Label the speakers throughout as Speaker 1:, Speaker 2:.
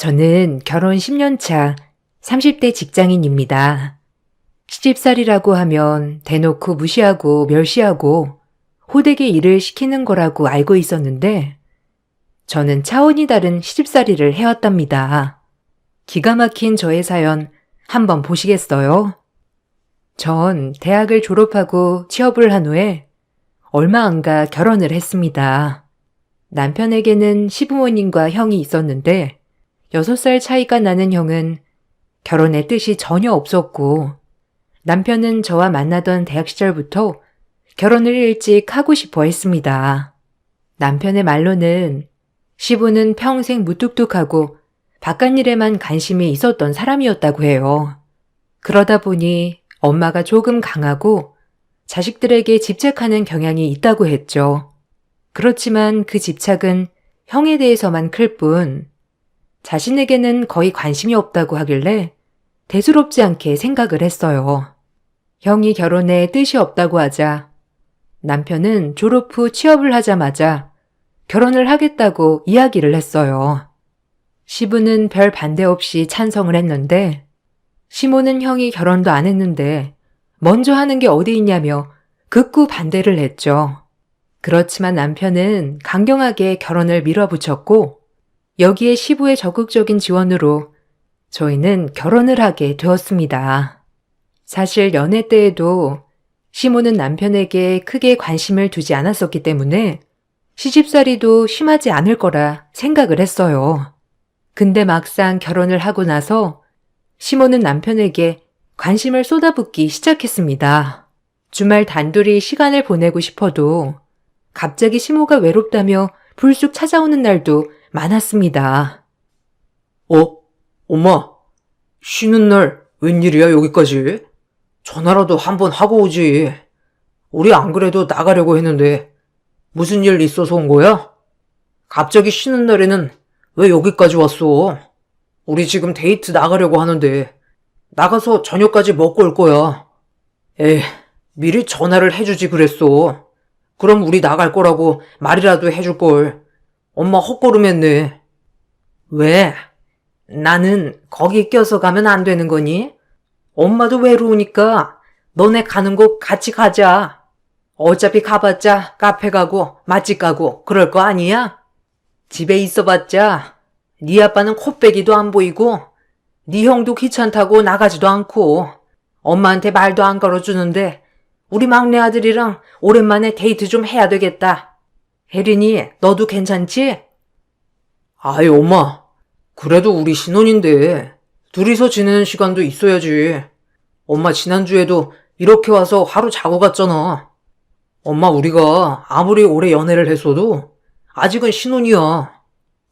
Speaker 1: 저는 결혼 10년 차 30대 직장인입니다. 시집살이라고 하면 대놓고 무시하고 멸시하고 호되게 일을 시키는 거라고 알고 있었는데 저는 차원이 다른 시집살이를 해왔답니다. 기가 막힌 저의 사연 한번 보시겠어요? 전 대학을 졸업하고 취업을 한 후에 얼마 안 가 결혼을 했습니다. 남편에게는 시부모님과 형이 있었는데 6살 차이가 나는 형은 결혼의 뜻이 전혀 없었고 남편은 저와 만나던 대학 시절부터 결혼을 일찍 하고 싶어 했습니다. 남편의 말로는 시부는 평생 무뚝뚝하고 바깥일에만 관심이 있었던 사람이었다고 해요. 그러다 보니 엄마가 조금 강하고 자식들에게 집착하는 경향이 있다고 했죠. 그렇지만 그 집착은 형에 대해서만 클 뿐 자신에게는 거의 관심이 없다고 하길래 대수롭지 않게 생각을 했어요. 형이 결혼에 뜻이 없다고 하자 남편은 졸업 후 취업을 하자마자 결혼을 하겠다고 이야기를 했어요. 시부는 별 반대 없이 찬성을 했는데 시모는 형이 결혼도 안 했는데 먼저 하는 게 어디 있냐며 극구 반대를 했죠. 그렇지만 남편은 강경하게 결혼을 밀어붙였고 여기에 시부의 적극적인 지원으로 저희는 결혼을 하게 되었습니다. 사실 연애 때에도 시모는 남편에게 크게 관심을 두지 않았었기 때문에 시집살이도 심하지 않을 거라 생각을 했어요. 근데 막상 결혼을 하고 나서 시모는 남편에게 관심을 쏟아붓기 시작했습니다. 주말 단둘이 시간을 보내고 싶어도 갑자기 시모가 외롭다며 불쑥 찾아오는 날도 많았습니다.
Speaker 2: 엄마, 쉬는 날 웬일이야 여기까지? 전화라도 한번 하고 오지. 우리 안 그래도 나가려고 했는데 무슨 일 있어서 온 거야? 갑자기 쉬는 날에는 왜 여기까지 왔어? 우리 지금 데이트 나가려고 하는데 나가서 저녁까지 먹고 올 거야. 에이, 미리 전화를 해주지 그랬어. 그럼 우리 나갈 거라고 말이라도 해줄걸. 엄마 헛걸음했네. 왜? 나는 거기 껴서 가면 안 되는 거니? 엄마도 외로우니까 너네 가는 곳 같이 가자. 어차피 가봤자 카페 가고 맛집 가고 그럴 거 아니야? 집에 있어봤자 네 아빠는 코빼기도 안 보이고 네 형도 귀찮다고 나가지도 않고 엄마한테 말도 안 걸어주는데 우리 막내 아들이랑 오랜만에 데이트 좀 해야 되겠다. 혜린이 너도 괜찮지? 아이 엄마, 그래도 우리 신혼인데 둘이서 지내는 시간도 있어야지. 엄마 지난주에도 이렇게 와서 하루 자고 갔잖아. 엄마 우리가 아무리 오래 연애를 했어도 아직은 신혼이야.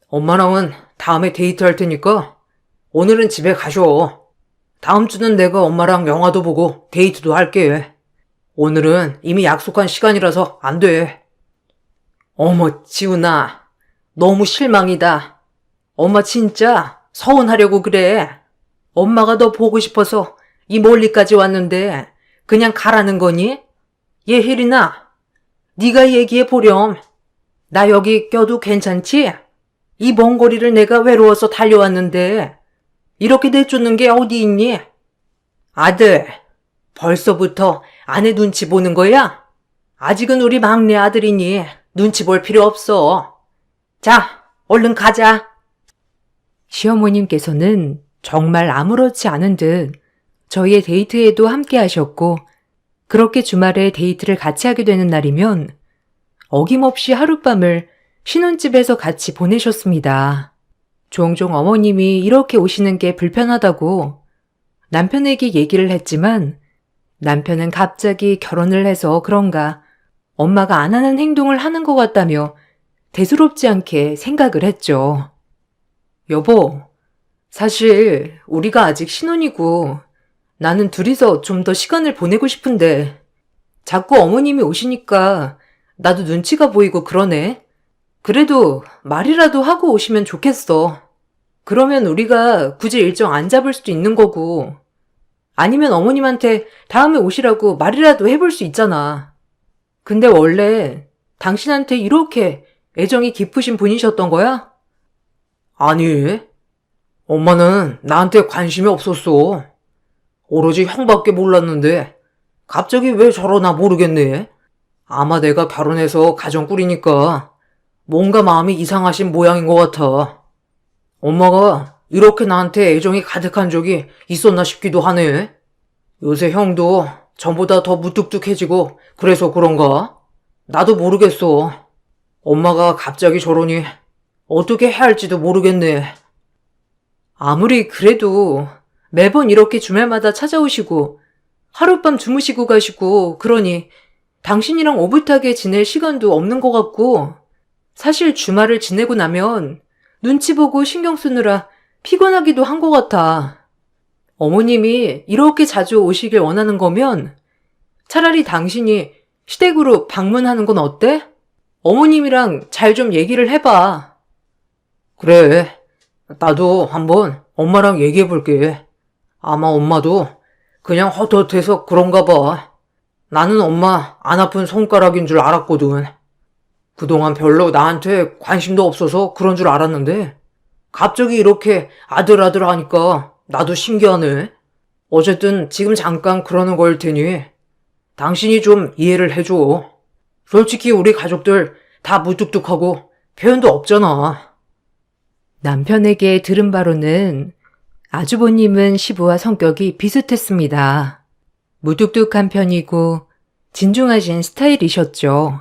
Speaker 2: 엄마랑은 다음에 데이트할 테니까 오늘은 집에 가셔. 다음 주는 내가 엄마랑 영화도 보고 데이트도 할게. 오늘은 이미 약속한 시간이라서 안 돼. 어머 지훈아, 너무 실망이다. 엄마 진짜 서운하려고 그래. 엄마가 너 보고 싶어서 이 멀리까지 왔는데 그냥 가라는 거니? 얘 혜린아, 네가 얘기해 보렴. 나 여기 껴도 괜찮지? 이 먼 거리를 내가 외로워서 달려왔는데 이렇게 내쫓는 게 어디 있니? 아들, 벌써부터 아내 눈치 보는 거야? 아직은 우리 막내 아들이니 눈치 볼 필요 없어. 자, 얼른 가자.
Speaker 1: 시어머님께서는 정말 아무렇지 않은 듯 저희의 데이트에도 함께 하셨고 그렇게 주말에 데이트를 같이 하게 되는 날이면 어김없이 하룻밤을 신혼집에서 같이 보내셨습니다. 종종 어머님이 이렇게 오시는 게 불편하다고 남편에게 얘기를 했지만 남편은 갑자기 결혼을 해서 그런가 엄마가 안 하는 행동을 하는 것 같다며 대수롭지 않게 생각을 했죠. 여보, 사실 우리가 아직 신혼이고 나는 둘이서 좀 더 시간을 보내고 싶은데 자꾸 어머님이 오시니까 나도 눈치가 보이고 그러네. 그래도 말이라도 하고 오시면 좋겠어. 그러면 우리가 굳이 일정 안 잡을 수도 있는 거고 아니면 어머님한테 다음에 오시라고 말이라도 해볼 수 있잖아. 근데 원래 당신한테 이렇게 애정이 깊으신 분이셨던 거야?
Speaker 2: 아니, 엄마는 나한테 관심이 없었어. 오로지 형밖에 몰랐는데 갑자기 왜 저러나 모르겠네. 아마 내가 결혼해서 가정 꾸리니까 뭔가 마음이 이상하신 모양인 것 같아. 엄마가 이렇게 나한테 애정이 가득한 적이 있었나 싶기도 하네. 요새 형도 전보다 더 무뚝뚝해지고 그래서 그런가? 나도 모르겠어. 엄마가 갑자기 저러니 어떻게 해야 할지도 모르겠네.
Speaker 1: 아무리 그래도 매번 이렇게 주말마다 찾아오시고 하룻밤 주무시고 가시고 그러니 당신이랑 오붓하게 지낼 시간도 없는 것 같고 사실 주말을 지내고 나면 눈치 보고 신경 쓰느라 피곤하기도 한 것 같아. 어머님이 이렇게 자주 오시길 원하는 거면 차라리 당신이 시댁으로 방문하는 건 어때? 어머님이랑 잘 좀 얘기를 해봐.
Speaker 2: 그래. 나도 한번 엄마랑 얘기해볼게. 아마 엄마도 그냥 헛헛해서 그런가 봐. 나는 엄마 안 아픈 손가락인 줄 알았거든. 그동안 별로 나한테 관심도 없어서 그런 줄 알았는데 갑자기 이렇게 아들아들 하니까 나도 신기하네. 어쨌든 지금 잠깐 그러는 거일 테니 당신이 좀 이해를 해줘. 솔직히 우리 가족들 다 무뚝뚝하고 표현도 없잖아.
Speaker 1: 남편에게 들은 바로는 아주버님은 시부와 성격이 비슷했습니다. 무뚝뚝한 편이고 진중하신 스타일이셨죠.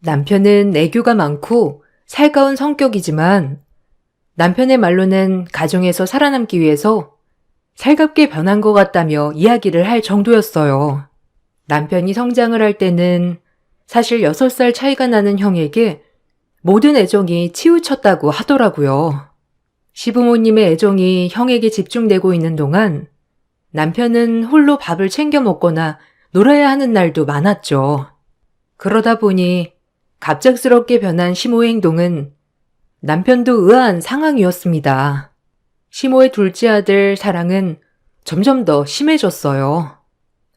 Speaker 1: 남편은 애교가 많고 살가운 성격이지만 남편의 말로는 가정에서 살아남기 위해서 살갑게 변한 것 같다며 이야기를 할 정도였어요. 남편이 성장을 할 때는 사실 6살 차이가 나는 형에게 모든 애정이 치우쳤다고 하더라고요. 시부모님의 애정이 형에게 집중되고 있는 동안 남편은 홀로 밥을 챙겨 먹거나 놀아야 하는 날도 많았죠. 그러다 보니 갑작스럽게 변한 시모의 행동은 남편도 의아한 상황이었습니다. 시모의 둘째 아들 사랑은 점점 더 심해졌어요.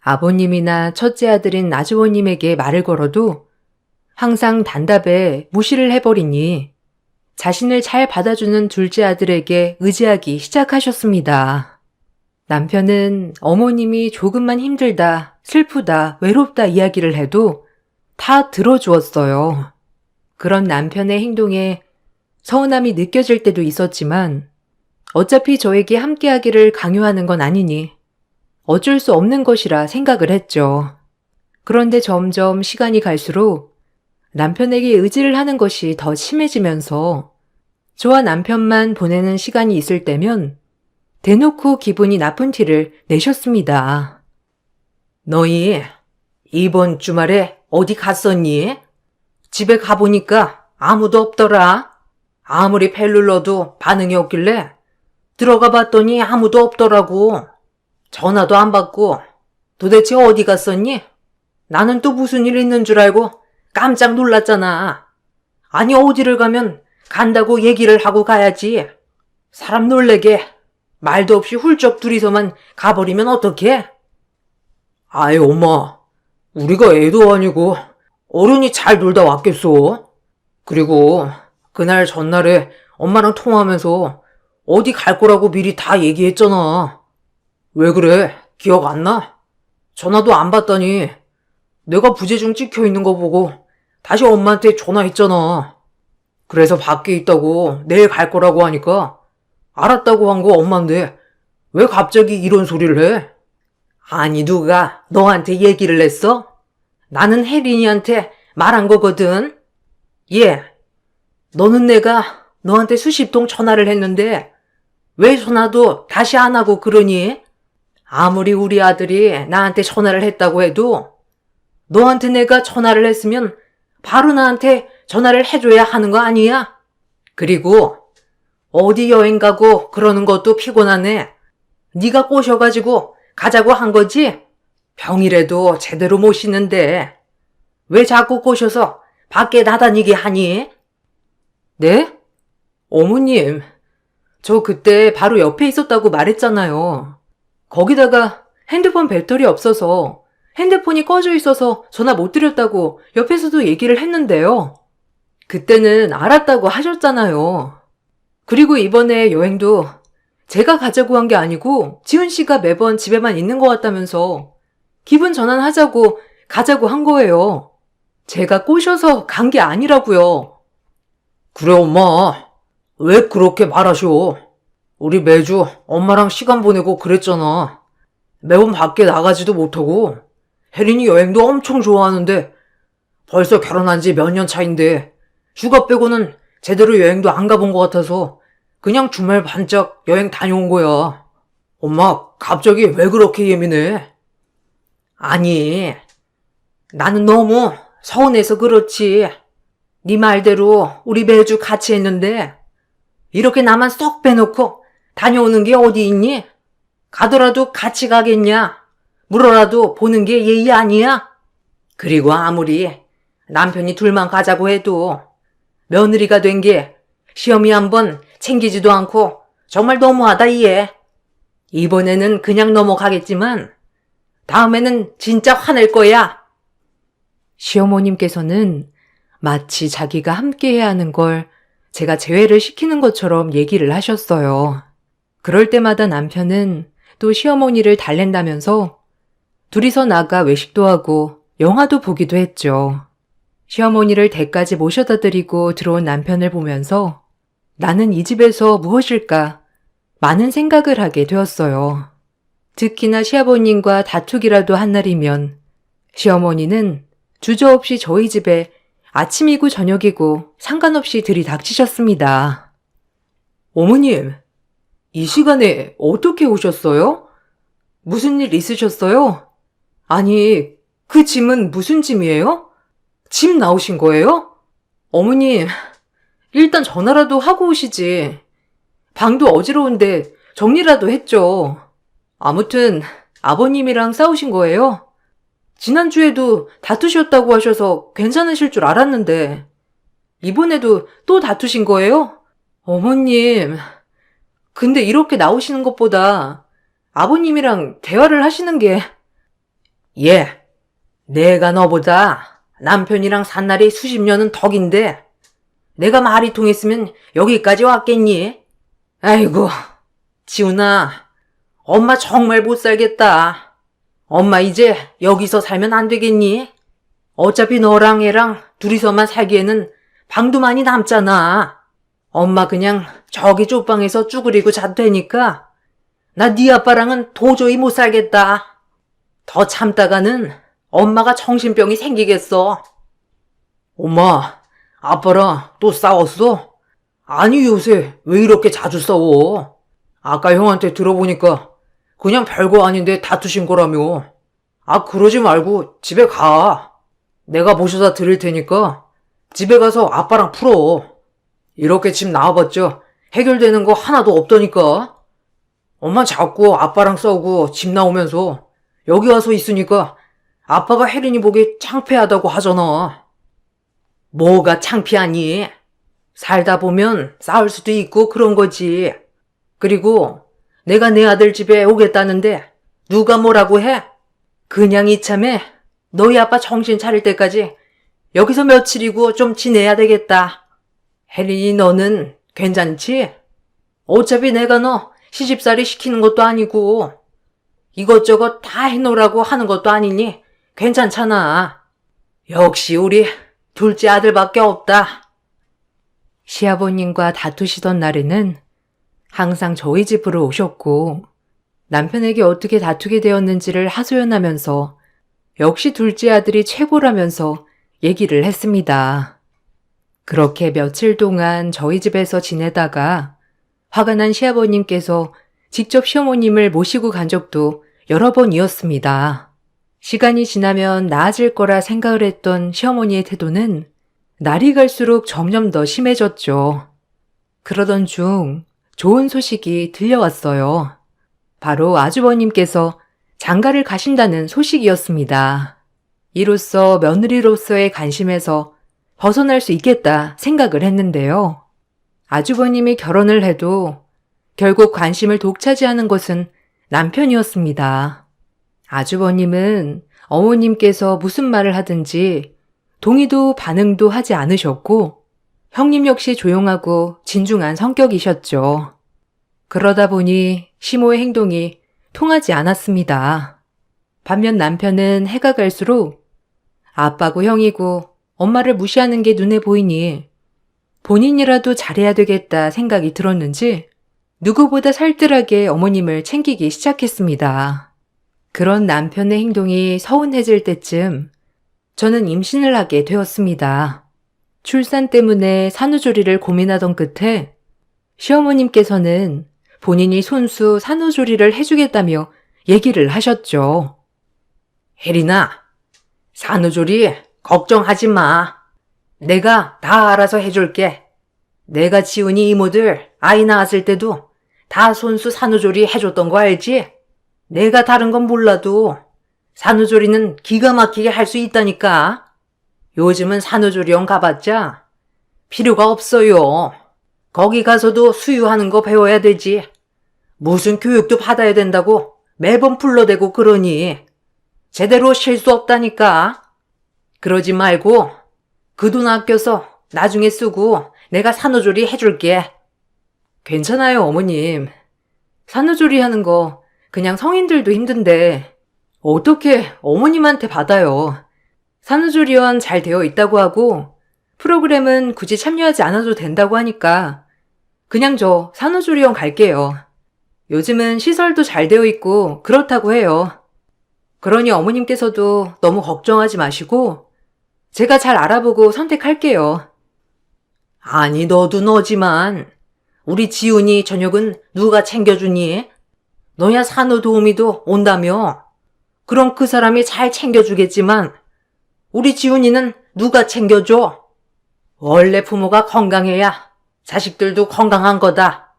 Speaker 1: 아버님이나 첫째 아들인 아주버님에게 말을 걸어도 항상 단답에 무시를 해버리니 자신을 잘 받아주는 둘째 아들에게 의지하기 시작하셨습니다. 남편은 어머님이 조금만 힘들다, 슬프다, 외롭다 이야기를 해도 다 들어주었어요. 그런 남편의 행동에 서운함이 느껴질 때도 있었지만 어차피 저에게 함께하기를 강요하는 건 아니니 어쩔 수 없는 것이라 생각을 했죠. 그런데 점점 시간이 갈수록 남편에게 의지를 하는 것이 더 심해지면서 저와 남편만 보내는 시간이 있을 때면 대놓고 기분이 나쁜 티를 내셨습니다.
Speaker 2: 너희 이번 주말에 어디 갔었니? 집에 가보니까 아무도 없더라. 아무리 벨 눌러도 반응이 없길래 들어가 봤더니 아무도 없더라고. 전화도 안 받고 도대체 어디 갔었니? 나는 또 무슨 일 있는 줄 알고 깜짝 놀랐잖아. 아니 어디를 가면 간다고 얘기를 하고 가야지. 사람 놀래게 말도 없이 훌쩍 둘이서만 가버리면 어떡해? 아이 엄마, 우리가 애도 아니고 어른이 잘 놀다 왔겠어. 그리고 그날 전날에 엄마랑 통화하면서 어디 갈 거라고 미리 다 얘기했잖아. 왜 그래? 기억 안 나? 전화도 안 받다니 내가 부재중 찍혀 있는 거 보고 다시 엄마한테 전화했잖아. 그래서 밖에 있다고 내일 갈 거라고 하니까 알았다고 한 거 엄마인데 왜 갑자기 이런 소리를 해? 아니 누가 너한테 얘기를 했어? 나는 혜린이한테 말한 거거든. 얘, 너는 내가 너한테 수십 통 전화를 했는데 왜 전화도 다시 안 하고 그러니? 아무리 우리 아들이 나한테 전화를 했다고 해도 너한테 내가 전화를 했으면 바로 나한테 전화를 해줘야 하는 거 아니야? 그리고 어디 여행 가고 그러는 것도 피곤하네. 네가 꼬셔가지고 가자고 한 거지? 평일에도 제대로 못 쉬는데 왜 자꾸 꼬셔서 밖에 나다니게 하니?
Speaker 1: 네? 어머님, 저 그때 바로 옆에 있었다고 말했잖아요. 거기다가 핸드폰 배터리 없어서 핸드폰이 꺼져 있어서 전화 못 드렸다고 옆에서도 얘기를 했는데요. 그때는 알았다고 하셨잖아요. 그리고 이번에 여행도 제가 가자고 한 게 아니고 지훈 씨가 매번 집에만 있는 것 같다면서 기분 전환하자고 가자고 한 거예요. 제가 꼬셔서 간 게 아니라고요.
Speaker 2: 그래, 엄마. 왜 그렇게 말하셔? 우리 매주 엄마랑 시간 보내고 그랬잖아. 매번 밖에 나가지도 못하고. 혜린이 여행도 엄청 좋아하는데 벌써 결혼한 지 몇 년 차인데 휴가 빼고는 제대로 여행도 안 가본 것 같아서 그냥 주말 반짝 여행 다녀온 거야. 엄마, 갑자기 왜 그렇게 예민해?
Speaker 1: 아니, 나는 너무 서운해서 그렇지. 네 말대로 우리 매주 같이 했는데 이렇게 나만 쏙 빼놓고 다녀오는 게 어디 있니? 가더라도 같이 가겠냐? 물어라도 보는 게 예의 아니야? 그리고 아무리 남편이 둘만 가자고 해도 며느리가 된 게 시어미 한번 챙기지도 않고 정말 너무하다 얘. 이번에는 그냥 넘어가겠지만 다음에는 진짜 화낼 거야. 시어머님께서는 마치 자기가 함께해야 하는 걸 제가 제외를 시키는 것처럼 얘기를 하셨어요. 그럴 때마다 남편은 또 시어머니를 달랜다면서 둘이서 나가 외식도 하고 영화도 보기도 했죠. 시어머니를 댁까지 모셔다 드리고 들어온 남편을 보면서 나는 이 집에서 무엇일까 많은 생각을 하게 되었어요. 특히나 시아버님과 다투기라도 한 날이면 시어머니는 주저없이 저희 집에 아침이고 저녁이고 상관없이 들이닥치셨습니다. 어머님, 이 시간에 어떻게 오셨어요? 무슨 일 있으셨어요? 아니, 그 짐은 무슨 짐이에요? 짐 나오신 거예요? 어머님, 일단 전화라도 하고 오시지. 방도 어지러운데 정리라도 했죠. 아무튼 아버님이랑 싸우신 거예요? 지난주에도 다투셨다고 하셔서 괜찮으실 줄 알았는데 이번에도 또 다투신 거예요? 어머님, 근데 이렇게 나오시는 것보다 아버님이랑 대화를 하시는 게 예, 내가 너보다 남편이랑 산 날이 수십 년은 덕인데 내가 말이 통했으면 여기까지 왔겠니? 아이고, 지훈아, 엄마 정말 못 살겠다. 엄마 이제 여기서 살면 안 되겠니? 어차피 너랑 애랑 둘이서만 살기에는 방도 많이 남잖아. 엄마 그냥 저기 쪽방에서 쭈그리고 자도 되니까 나 네 아빠랑은 도저히 못 살겠다. 더 참다가는 엄마가 정신병이 생기겠어. 엄마, 아빠랑 또 싸웠어? 아니, 요새 왜 이렇게 자주 싸워? 아까 형한테 들어보니까 그냥 별거 아닌데 다투신 거라며. 아, 그러지 말고 집에 가. 내가 모셔다 드릴 테니까 집에 가서 아빠랑 풀어. 이렇게 집 나와봤자 해결되는 거 하나도 없다니까. 엄마 자꾸 아빠랑 싸우고 집 나오면서 여기 와서 있으니까 아빠가 혜린이 보기 창피하다고 하잖아. 뭐가 창피하니? 살다 보면 싸울 수도 있고 그런 거지. 그리고 내가 내 아들 집에 오겠다는데 누가 뭐라고 해? 그냥 이참에 너희 아빠 정신 차릴 때까지 여기서 며칠이고 좀 지내야 되겠다. 혜린이 너는 괜찮지? 어차피 내가 너 시집살이 시키는 것도 아니고 이것저것 다 해놓으라고 하는 것도 아니니 괜찮잖아. 역시 우리 둘째 아들밖에 없다. 시아버님과 다투시던 날에는 항상 저희 집으로 오셨고 남편에게 어떻게 다투게 되었는지를 하소연하면서 역시 둘째 아들이 최고라면서 얘기를 했습니다. 그렇게 며칠 동안 저희 집에서 지내다가 화가 난 시아버님께서 직접 시어머님을 모시고 간 적도 여러 번이었습니다. 시간이 지나면 나아질 거라 생각을 했던 시어머니의 태도는 날이 갈수록 점점 더 심해졌죠. 그러던 중 좋은 소식이 들려왔어요. 바로 아주버님께서 장가를 가신다는 소식이었습니다. 이로써 며느리로서의 관심에서 벗어날 수 있겠다 생각을 했는데요. 아주버님이 결혼을 해도 결국 관심을 독차지하는 것은 남편이었습니다. 아주버님은 어머님께서 무슨 말을 하든지 동의도 반응도 하지 않으셨고 형님 역시 조용하고 진중한 성격이셨죠. 그러다 보니 시모의 행동이 통하지 않았습니다. 반면 남편은 해가 갈수록 아빠고 형이고 엄마를 무시하는 게 눈에 보이니 본인이라도 잘해야 되겠다 생각이 들었는지 누구보다 살뜰하게 어머님을 챙기기 시작했습니다. 그런 남편의 행동이 서운해질 때쯤 저는 임신을 하게 되었습니다. 출산 때문에 산후조리를 고민하던 끝에 시어머님께서는 본인이 손수 산후조리를 해주겠다며 얘기를 하셨죠.
Speaker 2: 혜린아, 산후조리 걱정하지 마. 내가 다 알아서 해줄게. 내가 지훈이 이모들 아이 낳았을 때도 다 손수 산후조리 해줬던 거 알지? 내가 다른 건 몰라도 산후조리는 기가 막히게 할 수 있다니까. 요즘은 산후조리원 가봤자 필요가 없어요. 거기 가서도 수유하는 거 배워야 되지. 무슨 교육도 받아야 된다고 매번 불러대고 그러니 제대로 쉴 수 없다니까. 그러지 말고 그 돈 아껴서 나중에 쓰고 내가 산후조리 해줄게.
Speaker 1: 괜찮아요, 어머님. 산후조리 하는 거 그냥 성인들도 힘든데 어떻게 어머님한테 받아요. 산후조리원 잘 되어 있다고 하고 프로그램은 굳이 참여하지 않아도 된다고 하니까 그냥 저 산후조리원 갈게요. 요즘은 시설도 잘 되어 있고 그렇다고 해요. 그러니 어머님께서도 너무 걱정하지 마시고 제가 잘 알아보고 선택할게요.
Speaker 2: 아니, 너도 너지만 우리 지훈이 저녁은 누가 챙겨주니? 너야 산후도우미도 온다며. 그럼 그 사람이 잘 챙겨주겠지만 우리 지훈이는 누가 챙겨줘? 원래 부모가 건강해야 자식들도 건강한 거다.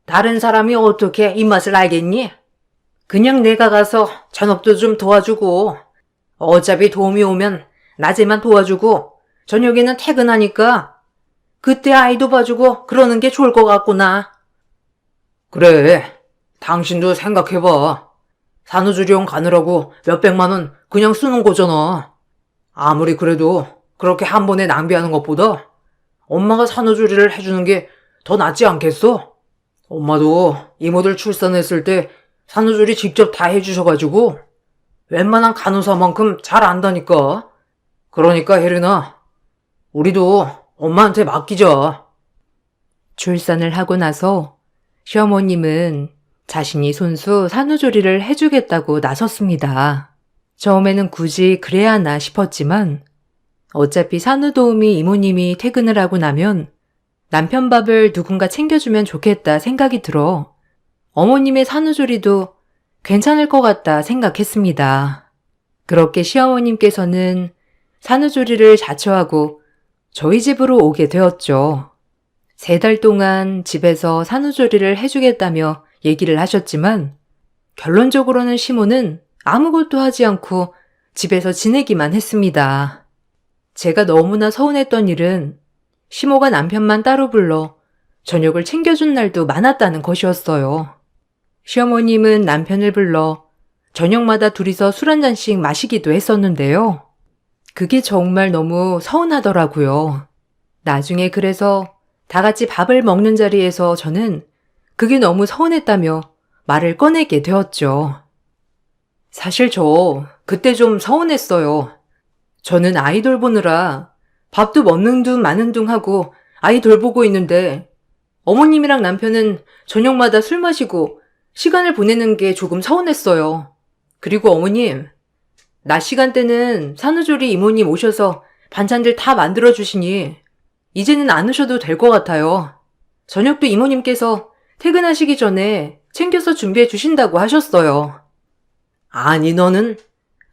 Speaker 2: 다른 사람이 어떻게 입맛을 알겠니? 그냥 내가 가서 저녁도 좀 도와주고 어차피 도움이 오면 낮에만 도와주고 저녁에는 퇴근하니까 그때 아이도 봐주고 그러는 게 좋을 것 같구나. 그래, 당신도 생각해봐. 산후조리원 가느라고 몇백만 원 그냥 쓰는 거잖아. 아무리 그래도 그렇게 한 번에 낭비하는 것보다 엄마가 산후조리를 해주는 게 더 낫지 않겠어? 엄마도 이모들 출산했을 때 산후조리 직접 다 해주셔가지고 웬만한 간호사만큼 잘 안다니까. 그러니까 혜린아, 우리도 엄마한테 맡기자.
Speaker 1: 출산을 하고 나서 시어머님은 자신이 손수 산후조리를 해주겠다고 나섰습니다. 처음에는 굳이 그래야 하나 싶었지만 어차피 산후도우미 이모님이 퇴근을 하고 나면 남편 밥을 누군가 챙겨주면 좋겠다 생각이 들어 어머님의 산후조리도 괜찮을 것 같다 생각했습니다. 그렇게 시어머님께서는 산후조리를 자처하고 저희 집으로 오게 되었죠. 3달 동안 집에서 산후조리를 해주겠다며 얘기를 하셨지만 결론적으로는 시모는 아무것도 하지 않고 집에서 지내기만 했습니다. 제가 너무나 서운했던 일은 시모가 남편만 따로 불러 저녁을 챙겨준 날도 많았다는 것이었어요. 시어머님은 남편을 불러 저녁마다 둘이서 술 한 잔씩 마시기도 했었는데요. 그게 정말 너무 서운하더라고요. 나중에 그래서 다 같이 밥을 먹는 자리에서 저는 그게 너무 서운했다며 말을 꺼내게 되었죠. 사실 저 그때 좀 서운했어요. 저는 아이 돌보느라 밥도 먹는 둥 마는 둥 하고 아이 돌보고 있는데 어머님이랑 남편은 저녁마다 술 마시고 시간을 보내는 게 조금 서운했어요. 그리고 어머님, 낮 시간대는 산후조리 이모님 오셔서 반찬들 다 만들어주시니 이제는 안 오셔도 될 것 같아요. 저녁도 이모님께서 퇴근하시기 전에 챙겨서 준비해 주신다고 하셨어요.
Speaker 2: 아니, 너는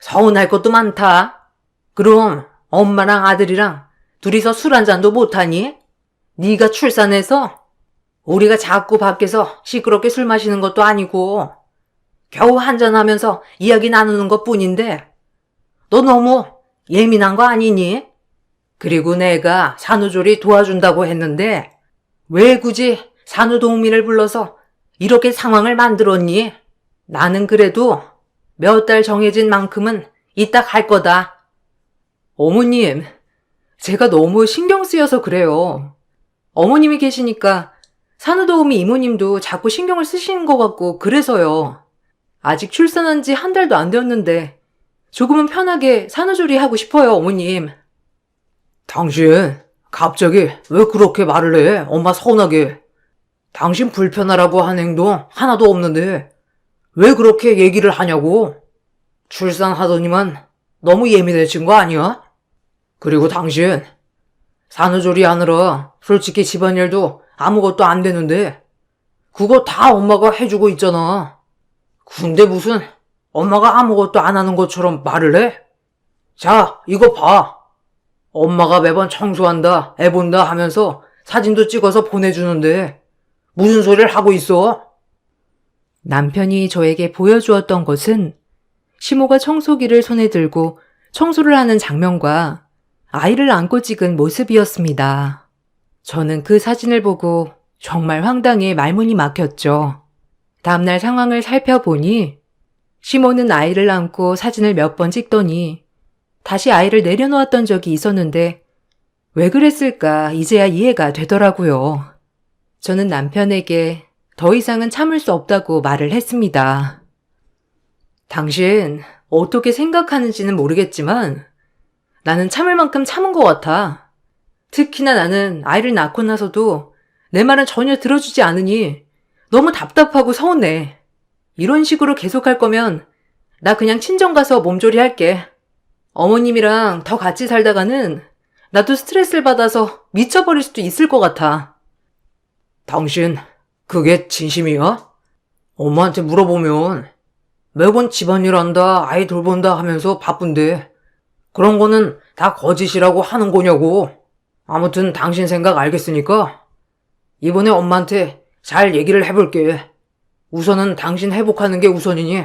Speaker 2: 서운할 것도 많다. 그럼 엄마랑 아들이랑 둘이서 술 한 잔도 못하니? 네가 출산해서 우리가 자꾸 밖에서 시끄럽게 술 마시는 것도 아니고 겨우 한잔하면서 이야기 나누는 것뿐인데 너 너무 예민한 거 아니니? 그리고 내가 산후조리 도와준다고 했는데 왜 굳이 산후도우미를 불러서 이렇게 상황을 만들었니? 나는 그래도 몇 달 정해진 만큼은 이따 갈 거다.
Speaker 1: 어머님, 제가 너무 신경 쓰여서 그래요. 어머님이 계시니까 산후도우미 이모님도 자꾸 신경을 쓰시는 것 같고 그래서요. 아직 출산한 지 한 달도 안 되었는데 조금은 편하게 산후조리 하고 싶어요, 어머님.
Speaker 2: 당신, 갑자기 왜 그렇게 말을 해? 엄마 서운하게. 당신 불편하라고 한 행동 하나도 없는데 왜 그렇게 얘기를 하냐고? 출산하더니만 너무 예민해진 거 아니야? 그리고 당신, 산후조리 하느라 솔직히 집안일도 아무것도 안 되는데 그거 다 엄마가 해주고 있잖아. 근데 무슨 엄마가 아무것도 안 하는 것처럼 말을 해? 자, 이거 봐. 엄마가 매번 청소한다, 애 본다 하면서 사진도 찍어서 보내주는데 무슨 소리를 하고 있어?
Speaker 1: 남편이 저에게 보여주었던 것은 시모가 청소기를 손에 들고 청소를 하는 장면과 아이를 안고 찍은 모습이었습니다. 저는 그 사진을 보고 정말 황당해 말문이 막혔죠. 다음날 상황을 살펴보니 시모는 아이를 안고 사진을 몇 번 찍더니 다시 아이를 내려놓았던 적이 있었는데 왜 그랬을까 이제야 이해가 되더라고요. 저는 남편에게 더 이상은 참을 수 없다고 말을 했습니다. 당신 어떻게 생각하는지는 모르겠지만 나는 참을 만큼 참은 것 같아. 특히나 나는 아이를 낳고 나서도 내 말은 전혀 들어주지 않으니 너무 답답하고 서운해. 이런 식으로 계속할 거면 나 그냥 친정 가서 몸조리 할게. 어머님이랑 더 같이 살다가는 나도 스트레스를 받아서 미쳐버릴 수도 있을 것 같아.
Speaker 2: 당신, 그게 진심이야? 엄마한테 물어보면 매번 집안일 한다, 아이 돌본다 하면서 바쁜데 그런 거는 다 거짓이라고 하는 거냐고. 아무튼 당신 생각 알겠으니까 이번에 엄마한테 잘 얘기를 해볼게. 우선은 당신 회복하는 게 우선이니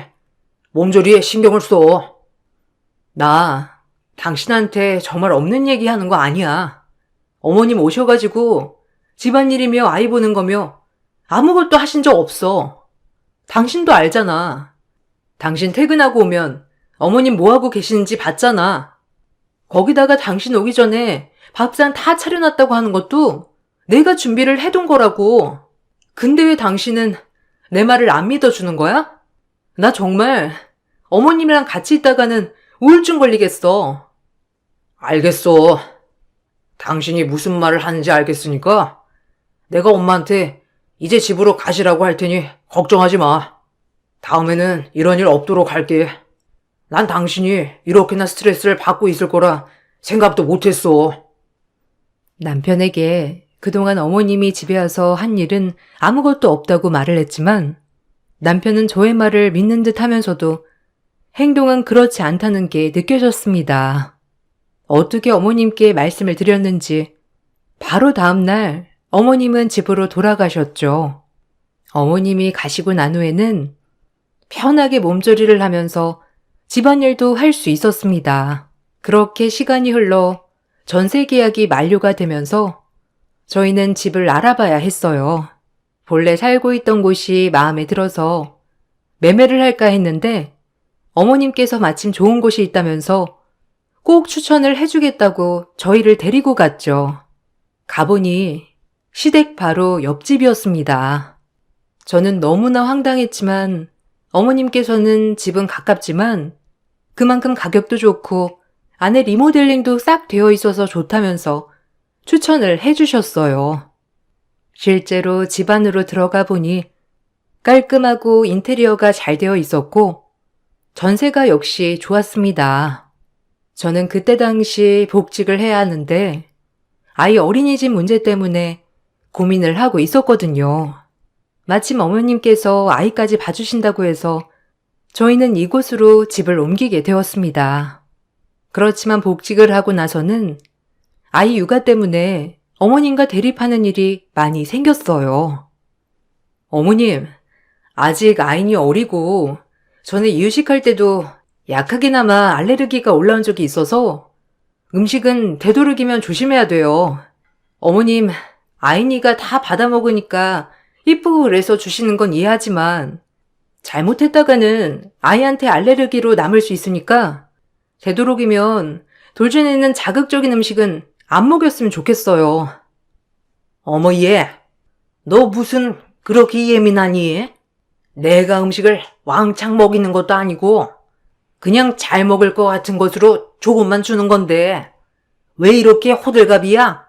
Speaker 2: 몸조리에 신경을 써.
Speaker 1: 나 당신한테 정말 없는 얘기 하는 거 아니야. 어머님 오셔가지고 집안일이며 아이 보는 거며 아무것도 하신 적 없어. 당신도 알잖아. 당신 퇴근하고 오면 어머님 뭐하고 계시는지 봤잖아. 거기다가 당신 오기 전에 밥상 다 차려놨다고 하는 것도 내가 준비를 해둔 거라고. 근데 왜 당신은 내 말을 안 믿어주는 거야? 나 정말 어머님이랑 같이 있다가는 우울증 걸리겠어.
Speaker 2: 알겠어. 당신이 무슨 말을 하는지 알겠으니까 내가 엄마한테 이제 집으로 가시라고 할 테니 걱정하지 마. 다음에는 이런 일 없도록 할게. 난 당신이 이렇게나 스트레스를 받고 있을 거라 생각도 못했어.
Speaker 1: 남편에게 그동안 어머님이 집에 와서 한 일은 아무것도 없다고 말을 했지만 남편은 저의 말을 믿는 듯 하면서도 행동은 그렇지 않다는 게 느껴졌습니다. 어떻게 어머님께 말씀을 드렸는지 바로 다음 날 어머님은 집으로 돌아가셨죠. 어머님이 가시고 난 후에는 편하게 몸조리를 하면서 집안일도 할 수 있었습니다. 그렇게 시간이 흘러 전세 계약이 만료가 되면서 저희는 집을 알아봐야 했어요. 본래 살고 있던 곳이 마음에 들어서 매매를 할까 했는데 어머님께서 마침 좋은 곳이 있다면서 꼭 추천을 해주겠다고 저희를 데리고 갔죠. 가보니 시댁 바로 옆집이었습니다. 저는 너무나 황당했지만 어머님께서는 집은 가깝지만 그만큼 가격도 좋고 안에 리모델링도 싹 되어 있어서 좋다면서 추천을 해주셨어요. 실제로 집 안으로 들어가 보니 깔끔하고 인테리어가 잘 되어 있었고 전세가 역시 좋았습니다. 저는 그때 당시 복직을 해야 하는데 아이 어린이집 문제 때문에 고민을 하고 있었거든요. 마침 어머님께서 아이까지 봐주신다고 해서 저희는 이곳으로 집을 옮기게 되었습니다. 그렇지만 복직을 하고 나서는 아이 육아 때문에 어머님과 대립하는 일이 많이 생겼어요. 어머님, 아직 아이는 어리고 전에 이유식할 때도 약하게나마 알레르기가 올라온 적이 있어서 음식은 되도록이면 조심해야 돼요. 어머님, 아이니가 다 받아먹으니까 이쁘고 그래서 주시는 건 이해하지만 잘못했다가는 아이한테 알레르기로 남을 수 있으니까 되도록이면 돌전에는 자극적인 음식은 안 먹였으면 좋겠어요.
Speaker 2: 어머 얘, 너 무슨 그렇게 예민하니? 내가 음식을 왕창 먹이는 것도 아니고 그냥 잘 먹을 것 같은 것으로 조금만 주는 건데 왜 이렇게 호들갑이야?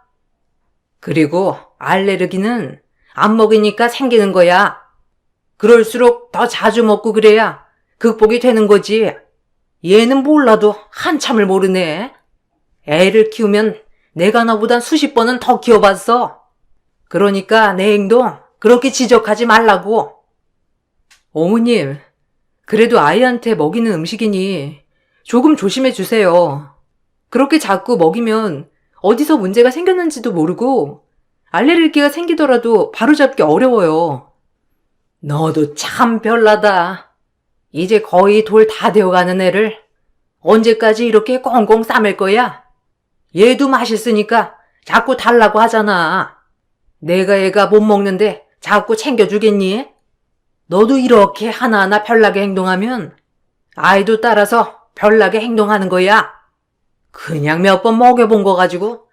Speaker 2: 그리고 알레르기는 안 먹이니까 생기는 거야. 그럴수록 더 자주 먹고 그래야 극복이 되는 거지. 얘는 몰라도 한참을 모르네. 애를 키우면 내가 너보단 수십 번은 더 키워봤어. 그러니까 내 행동 그렇게 지적하지 말라고.
Speaker 1: 어머님, 그래도 아이한테 먹이는 음식이니 조금 조심해 주세요. 그렇게 자꾸 먹이면 어디서 문제가 생겼는지도 모르고 알레르기가 생기더라도 바로잡기 어려워요.
Speaker 2: 너도 참 별나다. 이제 거의 돌 다 되어가는 애를 언제까지 이렇게 꽁꽁 싸맬 거야? 얘도 맛있으니까 자꾸 달라고 하잖아. 내가 얘가 못 먹는데 자꾸 챙겨주겠니? 너도 이렇게 하나하나 별나게 행동하면 아이도 따라서 별나게 행동하는 거야. 그냥 몇 번 먹여본 거 가지고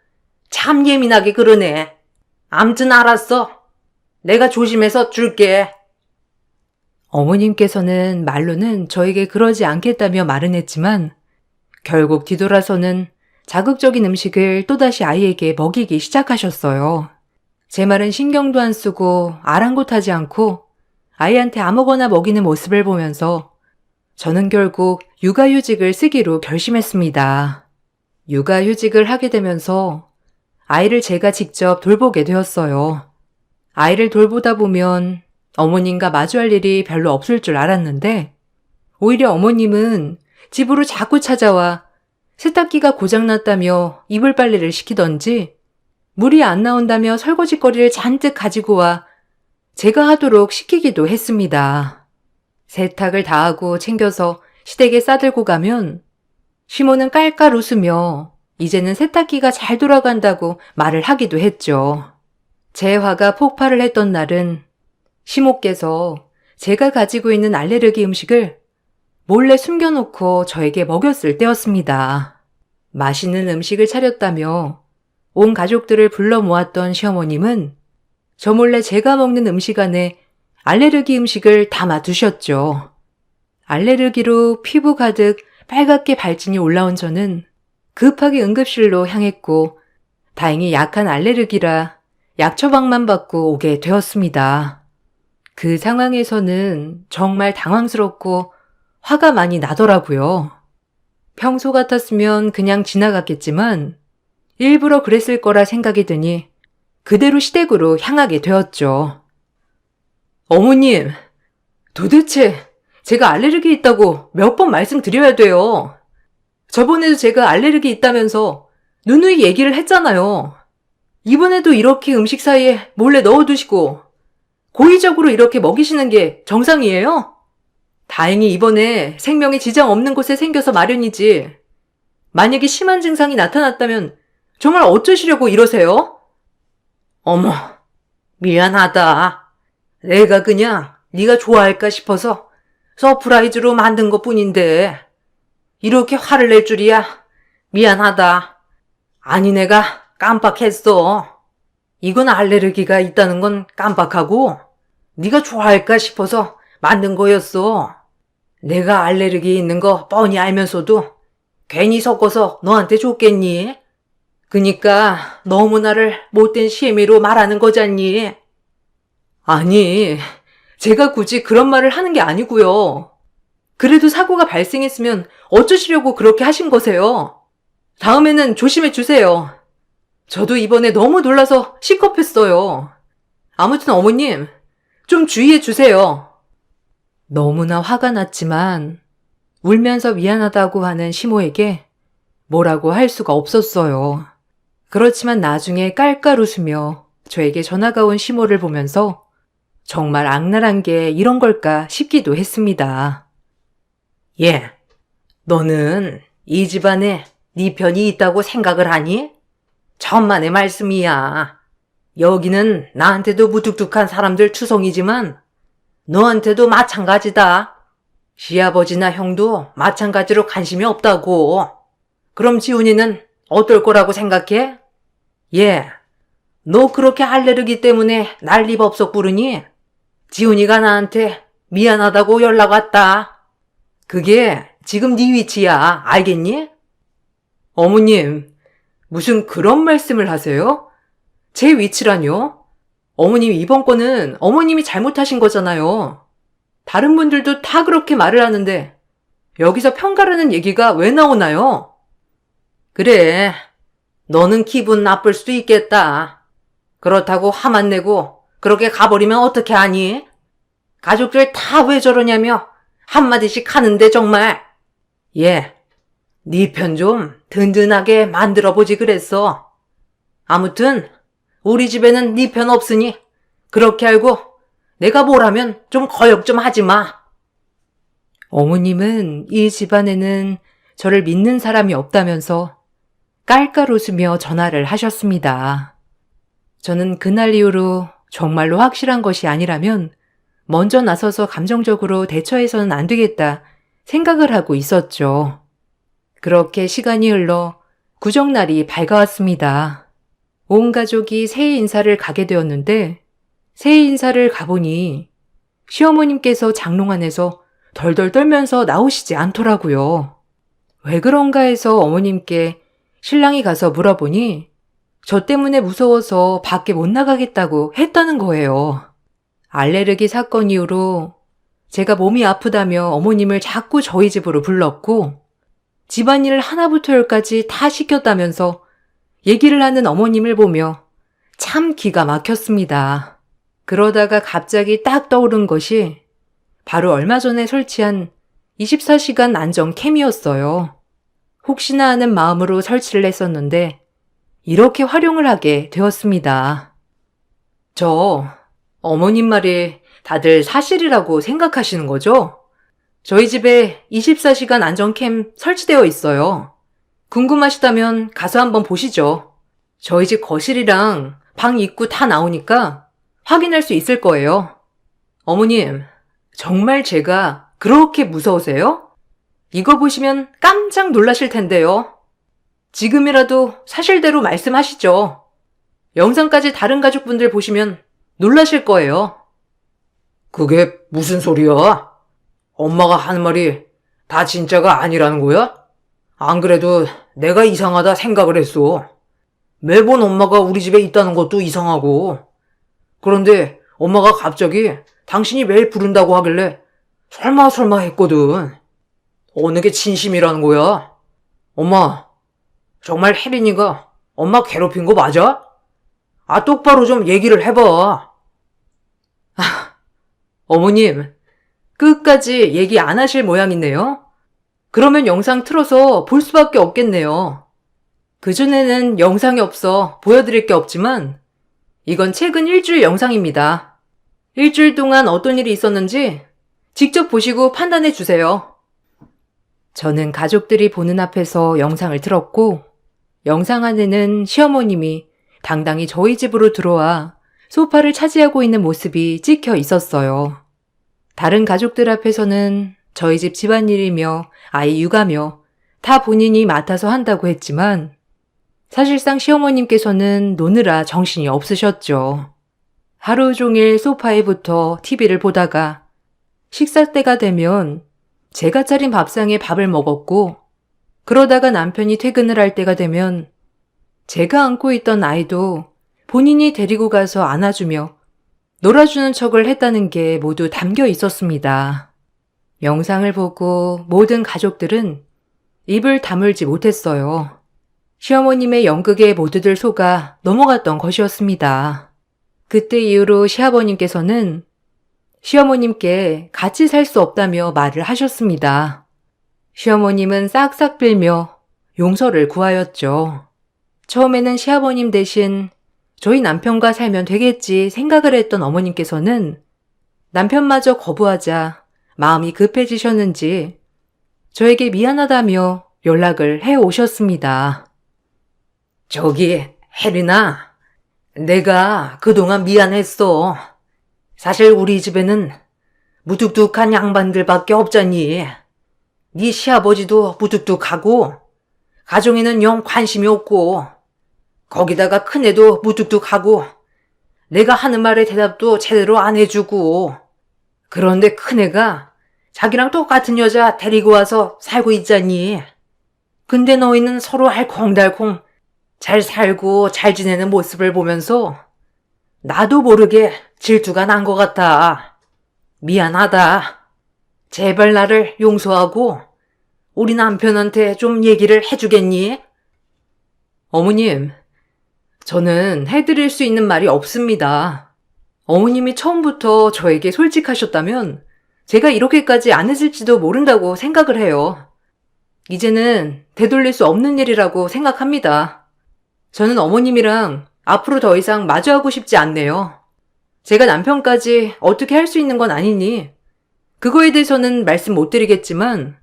Speaker 2: 참 예민하게 그러네. 암튼 알았어. 내가 조심해서 줄게.
Speaker 1: 어머님께서는 말로는 저에게 그러지 않겠다며 말은 했지만 결국 뒤돌아서는 자극적인 음식을 또다시 아이에게 먹이기 시작하셨어요. 제 말은 신경도 안 쓰고 아랑곳하지 않고 아이한테 아무거나 먹이는 모습을 보면서 저는 결국 육아휴직을 쓰기로 결심했습니다. 육아휴직을 하게 되면서 아이를 제가 직접 돌보게 되었어요. 아이를 돌보다 보면 어머님과 마주할 일이 별로 없을 줄 알았는데 오히려 어머님은 집으로 자꾸 찾아와 세탁기가 고장났다며 이불 빨래를 시키던지 물이 안 나온다며 설거지거리를 잔뜩 가지고 와 제가 하도록 시키기도 했습니다. 세탁을 다 하고 챙겨서 시댁에 싸들고 가면 시모는 깔깔 웃으며 이제는 세탁기가 잘 돌아간다고 말을 하기도 했죠. 제 화가 폭발을 했던 날은 시모께서 제가 가지고 있는 알레르기 음식을 몰래 숨겨놓고 저에게 먹였을 때였습니다. 맛있는 음식을 차렸다며 온 가족들을 불러 모았던 시어머님은 저 몰래 제가 먹는 음식 안에 알레르기 음식을 담아 두셨죠. 알레르기로 피부 가득 빨갛게 발진이 올라온 저는 급하게 응급실로 향했고 다행히 약한 알레르기라 약 처방만 받고 오게 되었습니다. 그 상황에서는 정말 당황스럽고 화가 많이 나더라고요. 평소 같았으면 그냥 지나갔겠지만 일부러 그랬을 거라 생각이 드니 그대로 시댁으로 향하게 되었죠. 어머님, 도대체 제가 알레르기 있다고 몇 번 말씀드려야 돼요. 저번에도 제가 알레르기 있다면서 누누이 얘기를 했잖아요. 이번에도 이렇게 음식 사이에 몰래 넣어두시고 고의적으로 이렇게 먹이시는 게 정상이에요? 다행히 이번에 생명에 지장 없는 곳에 생겨서 마련이지. 만약에 심한 증상이 나타났다면 정말 어쩌시려고 이러세요?
Speaker 2: 어머, 미안하다. 내가 그냥 네가 좋아할까 싶어서 서프라이즈로 만든 것뿐인데 이렇게 화를 낼 줄이야. 미안하다. 아니 내가 깜빡했어. 이건 알레르기가 있다는 건 깜빡하고 네가 좋아할까 싶어서 만든 거였어. 내가 알레르기 있는 거 뻔히 알면서도 괜히 섞어서 너한테 줬겠니? 그니까 너무 나를 못된 시애미로 말하는 거잖니.
Speaker 1: 아니, 제가 굳이 그런 말을 하는 게 아니고요. 그래도 사고가 발생했으면 어쩌시려고 그렇게 하신 거세요? 다음에는 조심해 주세요. 저도 이번에 너무 놀라서 시겁했어요. 아무튼 어머님, 좀 주의해 주세요. 너무나 화가 났지만 울면서 미안하다고 하는 시모에게 뭐라고 할 수가 없었어요. 그렇지만 나중에 깔깔 웃으며 저에게 전화가 온 시모를 보면서 정말 악랄한 게 이런 걸까 싶기도 했습니다.
Speaker 2: 예, 너는 이 집안에 네 편이 있다고 생각을 하니? 천만의 말씀이야. 여기는 나한테도 무뚝뚝한 사람들 투성이지만 너한테도 마찬가지다. 시아버지나 형도 마찬가지로 관심이 없다고. 그럼 지훈이는 어떨 거라고 생각해? 예, 너 그렇게 알레르기 때문에 난리법석 부르니? 지훈이가 나한테 미안하다고 연락 왔다. 그게 지금 네 위치야. 알겠니? 어머님, 무슨 그런 말씀을 하세요? 제 위치라뇨? 어머님, 이번 건은 어머님이 잘못하신 거잖아요. 다른 분들도 다 그렇게 말을 하는데 여기서 평가라는 얘기가 왜 나오나요? 그래, 너는 기분 나쁠 수도 있겠다. 그렇다고 화 안 내고 그렇게 가버리면 어떻게 하니? 가족들 다 왜 저러냐며 한마디씩 하는데 정말. 예, 네 편 좀 든든하게 만들어보지 그랬어. 아무튼 우리 집에는 네 편 없으니 그렇게 알고 내가 뭘 하면 좀 거역 좀 하지 마.
Speaker 1: 어머님은 이 집안에는 저를 믿는 사람이 없다면서 깔깔 웃으며 전화를 하셨습니다. 저는 그날 이후로 정말로 확실한 것이 아니라면 먼저 나서서 감정적으로 대처해서는 안 되겠다 생각을 하고 있었죠. 그렇게 시간이 흘러 구정날이 밝아왔습니다. 온 가족이 새해 인사를 가게 되었는데 새해 인사를 가보니 시어머님께서 장롱 안에서 덜덜 떨면서 나오시지 않더라고요. 왜 그런가 해서 어머님께 신랑이 가서 물어보니 저 때문에 무서워서 밖에 못 나가겠다고 했다는 거예요. 알레르기 사건 이후로 제가 몸이 아프다며 어머님을 자꾸 저희 집으로 불렀고 집안일 하나부터 열까지 다 시켰다면서 얘기를 하는 어머님을 보며 참 기가 막혔습니다. 그러다가 갑자기 딱 떠오른 것이 바로 얼마 전에 설치한 24시간 안전 캠이었어요. 혹시나 하는 마음으로 설치를 했었는데 이렇게 활용을 하게 되었습니다. 저 어머님 말이 다들 사실이라고 생각하시는 거죠? 저희 집에 24시간 안전캠 설치되어 있어요. 궁금하시다면 가서 한번 보시죠. 저희 집 거실이랑 방 입구 다 나오니까 확인할 수 있을 거예요. 어머님, 정말 제가 그렇게 무서우세요? 이거 보시면 깜짝 놀라실 텐데요. 지금이라도 사실대로 말씀하시죠. 영상까지 다른 가족분들 보시면 놀라실 거예요. 그게 무슨 소리야? 엄마가 하는 말이 다 진짜가 아니라는 거야? 안 그래도 내가 이상하다 생각을 했어. 매번 엄마가 우리 집에 있다는 것도 이상하고. 그런데 엄마가 갑자기 당신이 매일 부른다고 하길래 설마 했거든. 어느 게 진심이라는 거야? 엄마, 정말 혜린이가 엄마 괴롭힌 거 맞아? 아, 똑바로 좀 얘기를 해봐. 어머님, 끝까지 얘기 안 하실 모양이네요. 그러면 영상 틀어서 볼 수밖에 없겠네요. 그전에는 영상이 없어 보여드릴 게 없지만 이건 최근 일주일 영상입니다. 일주일 동안 어떤 일이 있었는지 직접 보시고 판단해 주세요. 저는 가족들이 보는 앞에서 영상을 틀었고 영상 안에는 시어머님이 당당히 저희 집으로 들어와 소파를 차지하고 있는 모습이 찍혀 있었어요. 다른 가족들 앞에서는 저희 집 집안일이며 아이 육아며 다 본인이 맡아서 한다고 했지만 사실상 시어머님께서는 노느라 정신이 없으셨죠. 하루 종일 소파에 붙어 TV를 보다가 식사 때가 되면 제가 차린 밥상에 밥을 먹었고 그러다가 남편이 퇴근을 할 때가 되면 제가 안고 있던 아이도 본인이 데리고 가서 안아주며 놀아주는 척을 했다는 게 모두 담겨 있었습니다. 영상을 보고 모든 가족들은 입을 다물지 못했어요. 시어머님의 연극에 모두들 속아 넘어갔던 것이었습니다. 그때 이후로 시아버님께서는 시어머님께 같이 살 수 없다며 말을 하셨습니다. 시어머님은 싹싹 빌며 용서를 구하였죠. 처음에는 시아버님 대신 저희 남편과 살면 되겠지 생각을 했던 어머님께서는 남편마저 거부하자 마음이 급해지셨는지 저에게 미안하다며 연락을 해 오셨습니다. 저기, 혜린아, 내가 그동안 미안했어. 사실 우리 집에는 무뚝뚝한 양반들밖에 없잖니. 네 시아버지도 무뚝뚝하고 가정에는 영 관심이 없고
Speaker 2: 거기다가 큰애도 무뚝뚝하고 내가 하는 말에 대답도 제대로 안 해주고 그런데 큰애가 자기랑 똑같은 여자 데리고 와서 살고 있잖니. 근데 너희는 서로 알콩달콩 잘 살고 잘 지내는 모습을 보면서 나도 모르게 질투가 난 것 같아. 미안하다. 제발 나를 용서하고 우리 남편한테 좀 얘기를 해주겠니? 어머님, 저는 해드릴 수 있는 말이 없습니다. 어머님이 처음부터 저에게 솔직하셨다면 제가 이렇게까지 안 했을지도 모른다고 생각을 해요. 이제는 되돌릴 수 없는 일이라고 생각합니다. 저는 어머님이랑 앞으로 더 이상 마주하고 싶지 않네요. 제가 남편까지 어떻게 할 수 있는 건 아니니 그거에 대해서는 말씀 못 드리겠지만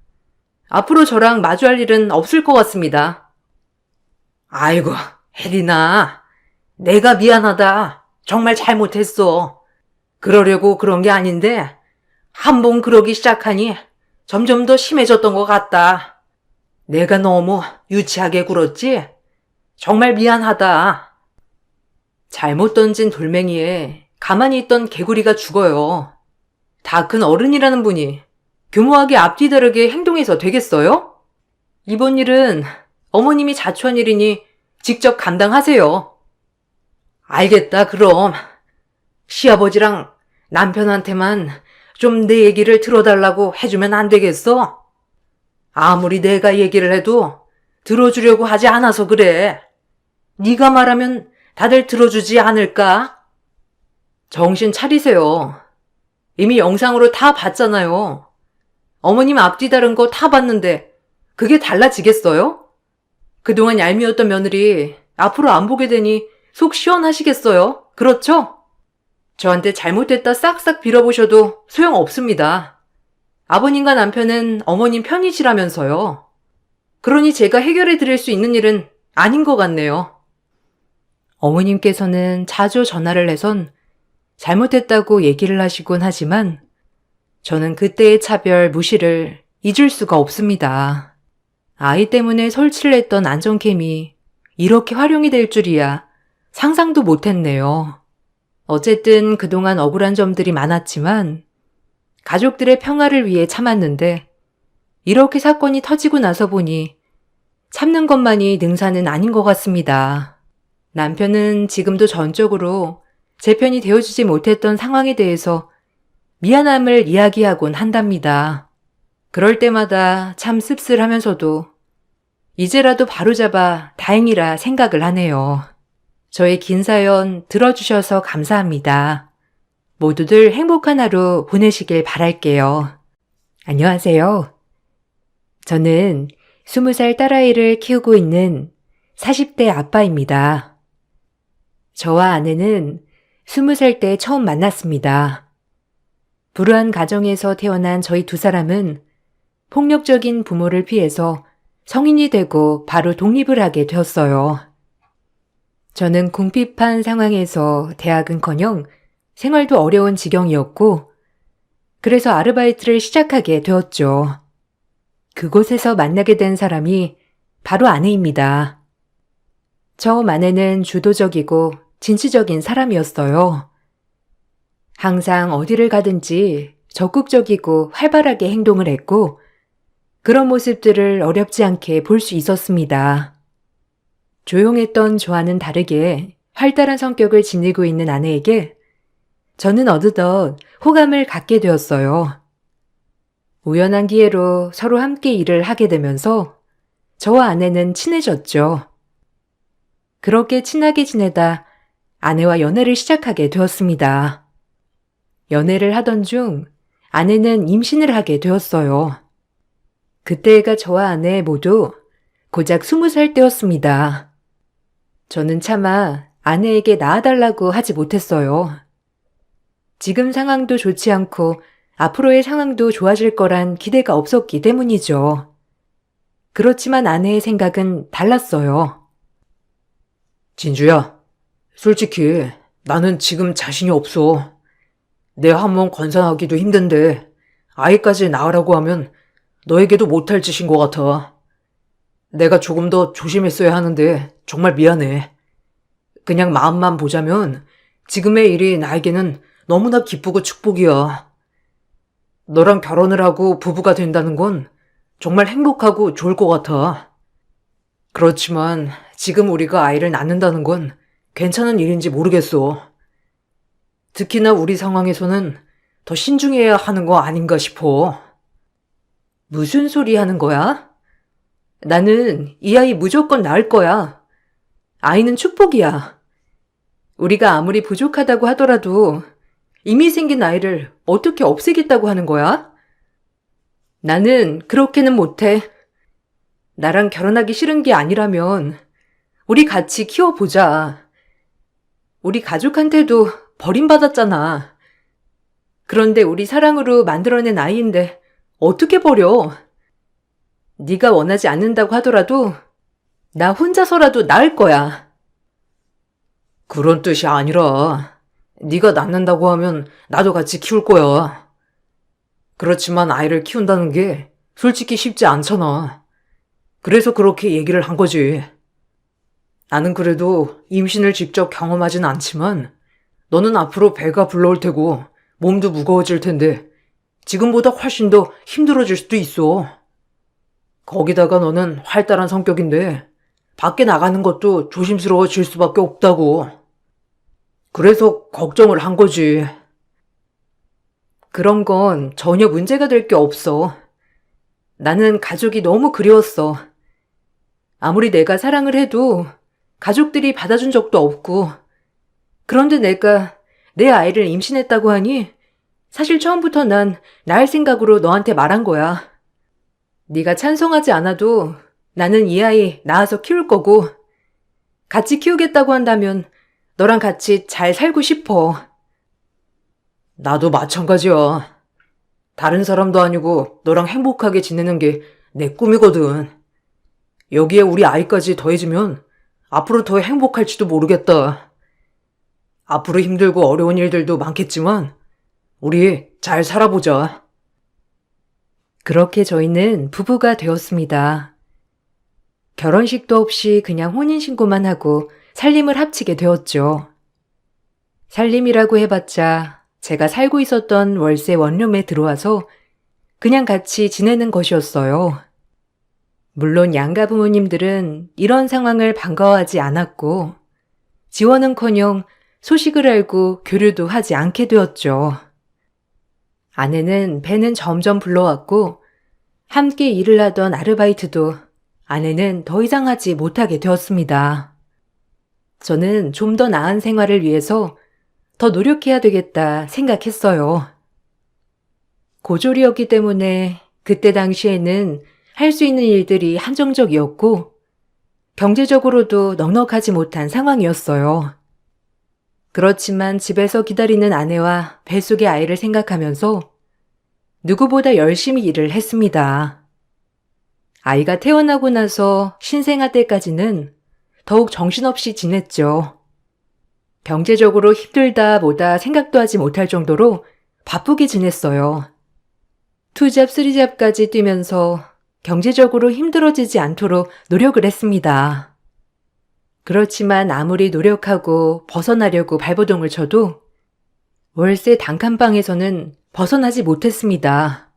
Speaker 2: 앞으로 저랑 마주할 일은 없을 것 같습니다. 아이고, 혜린아. 내가 미안하다. 정말 잘못했어. 그러려고 그런 게 아닌데 한 번 그러기 시작하니 점점 더 심해졌던 것 같다. 내가 너무 유치하게 굴었지? 정말 미안하다. 잘못 던진 돌멩이에 가만히 있던 개구리가 죽어요. 다 큰 어른이라는 분이 교모하게 앞뒤 다르게 행동해서 되겠어요? 이번 일은 어머님이 자초한 일이니 직접 감당하세요. 알겠다, 그럼. 시아버지랑 남편한테만 좀 내 얘기를 들어달라고 해주면 안 되겠어? 아무리 내가 얘기를 해도 들어주려고 하지 않아서 그래. 네가 말하면 다들 들어주지 않을까? 정신 차리세요. 이미 영상으로 다 봤잖아요. 어머님 앞뒤 다른 거 다 봤는데 그게 달라지겠어요? 그동안 얄미웠던 며느리 앞으로 안 보게 되니 속 시원하시겠어요? 그렇죠? 저한테 잘못됐다 싹싹 빌어보셔도 소용없습니다. 아버님과 남편은 어머님 편이시라면서요. 그러니 제가 해결해 드릴 수 있는 일은 아닌 것 같네요. 어머님께서는 자주 전화를 해선 잘못했다고 얘기를 하시곤 하지만 저는 그때의 차별 무시를 잊을 수가 없습니다. 아이 때문에 설치를 했던 안전캠이 이렇게 활용이 될 줄이야 상상도 못했네요. 어쨌든 그동안 억울한 점들이 많았지만 가족들의 평화를 위해 참았는데 이렇게 사건이 터지고 나서 보니 참는 것만이 능사는 아닌 것 같습니다. 남편은 지금도 전적으로 제 편이 되어주지 못했던 상황에 대해서 미안함을 이야기하곤 한답니다. 그럴 때마다 참 씁쓸하면서도 이제라도 바로잡아 다행이라 생각을 하네요. 저의 긴 사연 들어주셔서 감사합니다. 모두들 행복한 하루 보내시길 바랄게요. 안녕하세요. 저는 20살 딸아이를 키우고 있는 40대 아빠입니다. 저와 아내는 20살 때 처음 만났습니다. 불우한 가정에서 태어난 저희 두 사람은 폭력적인 부모를 피해서 성인이 되고 바로 독립을 하게 되었어요. 저는 궁핍한 상황에서 대학은커녕 생활도 어려운 지경이었고 그래서 아르바이트를 시작하게 되었죠. 그곳에서 만나게 된 사람이 바로 아내입니다. 처음 아내는 주도적이고 진취적인 사람이었어요. 항상 어디를 가든지 적극적이고 활발하게 행동을 했고 그런 모습들을 어렵지 않게 볼 수 있었습니다. 조용했던 저와는 다르게 활달한 성격을 지니고 있는 아내에게 저는 어느덧 호감을 갖게 되었어요. 우연한 기회로 서로 함께 일을 하게 되면서 저와 아내는 친해졌죠. 그렇게 친하게 지내다 아내와 연애를 시작하게 되었습니다. 연애를 하던 중 아내는 임신을 하게 되었어요. 그때가 저와 아내 모두 고작 20살 때였습니다. 저는 차마 아내에게 낳아달라고 하지 못했어요. 지금 상황도 좋지 않고 앞으로의 상황도 좋아질 거란 기대가 없었기 때문이죠. 그렇지만 아내의 생각은 달랐어요. 진주야, 솔직히 나는 지금 자신이 없어. 내 한 몸 건사하기도 힘든데 아이까지 낳으라고 하면 너에게도 못할 짓인 것 같아. 내가 조금 더 조심했어야 하는데 정말 미안해. 그냥 마음만 보자면 지금의 일이 나에게는 너무나 기쁘고 축복이야. 너랑 결혼을 하고 부부가 된다는 건 정말 행복하고 좋을 것 같아. 그렇지만 지금 우리가 아이를 낳는다는 건 괜찮은 일인지 모르겠어. 특히나 우리 상황에서는 더 신중해야 하는 거 아닌가 싶어.
Speaker 1: 무슨 소리 하는 거야? 나는 이 아이 무조건 낳을 거야. 아이는 축복이야. 우리가 아무리 부족하다고 하더라도 이미 생긴 아이를 어떻게 없애겠다고 하는 거야? 나는 그렇게는 못해. 나랑 결혼하기 싫은 게 아니라면 우리 같이 키워보자. 우리 가족한테도 버림받았잖아. 그런데 우리 사랑으로 만들어낸 아이인데 어떻게 버려? 네가 원하지 않는다고 하더라도 나 혼자서라도 낳을 거야.
Speaker 2: 그런 뜻이 아니라 네가 낳는다고 하면 나도 같이 키울 거야. 그렇지만 아이를 키운다는 게 솔직히 쉽지 않잖아. 그래서 그렇게 얘기를 한 거지. 나는 그래도 임신을 직접 경험하진 않지만 너는 앞으로 배가 불러올 테고 몸도 무거워질 텐데 지금보다 훨씬 더 힘들어질 수도 있어. 거기다가 너는 활달한 성격인데 밖에 나가는 것도 조심스러워질 수밖에 없다고. 그래서 걱정을 한 거지.
Speaker 1: 그런 건 전혀 문제가 될 게 없어. 나는 가족이 너무 그리웠어. 아무리 내가 사랑을 해도 가족들이 받아준 적도 없고, 그런데 내가 내 아이를 임신했다고 하니 사실 처음부터 난 낳을 생각으로 너한테 말한 거야. 네가 찬성하지 않아도 나는 이 아이 낳아서 키울 거고, 같이 키우겠다고 한다면 너랑 같이 잘 살고 싶어.
Speaker 2: 나도 마찬가지야. 다른 사람도 아니고 너랑 행복하게 지내는 게 내 꿈이거든. 여기에 우리 아이까지 더해지면 앞으로 더 행복할지도 모르겠다. 앞으로 힘들고 어려운 일들도 많겠지만 우리 잘 살아보자.
Speaker 1: 그렇게 저희는 부부가 되었습니다. 결혼식도 없이 그냥 혼인신고만 하고 살림을 합치게 되었죠. 살림이라고 해봤자 제가 살고 있었던 월세 원룸에 들어와서 그냥 같이 지내는 것이었어요. 물론 양가 부모님들은 이런 상황을 반가워하지 않았고 지원은커녕 소식을 알고 교류도 하지 않게 되었죠. 아내는 배는 점점 불러왔고 함께 일을 하던 아르바이트도 아내는 더 이상 하지 못하게 되었습니다. 저는 좀 더 나은 생활을 위해서 더 노력해야 되겠다 생각했어요. 고졸이었기 때문에 그때 당시에는 할 수 있는 일들이 한정적이었고 경제적으로도 넉넉하지 못한 상황이었어요. 그렇지만 집에서 기다리는 아내와 뱃속의 아이를 생각하면서 누구보다 열심히 일을 했습니다. 아이가 태어나고 나서 신생아 때까지는 더욱 정신없이 지냈죠. 경제적으로 힘들다 뭐다 생각도 하지 못할 정도로 바쁘게 지냈어요. 투잡, 쓰리잡까지 뛰면서 경제적으로 힘들어지지 않도록 노력을 했습니다. 그렇지만 아무리 노력하고 벗어나려고 발버둥을 쳐도 월세 단칸방에서는 벗어나지 못했습니다.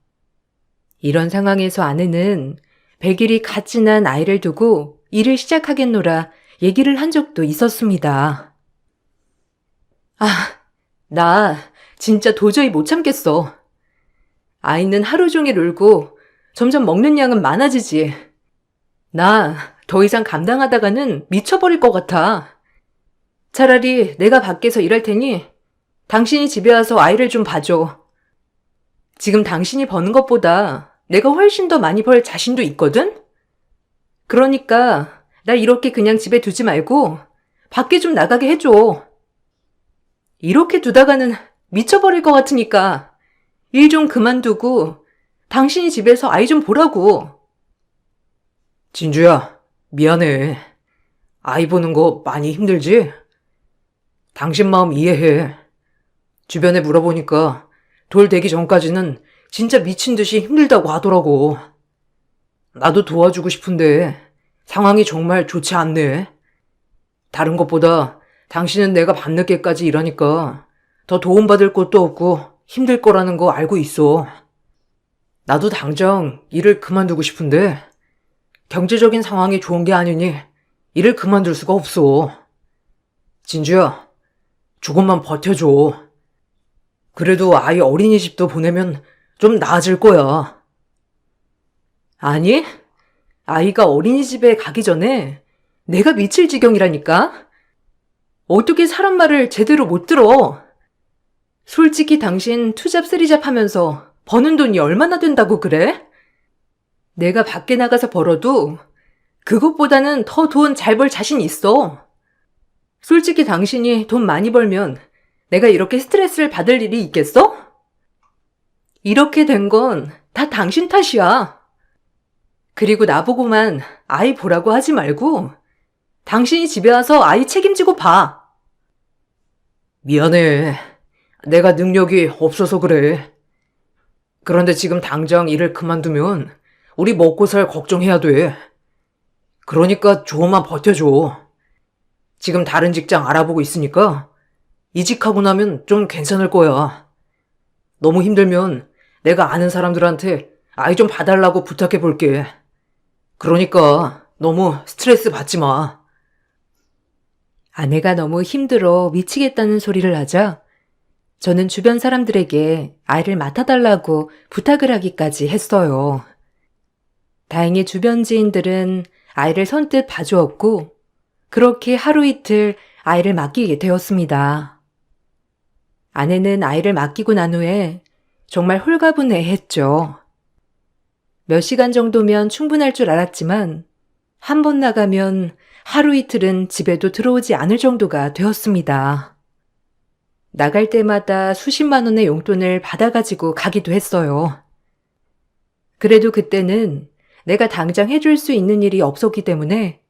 Speaker 1: 이런 상황에서 아내는 100일이 갓 지난 아이를 두고 일을 시작하겠노라 얘기를 한 적도 있었습니다. 나 진짜 도저히 못 참겠어. 아이는 하루 종일 울고 점점 먹는 양은 많아지지. 나 더 이상 감당하다가는 미쳐버릴 것 같아. 차라리 내가 밖에서 일할 테니 당신이 집에 와서 아이를 좀 봐줘. 지금 당신이 버는 것보다 내가 훨씬 더 많이 벌 자신도 있거든? 그러니까 날 이렇게 그냥 집에 두지 말고 밖에 좀 나가게 해줘. 이렇게 두다가는 미쳐버릴 것 같으니까 일 좀 그만두고 당신이 집에서 아이 좀 보라고.
Speaker 2: 진주야, 미안해. 아이 보는 거 많이 힘들지? 당신 마음 이해해. 주변에 물어보니까 돌 되기 전까지는 진짜 미친 듯이 힘들다고 하더라고. 나도 도와주고 싶은데 상황이 정말 좋지 않네. 다른 것보다 당신은 내가 밤늦게까지 일하니까 더 도움받을 것도 없고 힘들 거라는 거 알고 있어. 나도 당장 일을 그만두고 싶은데 경제적인 상황이 좋은 게 아니니 일을 그만둘 수가 없어. 진주야, 조금만 버텨줘. 그래도 아이 어린이집도 보내면 좀 나아질 거야. 아니, 아이가 어린이집에 가기 전에 내가 미칠 지경이라니까? 어떻게 사람 말을 제대로 못 들어? 솔직히 당신 투잡 쓰리잡 하면서 버는 돈이 얼마나 된다고 그래? 내가 밖에 나가서 벌어도 그것보다는 더 돈 잘 벌 자신 있어. 솔직히 당신이 돈 많이 벌면 내가 이렇게 스트레스를 받을 일이 있겠어? 이렇게 된 건 다 당신 탓이야. 그리고 나보고만 아이 보라고 하지 말고 당신이 집에 와서 아이 책임지고 봐. 미안해. 내가 능력이 없어서 그래. 그런데 지금 당장 일을 그만두면 우리 먹고 살 걱정해야 돼. 그러니까 조금만 버텨줘. 지금 다른 직장 알아보고 있으니까 이직하고 나면 좀 괜찮을 거야. 너무 힘들면 내가 아는 사람들한테 아이 좀 봐달라고 부탁해 볼게. 그러니까 너무 스트레스 받지 마.
Speaker 1: 아내가 너무 힘들어 미치겠다는 소리를 하자 저는 주변 사람들에게 아이를 맡아달라고 부탁을 하기까지 했어요. 다행히 주변 지인들은 아이를 선뜻 봐주었고 그렇게 하루 이틀 아이를 맡기게 되었습니다. 아내는 아이를 맡기고 난 후에 정말 홀가분해했죠. 몇 시간 정도면 충분할 줄 알았지만 한 번 나가면 하루 이틀은 집에도 들어오지 않을 정도가 되었습니다. 나갈 때마다 수십만 원의 용돈을 받아가지고 가기도 했어요. 그래도 그때는 내가 당장 해줄 수 있는 일이 없었기 때문에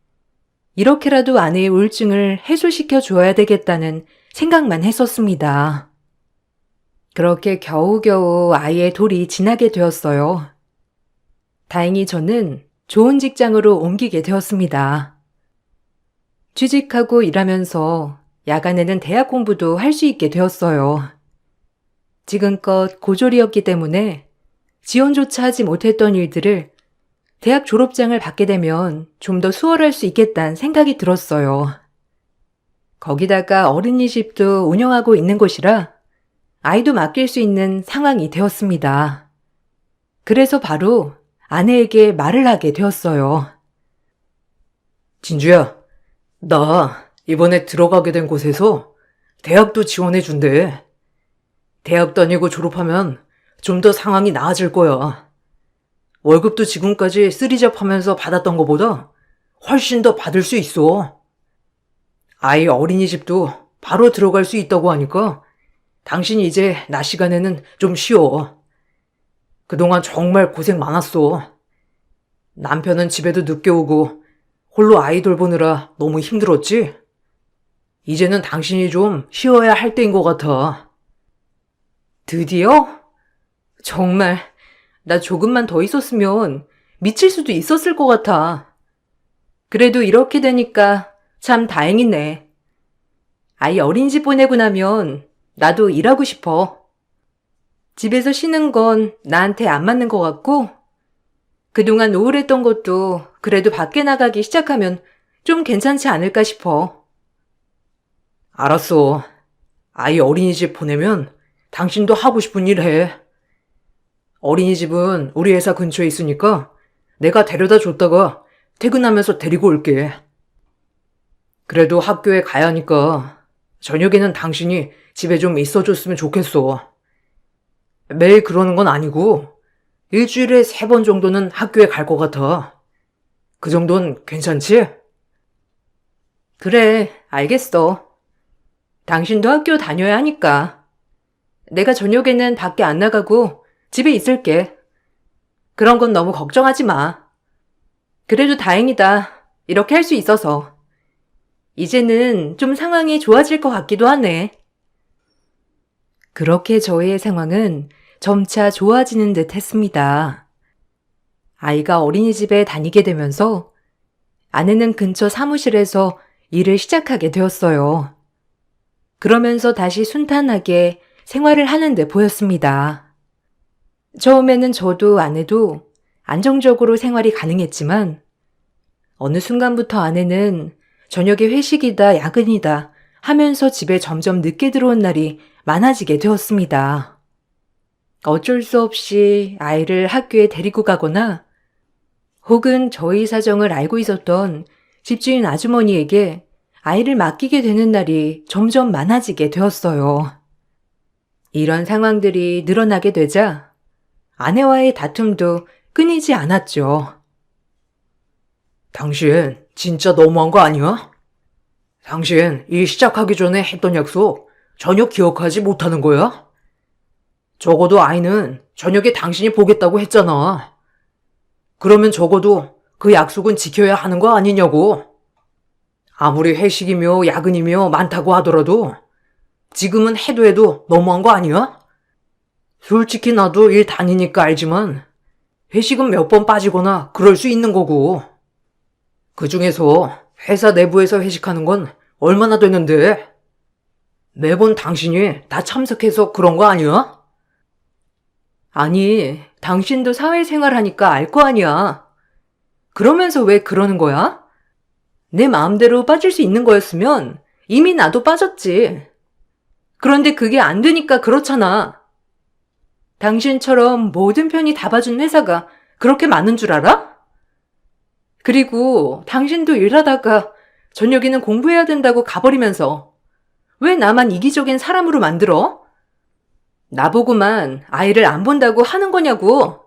Speaker 1: 이렇게라도 아내의 우울증을 해소시켜 주어야 되겠다는 생각만 했었습니다. 그렇게 겨우겨우 아이의 돌이 지나게 되었어요. 다행히 저는 좋은 직장으로 옮기게 되었습니다. 취직하고 일하면서 야간에는 대학 공부도 할 수 있게 되었어요. 지금껏 고졸이었기 때문에 지원조차 하지 못했던 일들을 대학 졸업장을 받게 되면 좀 더 수월할 수 있겠다는 생각이 들었어요. 거기다가 어린이집도 운영하고 있는 곳이라 아이도 맡길 수 있는 상황이 되었습니다. 그래서 바로 아내에게 말을 하게 되었어요.
Speaker 2: 진주야, 나 이번에 들어가게 된 곳에서 대학도 지원해준대. 대학 다니고 졸업하면 좀 더 상황이 나아질 거야. 월급도 지금까지 쓰리잡 하면서 받았던 것보다 훨씬 더 받을 수 있어. 아이 어린이집도 바로 들어갈 수 있다고 하니까 당신이 이제 낮 시간에는 좀 쉬어. 그동안 정말 고생 많았어. 남편은 집에도 늦게 오고 홀로 아이 돌보느라 너무 힘들었지? 이제는 당신이 좀 쉬어야 할 때인 것 같아.
Speaker 1: 드디어? 정말 나 조금만 더 있었으면 미칠 수도 있었을 것 같아. 그래도 이렇게 되니까 참 다행이네. 아이 어린이집 보내고 나면 나도 일하고 싶어. 집에서 쉬는 건 나한테 안 맞는 것 같고 그동안 우울했던 것도 그래도 밖에 나가기 시작하면 좀 괜찮지 않을까 싶어.
Speaker 2: 알았어. 아이 어린이집 보내면 당신도 하고 싶은 일 해. 어린이집은 우리 회사 근처에 있으니까 내가 데려다 줬다가 퇴근하면서 데리고 올게. 그래도 학교에 가야 하니까 저녁에는 당신이 집에 좀 있어줬으면 좋겠어. 매일 그러는 건 아니고 일주일에 3번 정도는 학교에 갈 것 같아. 그 정도는 괜찮지?
Speaker 1: 그래, 알겠어. 당신도 학교 다녀야 하니까. 내가 저녁에는 밖에 안 나가고 집에 있을게. 그런 건 너무 걱정하지 마. 그래도 다행이다. 이렇게 할 수 있어서. 이제는 좀 상황이 좋아질 것 같기도 하네. 그렇게 저희의 상황은 점차 좋아지는 듯 했습니다. 아이가 어린이집에 다니게 되면서 아내는 근처 사무실에서 일을 시작하게 되었어요. 그러면서 다시 순탄하게 생활을 하는 데 보였습니다. 처음에는 저도 아내도 안정적으로 생활이 가능했지만 어느 순간부터 아내는 저녁에 회식이다 야근이다 하면서 집에 점점 늦게 들어온 날이 많아지게 되었습니다. 어쩔 수 없이 아이를 학교에 데리고 가거나 혹은 저희 사정을 알고 있었던 집주인 아주머니에게 아이를 맡기게 되는 날이 점점 많아지게 되었어요. 이런 상황들이 늘어나게 되자 아내와의 다툼도 끊이지 않았죠.
Speaker 2: 당신 진짜 너무한 거 아니야? 당신 일 시작하기 전에 했던 약속 전혀 기억하지 못하는 거야? 적어도 아이는 저녁에 당신이 보겠다고 했잖아. 그러면 적어도 그 약속은 지켜야 하는 거 아니냐고. 아무리 회식이며 야근이며 많다고 하더라도 지금은 해도 너무한 거 아니야? 솔직히 나도 일 다니니까 알지만 회식은 몇 번 빠지거나 그럴 수 있는 거고. 그중에서 회사 내부에서 회식하는 건 얼마나 되는데? 매번 당신이 다 참석해서 그런 거 아니야?
Speaker 1: 아니, 당신도 사회생활 하니까 알 거 아니야. 그러면서 왜 그러는 거야? 내 마음대로 빠질 수 있는 거였으면 이미 나도 빠졌지. 그런데 그게 안 되니까 그렇잖아. 당신처럼 모든 편이 다 봐준 회사가 그렇게 많은 줄 알아? 그리고 당신도 일하다가 저녁에는 공부해야 된다고 가버리면서 왜 나만 이기적인 사람으로 만들어? 나보고만 아이를 안 본다고 하는 거냐고.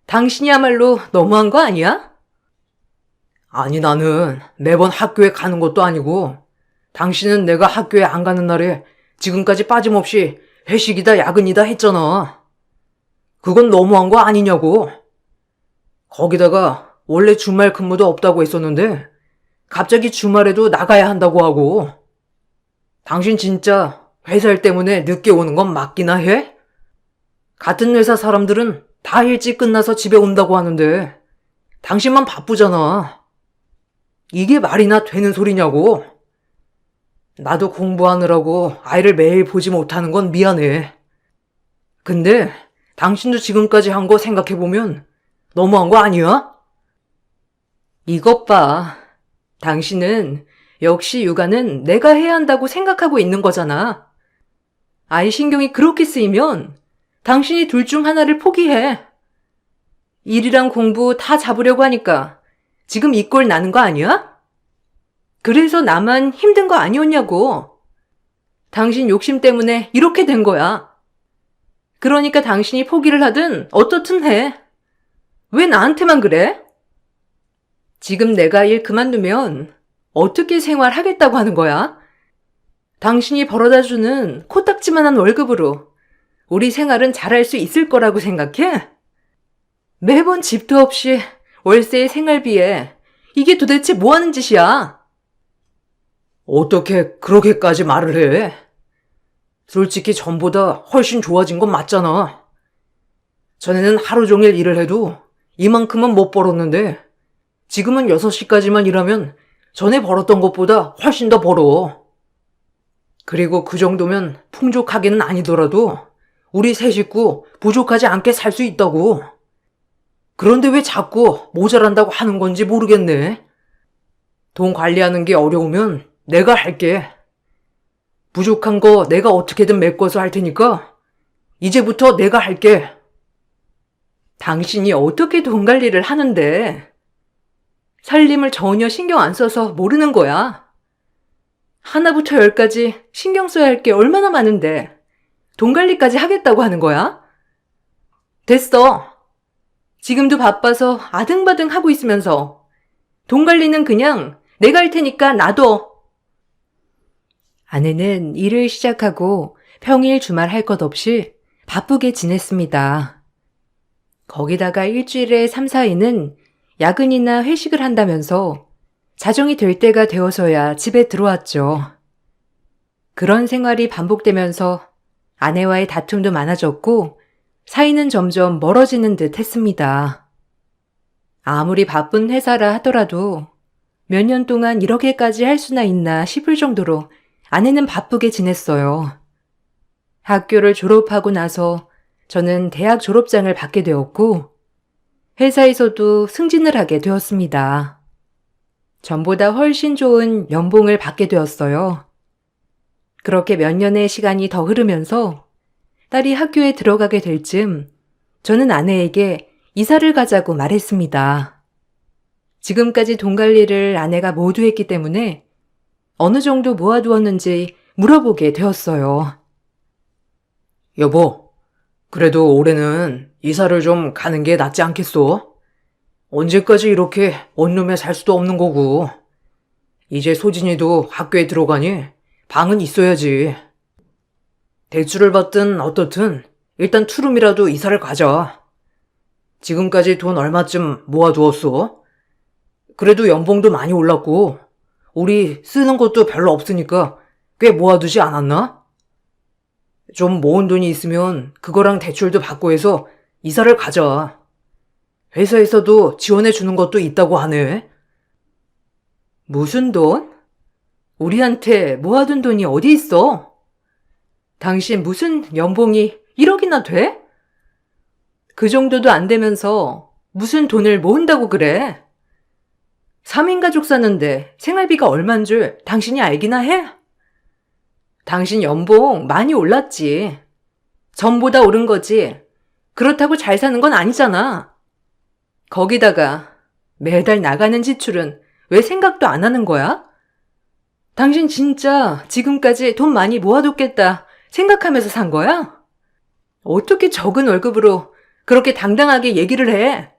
Speaker 1: 당신이야말로 너무한 거 아니야?
Speaker 2: 아니 나는 매번 학교에 가는 것도 아니고 당신은 내가 학교에 안 가는 날에 지금까지 빠짐없이 회식이다 야근이다 했잖아. 그건 너무한 거 아니냐고. 거기다가 원래 주말 근무도 없다고 했었는데 갑자기 주말에도 나가야 한다고 하고. 당신 진짜 회사 일 때문에 늦게 오는 건 맞기나 해? 같은 회사 사람들은 다 일찍 끝나서 집에 온다고 하는데 당신만 바쁘잖아. 이게 말이나 되는 소리냐고. 나도 공부하느라고 아이를 매일 보지 못하는 건 미안해. 근데 당신도 지금까지 한 거 생각해보면 너무한 거 아니야?
Speaker 1: 이것 봐. 당신은 역시 육아는 내가 해야 한다고 생각하고 있는 거잖아. 아이 신경이 그렇게 쓰이면 당신이 둘 중 하나를 포기해. 일이랑 공부 다 잡으려고 하니까 지금 이 꼴 나는 거 아니야? 그래서 나만 힘든 거 아니었냐고. 당신 욕심 때문에 이렇게 된 거야. 그러니까 당신이 포기를 하든 어떻든 해. 왜 나한테만 그래? 지금 내가 일 그만두면 어떻게 생활하겠다고 하는 거야? 당신이 벌어다주는 코딱지만한 월급으로 우리 생활은 잘할 수 있을 거라고 생각해? 매번 집도 없이 월세의 생활비에 이게 도대체 뭐 하는 짓이야?
Speaker 2: 어떻게 그렇게까지 말을 해? 솔직히 전보다 훨씬 좋아진 건 맞잖아. 전에는 하루 종일 일을 해도 이만큼은 못 벌었는데 지금은 6시까지만 일하면 전에 벌었던 것보다 훨씬 더 벌어. 그리고 그 정도면 풍족하게는 아니더라도 우리 세 식구 부족하지 않게 살 수 있다고. 그런데 왜 자꾸 모자란다고 하는 건지 모르겠네. 돈 관리하는 게 어려우면 내가 할게. 부족한 거 내가 어떻게든 메꿔서 할 테니까 이제부터 내가 할게.
Speaker 1: 당신이 어떻게 돈 관리를 하는데? 살림을 전혀 신경 안 써서 모르는 거야. 하나부터 10까지 신경 써야 할 게 얼마나 많은데 돈 관리까지 하겠다고 하는 거야? 됐어. 지금도 바빠서 아등바등 하고 있으면서 돈 관리는 그냥 내가 할 테니까 놔둬. 아내는 일을 시작하고 평일 주말 할 것 없이 바쁘게 지냈습니다. 거기다가 일주일에 3, 4일은 야근이나 회식을 한다면서 자정이 될 때가 되어서야 집에 들어왔죠. 그런 생활이 반복되면서 아내와의 다툼도 많아졌고 사이는 점점 멀어지는 듯 했습니다. 아무리 바쁜 회사라 하더라도 몇 년 동안 이렇게까지 할 수나 있나 싶을 정도로 아내는 바쁘게 지냈어요. 학교를 졸업하고 나서 저는 대학 졸업장을 받게 되었고, 회사에서도 승진을 하게 되었습니다. 전보다 훨씬 좋은 연봉을 받게 되었어요. 그렇게 몇 년의 시간이 더 흐르면서 딸이 학교에 들어가게 될 즈음 저는 아내에게 이사를 가자고 말했습니다. 지금까지 돈 관리를 아내가 모두 했기 때문에 어느 정도 모아두었는지 물어보게 되었어요.
Speaker 2: 여보, 그래도 올해는 이사를 좀 가는 게 낫지 않겠소? 언제까지 이렇게 원룸에 살 수도 없는 거고. 이제 소진이도 학교에 들어가니 방은 있어야지. 대출을 받든 어떻든 일단 투룸이라도 이사를 가자. 지금까지 돈 얼마쯤 모아두었어? 그래도 연봉도 많이 올랐고 우리 쓰는 것도 별로 없으니까 꽤 모아두지 않았나? 좀 모은 돈이 있으면 그거랑 대출도 받고 해서 이사를 가자. 회사에서도 지원해 주는 것도 있다고 하네.
Speaker 1: 무슨 돈? 우리한테 모아둔 돈이 어디 있어? 당신 무슨 연봉이 1억이나 돼? 그 정도도 안 되면서 무슨 돈을 모은다고 그래? 3인 가족 사는데 생활비가 얼만 줄 당신이 알기나 해? 당신 연봉 많이 올랐지. 전보다 오른 거지. 그렇다고 잘 사는 건 아니잖아. 거기다가 매달 나가는 지출은 왜 생각도 안 하는 거야? 당신 진짜 지금까지 돈 많이 모아뒀겠다 생각하면서 산 거야? 어떻게 적은 월급으로 그렇게 당당하게 얘기를 해?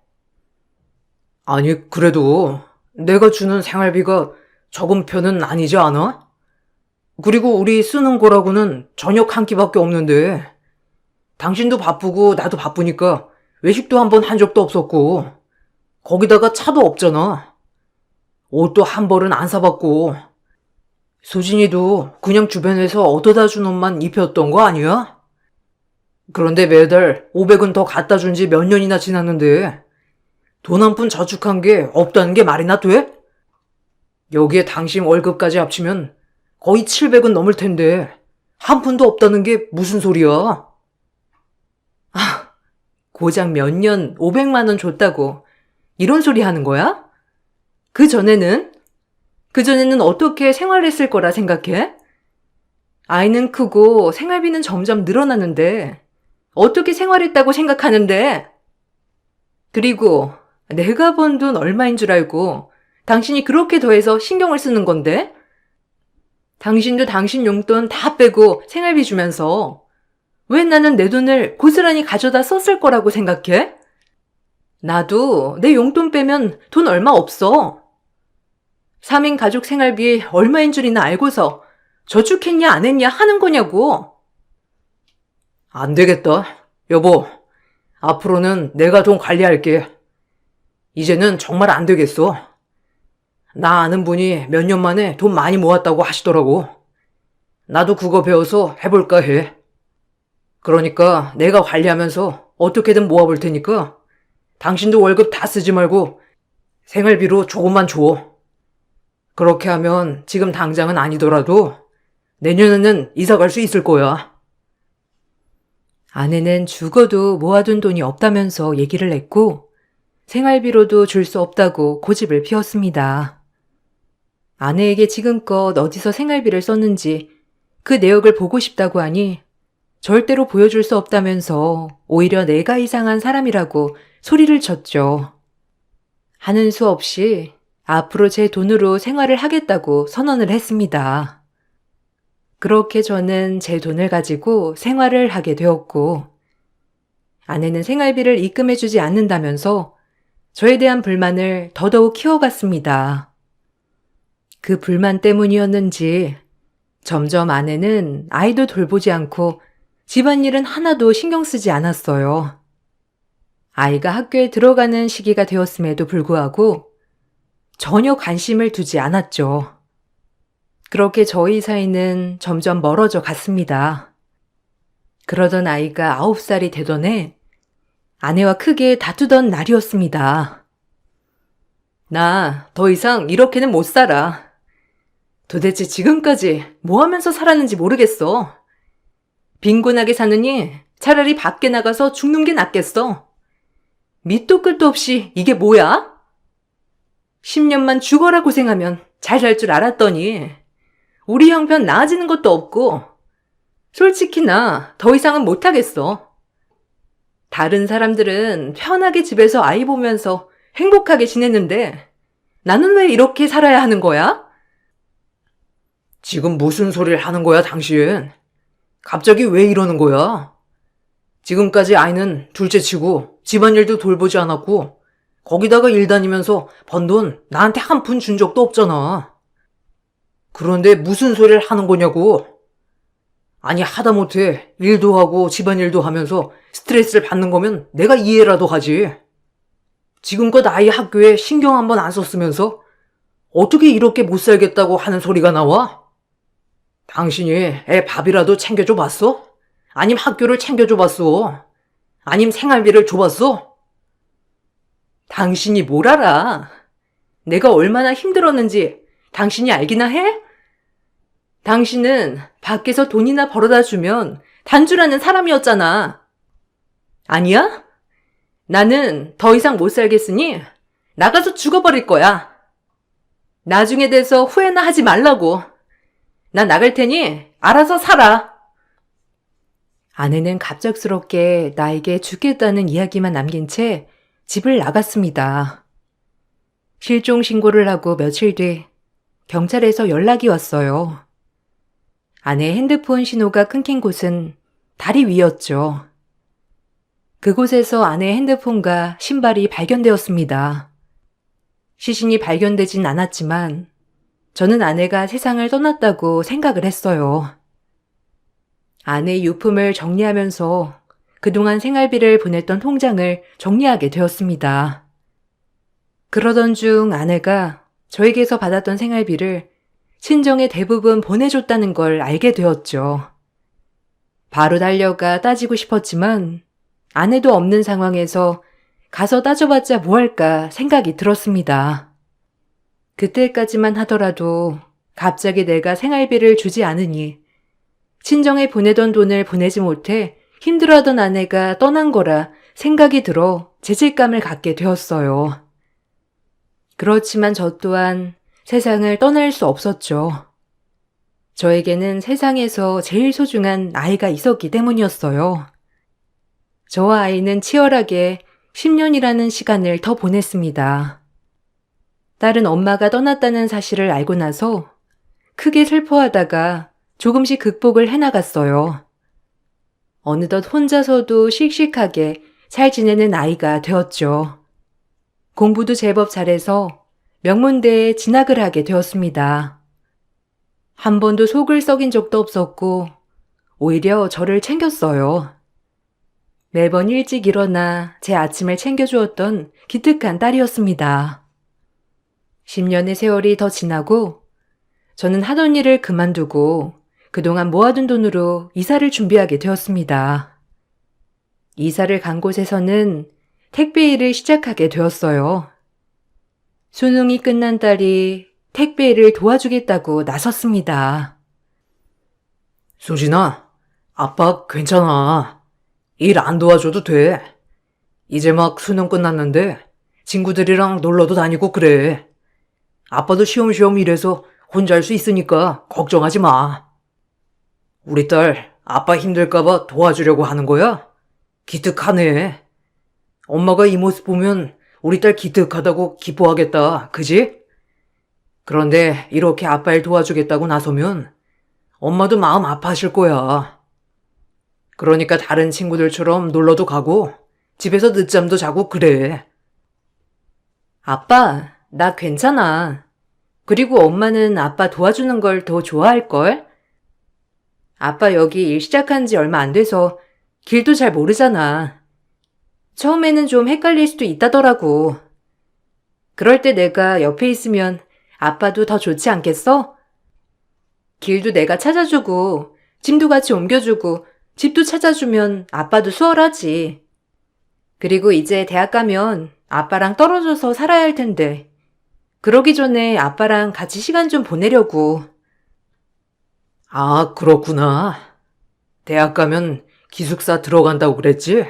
Speaker 2: 아니, 그래도 내가 주는 생활비가 적은 편은 아니지 않아? 그리고 우리 쓰는 거라고는 저녁 한 끼밖에 없는데 당신도 바쁘고 나도 바쁘니까 외식도 한 번 한 적도 없었고 거기다가 차도 없잖아. 옷도 한 벌은 안 사봤고 수진이도 그냥 주변에서 얻어다 준 옷만 입혔던 거 아니야? 그런데 매달 500은 더 갖다 준 지 몇 년이나 지났는데 돈 한 푼 저축한 게 없다는 게 말이나 돼? 여기에 당신 월급까지 합치면 거의 700은 넘을 텐데 한 푼도 없다는 게 무슨 소리야?
Speaker 1: 고작 몇 년 500만 원 줬다고 이런 소리 하는 거야? 그전에는 어떻게 생활했을 거라 생각해? 아이는 크고 생활비는 점점 늘어나는데 어떻게 생활했다고 생각하는데? 그리고 내가 번 돈 얼마인 줄 알고 당신이 그렇게 더해서 신경을 쓰는 건데? 당신도 당신 용돈 다 빼고 생활비 주면서 왜 나는 내 돈을 고스란히 가져다 썼을 거라고 생각해? 나도 내 용돈 빼면 돈 얼마 없어. 3인 가족 생활비 얼마인 줄이나 알고서 저축했냐 안 했냐 하는 거냐고.
Speaker 2: 안 되겠다. 여보, 앞으로는 내가 돈 관리할게. 이제는 정말 안 되겠어. 나 아는 분이 몇 년 만에 돈 많이 모았다고 하시더라고. 나도 그거 배워서 해볼까 해. 그러니까 내가 관리하면서 어떻게든 모아볼 테니까 당신도 월급 다 쓰지 말고 생활비로 조금만 줘. 그렇게 하면 지금 당장은 아니더라도 내년에는 이사 갈 수 있을 거야.
Speaker 1: 아내는 죽어도 모아둔 돈이 없다면서 얘기를 했고 생활비로도 줄 수 없다고 고집을 피웠습니다. 아내에게 지금껏 어디서 생활비를 썼는지 그 내역을 보고 싶다고 하니 절대로 보여줄 수 없다면서 오히려 내가 이상한 사람이라고 소리를 쳤죠. 하는 수 없이 앞으로 제 돈으로 생활을 하겠다고 선언을 했습니다. 그렇게 저는 제 돈을 가지고 생활을 하게 되었고 아내는 생활비를 입금해주지 않는다면서 저에 대한 불만을 더더욱 키워갔습니다. 그 불만 때문이었는지 점점 아내는 아이도 돌보지 않고 집안일은 하나도 신경 쓰지 않았어요. 아이가 학교에 들어가는 시기가 되었음에도 불구하고 전혀 관심을 두지 않았죠. 그렇게 저희 사이는 점점 멀어져 갔습니다. 그러던 아이가 9살이 되던 해 아내와 크게 다투던 날이었습니다. 나 더 이상 이렇게는 못 살아. 도대체 지금까지 뭐 하면서 살았는지 모르겠어. 빈곤하게 사느니 차라리 밖에 나가서 죽는 게 낫겠어. 밑도 끝도 없이 이게 뭐야? 10년만 죽어라 고생하면 잘 살 줄 알았더니 우리 형편 나아지는 것도 없고 솔직히 나 더 이상은 못하겠어. 다른 사람들은 편하게 집에서 아이 보면서 행복하게 지냈는데 나는 왜 이렇게 살아야 하는 거야?
Speaker 2: 지금 무슨 소리를 하는 거야, 당신? 갑자기 왜 이러는 거야? 지금까지 아이는 둘째 치고 집안일도 돌보지 않았고 거기다가 일 다니면서 번 돈 나한테 한 푼 준 적도 없잖아. 그런데 무슨 소리를 하는 거냐고. 아니 하다못해 일도 하고 집안일도 하면서 스트레스를 받는 거면 내가 이해라도 하지. 지금껏 아이 학교에 신경 한 번 안 썼으면서 어떻게 이렇게 못 살겠다고 하는 소리가 나와? 당신이 애 밥이라도 챙겨줘 봤어? 아님 학교를 챙겨줘 봤어? 아님 생활비를 줘봤어?
Speaker 1: 당신이 뭘 알아? 내가 얼마나 힘들었는지 당신이 알기나 해? 당신은 밖에서 돈이나 벌어다 주면 단주라는 사람이었잖아. 아니야? 나는 더 이상 못 살겠으니 나가서 죽어버릴 거야. 나중에 돼서 후회나 하지 말라고. 나 나갈 테니 알아서 살아. 아내는 갑작스럽게 나에게 죽겠다는 이야기만 남긴 채 집을 나갔습니다. 실종 신고를 하고 며칠 뒤 경찰에서 연락이 왔어요. 아내의 핸드폰 신호가 끊긴 곳은 다리 위였죠. 그곳에서 아내의 핸드폰과 신발이 발견되었습니다. 시신이 발견되진 않았지만 저는 아내가 세상을 떠났다고 생각을 했어요. 아내의 유품을 정리하면서 그동안 생활비를 보냈던 통장을 정리하게 되었습니다. 그러던 중 아내가 저에게서 받았던 생활비를 친정에 대부분 보내줬다는 걸 알게 되었죠. 바로 달려가 따지고 싶었지만 아내도 없는 상황에서 가서 따져봤자 뭐 할까 생각이 들었습니다. 그때까지만 하더라도 갑자기 내가 생활비를 주지 않으니 친정에 보내던 돈을 보내지 못해 힘들어하던 아내가 떠난 거라 생각이 들어 죄책감을 갖게 되었어요. 그렇지만 저 또한 세상을 떠날 수 없었죠. 저에게는 세상에서 제일 소중한 아이가 있었기 때문이었어요. 저와 아이는 치열하게 10년이라는 시간을 더 보냈습니다. 딸은 엄마가 떠났다는 사실을 알고 나서 크게 슬퍼하다가 조금씩 극복을 해나갔어요. 어느덧 혼자서도 씩씩하게 잘 지내는 아이가 되었죠. 공부도 제법 잘해서 명문대에 진학을 하게 되었습니다. 한 번도 속을 썩인 적도 없었고 오히려 저를 챙겼어요. 매번 일찍 일어나 제 아침을 챙겨주었던 기특한 딸이었습니다. 10년의 세월이 더 지나고 저는 하던 일을 그만두고 그동안 모아둔 돈으로 이사를 준비하게 되었습니다. 이사를 간 곳에서는 택배 일을 시작하게 되었어요. 수능이 끝난 딸이 택배 일을 도와주겠다고 나섰습니다.
Speaker 2: 수진아, 아빠 괜찮아. 일 안 도와줘도 돼. 이제 막 수능 끝났는데 친구들이랑 놀러도 다니고 그래. 아빠도 쉬엄쉬엄 일해서 혼자 할 수 있으니까 걱정하지 마. 우리 딸 아빠 힘들까봐 도와주려고 하는 거야? 기특하네. 엄마가 이 모습 보면 우리 딸 기특하다고 기뻐하겠다, 그지? 그런데 이렇게 아빠 일 도와주겠다고 나서면 엄마도 마음 아파하실 거야. 그러니까 다른 친구들처럼 놀러도 가고 집에서 늦잠도 자고 그래.
Speaker 1: 아빠, 나 괜찮아. 그리고 엄마는 아빠 도와주는 걸 더 좋아할걸? 아빠 여기 일 시작한 지 얼마 안 돼서 길도 잘 모르잖아. 처음에는 좀 헷갈릴 수도 있다더라고. 그럴 때 내가 옆에 있으면 아빠도 더 좋지 않겠어? 길도 내가 찾아주고 짐도 같이 옮겨주고 집도 찾아주면 아빠도 수월하지. 그리고 이제 대학 가면 아빠랑 떨어져서 살아야 할 텐데 그러기 전에 아빠랑 같이 시간 좀 보내려고.
Speaker 2: 아, 그렇구나. 대학 가면 기숙사 들어간다고 그랬지?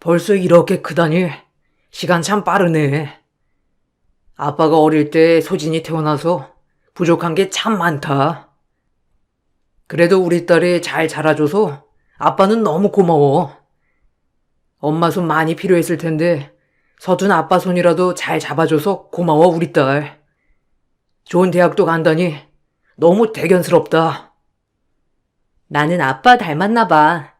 Speaker 2: 벌써 이렇게 크다니 시간 참 빠르네. 아빠가 어릴 때 소진이 태어나서 부족한 게 참 많다. 그래도 우리 딸이 잘 자라줘서 아빠는 너무 고마워. 엄마 손 많이 필요했을 텐데 서툰 아빠 손이라도 잘 잡아줘서 고마워 우리 딸. 좋은 대학도 간다니 너무 대견스럽다.
Speaker 1: 나는 아빠 닮았나 봐.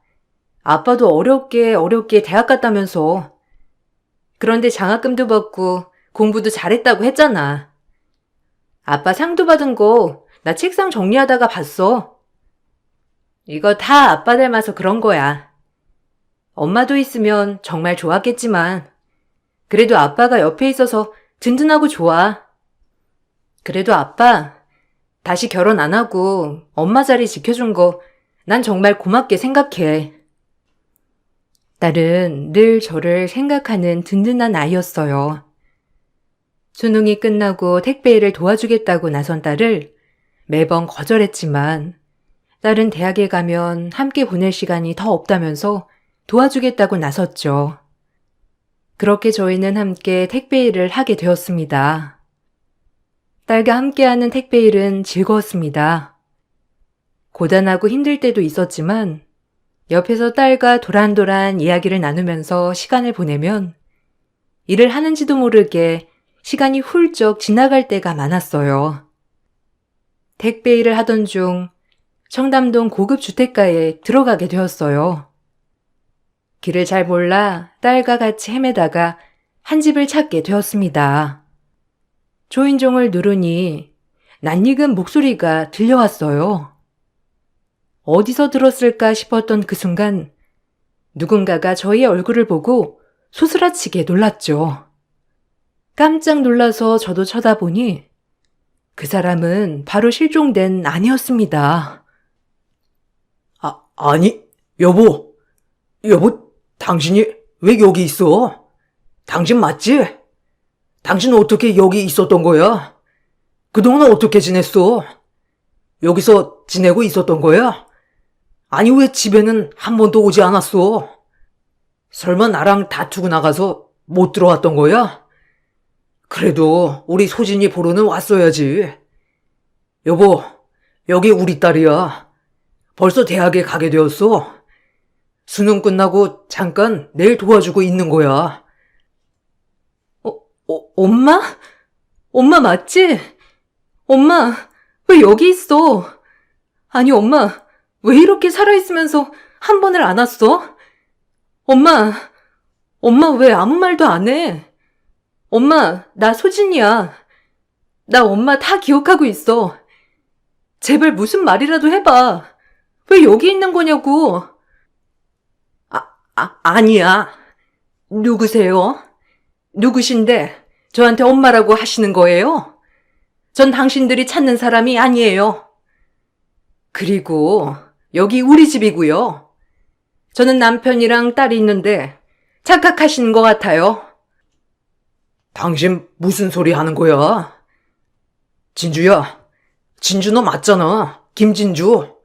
Speaker 1: 아빠도 어렵게 대학 갔다면서. 그런데 장학금도 받고 공부도 잘했다고 했잖아. 아빠 상도 받은 거 나 책상 정리하다가 봤어. 이거 다 아빠 닮아서 그런 거야. 엄마도 있으면 정말 좋았겠지만 그래도 아빠가 옆에 있어서 든든하고 좋아. 그래도 아빠 다시 결혼 안 하고 엄마 자리 지켜준 거 난 정말 고맙게 생각해. 딸은 늘 저를 생각하는 든든한 아이였어요. 수능이 끝나고 택배 일을 도와주겠다고 나선 딸을 매번 거절했지만 딸은 대학에 가면 함께 보낼 시간이 더 없다면서 도와주겠다고 나섰죠. 그렇게 저희는 함께 택배 일을 하게 되었습니다. 딸과 함께하는 택배 일은 즐거웠습니다. 고단하고 힘들 때도 있었지만 옆에서 딸과 도란도란 이야기를 나누면서 시간을 보내면 일을 하는지도 모르게 시간이 훌쩍 지나갈 때가 많았어요. 택배 일을 하던 중 청담동 고급 주택가에 들어가게 되었어요. 길을 잘 몰라 딸과 같이 헤매다가 한 집을 찾게 되었습니다. 초인종을 누르니 낯익은 목소리가 들려왔어요. 어디서 들었을까 싶었던 그 순간 누군가가 저희의 얼굴을 보고 소스라치게 놀랐죠. 깜짝 놀라서 저도 쳐다보니 그 사람은 바로 실종된 아내였습니다.
Speaker 2: 아니, 여보, 당신이 왜 여기 있어? 당신 맞지? 당신 어떻게 여기 있었던 거야? 그동안 어떻게 지냈어? 여기서 지내고 있었던 거야? 아니, 왜 집에는 한 번도 오지 않았어? 설마 나랑 다투고 나가서 못 들어왔던 거야? 그래도 우리 소진이 보러는 왔어야지. 여보, 여기 우리 딸이야. 벌써 대학에 가게 되었어. 수능 끝나고 잠깐 내일 도와주고 있는 거야.
Speaker 1: 엄마? 엄마 맞지? 엄마, 왜 여기 있어? 아니, 엄마, 왜 이렇게 살아있으면서 한 번을 안 왔어? 엄마 왜 아무 말도 안 해? 엄마, 나 소진이야. 나 엄마 다 기억하고 있어. 제발 무슨 말이라도 해봐. 왜 여기 있는 거냐고.
Speaker 2: 아니야.
Speaker 1: 누구세요? 누구신데 저한테 엄마라고 하시는 거예요? 전 당신들이 찾는 사람이 아니에요. 그리고 여기 우리 집이고요. 저는 남편이랑 딸이 있는데 착각하시는 것 같아요.
Speaker 2: 당신 무슨 소리 하는 거야? 진주야, 진주 너 맞잖아. 김진주.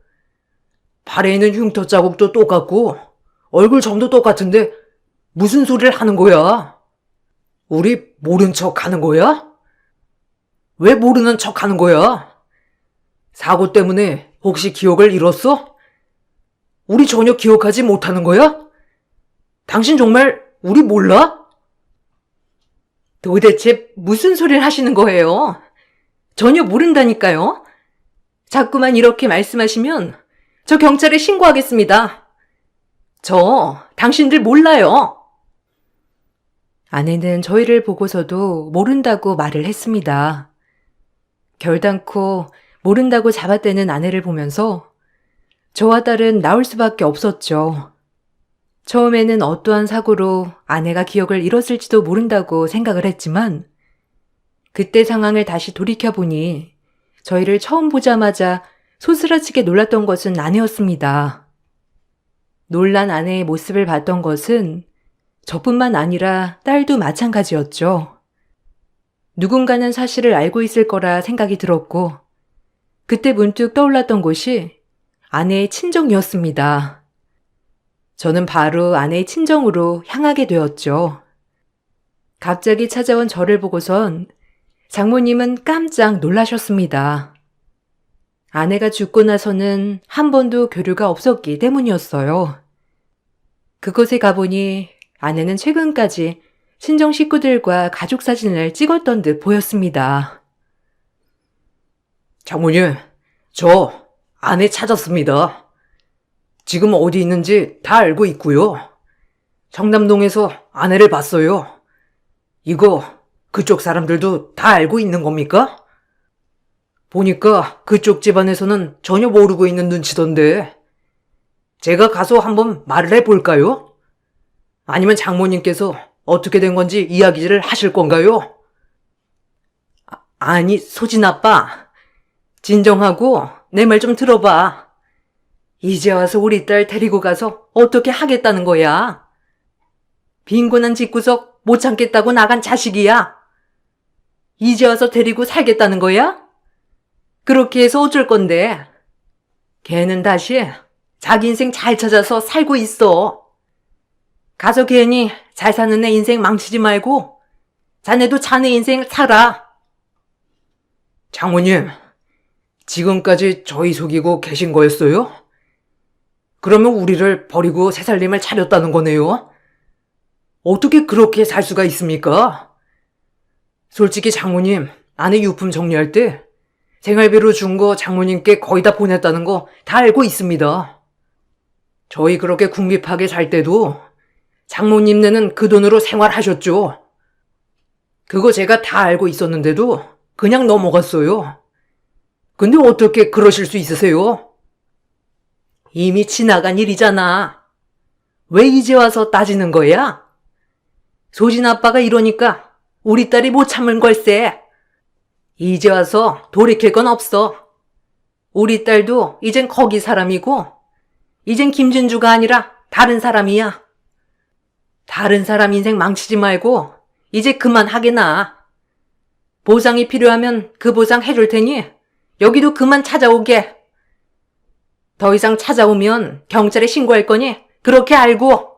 Speaker 2: 발에 있는 흉터 자국도 똑같고 얼굴 점도 똑같은데 무슨 소리를 하는 거야? 우리 모른 척 하는 거야? 왜 모르는 척 하는 거야? 사고 때문에 혹시 기억을 잃었어? 우리 전혀 기억하지 못하는 거야? 당신 정말 우리 몰라?
Speaker 1: 도대체 무슨 소리를 하시는 거예요? 전혀 모른다니까요. 자꾸만 이렇게 말씀하시면 저 경찰에 신고하겠습니다. 저 당신들 몰라요. 아내는 저희를 보고서도 모른다고 말을 했습니다. 결단코 모른다고 잡아떼는 아내를 보면서 저와 딸은 나올 수밖에 없었죠. 처음에는 어떠한 사고로 아내가 기억을 잃었을지도 모른다고 생각을 했지만 그때 상황을 다시 돌이켜보니 저희를 처음 보자마자 소스라치게 놀랐던 것은 아내였습니다. 놀란 아내의 모습을 봤던 것은 저뿐만 아니라 딸도 마찬가지였죠. 누군가는 사실을 알고 있을 거라 생각이 들었고 그때 문득 떠올랐던 곳이 아내의 친정이었습니다. 저는 바로 아내의 친정으로 향하게 되었죠. 갑자기 찾아온 저를 보고선 장모님은 깜짝 놀라셨습니다. 아내가 죽고 나서는 한 번도 교류가 없었기 때문이었어요. 그곳에 가보니 아내는 최근까지 친정 식구들과 가족 사진을 찍었던 듯 보였습니다.
Speaker 2: 장모님, 저 아내 찾았습니다. 지금 어디 있는지 다 알고 있고요. 청담동에서 아내를 봤어요. 이거 그쪽 사람들도 다 알고 있는 겁니까? 보니까 그쪽 집안에서는 전혀 모르고 있는 눈치던데 제가 가서 한번 말을 해볼까요? 아니면 장모님께서 어떻게 된 건지 이야기를 하실 건가요? 아니, 소진 아빠. 진정하고 내 말 좀 들어봐. 이제 와서 우리 딸 데리고 가서 어떻게 하겠다는 거야? 빈곤한 집구석 못 참겠다고 나간 자식이야. 이제 와서 데리고 살겠다는 거야? 그렇게 해서 어쩔 건데? 걔는 다시 자기 인생 잘 찾아서 살고 있어. 가서 괜히 잘 사는 애 인생 망치지 말고 자네도 자네 인생 살아. 장모님, 지금까지 저희 속이고 계신 거였어요? 그러면 우리를 버리고 새 살림을 차렸다는 거네요? 어떻게 그렇게 살 수가 있습니까? 솔직히 장모님, 아내 유품 정리할 때 생활비로 준 거 장모님께 거의 다 보냈다는 거 다 알고 있습니다. 저희 그렇게 궁핍하게 살 때도 장모님네는 그 돈으로 생활하셨죠. 그거 제가 다 알고 있었는데도 그냥 넘어갔어요. 근데 어떻게 그러실 수 있으세요? 이미 지나간 일이잖아. 왜 이제 와서 따지는 거야? 소진 아빠가 이러니까 우리 딸이 못 참은 걸세. 이제 와서 돌이킬 건 없어. 우리 딸도 이젠 거기 사람이고 이젠 김진주가 아니라 다른 사람이야. 다른 사람 인생 망치지 말고 이제 그만하게나. 보상이 필요하면 그 보상 해줄 테니 여기도 그만 찾아오게. 더 이상 찾아오면 경찰에 신고할 거니 그렇게 알고.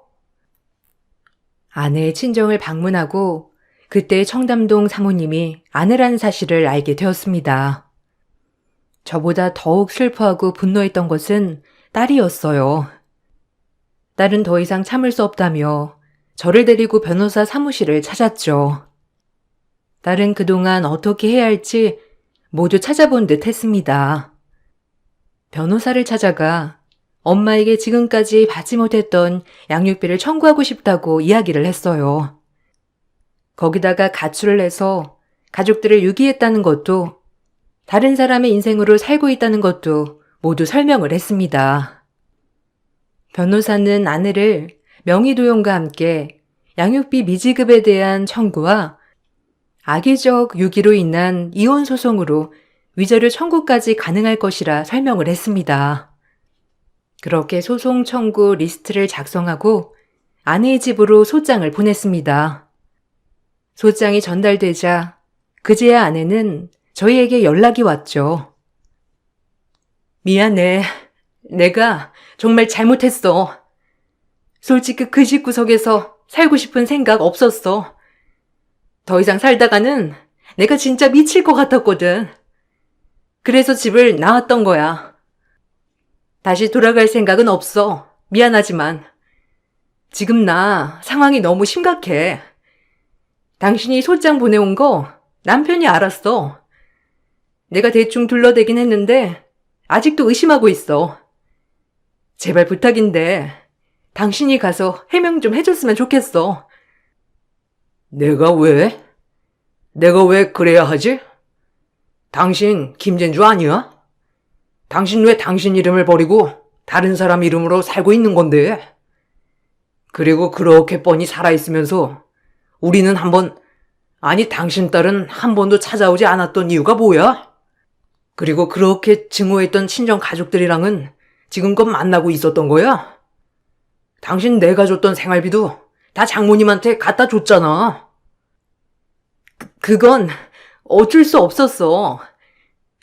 Speaker 1: 아내의 친정을 방문하고 그때 청담동 사모님이 아내라는 사실을 알게 되었습니다. 저보다 더욱 슬퍼하고 분노했던 것은 딸이었어요. 딸은 더 이상 참을 수 없다며 저를 데리고 변호사 사무실을 찾았죠. 딸은 그동안 어떻게 해야 할지 모두 찾아본 듯 했습니다. 변호사를 찾아가 엄마에게 지금까지 받지 못했던 양육비를 청구하고 싶다고 이야기를 했어요. 거기다가 가출을 해서 가족들을 유기했다는 것도 다른 사람의 인생으로 살고 있다는 것도 모두 설명을 했습니다. 변호사는 아내를 명의도용과 함께 양육비 미지급에 대한 청구와 악의적 유기로 인한 이혼 소송으로 위자료 청구까지 가능할 것이라 설명을 했습니다. 그렇게 소송 청구 리스트를 작성하고 아내의 집으로 소장을 보냈습니다. 소장이 전달되자 그제야 아내는 저희에게 연락이 왔죠. 미안해. 내가 정말 잘못했어. 솔직히 그 집구석에서 살고 싶은 생각 없었어. 더 이상 살다가는 내가 진짜 미칠 것 같았거든. 그래서 집을 나왔던 거야. 다시 돌아갈 생각은 없어. 미안하지만. 지금 나 상황이 너무 심각해. 당신이 소장 보내온 거 남편이 알았어. 내가 대충 둘러대긴 했는데 아직도 의심하고 있어. 제발 부탁인데 당신이 가서 해명 좀 해줬으면 좋겠어.
Speaker 2: 내가 왜? 내가 왜 그래야 하지? 당신 김진주 아니야? 당신 왜 당신 이름을 버리고 다른 사람 이름으로 살고 있는 건데? 그리고 그렇게 뻔히 살아있으면서 우리는 아니 당신 딸은 한 번도 찾아오지 않았던 이유가 뭐야? 그리고 그렇게 증오했던 친정 가족들이랑은 지금껏 만나고 있었던 거야? 당신 내가 줬던 생활비도 다 장모님한테 갖다 줬잖아.
Speaker 1: 그건 어쩔 수 없었어.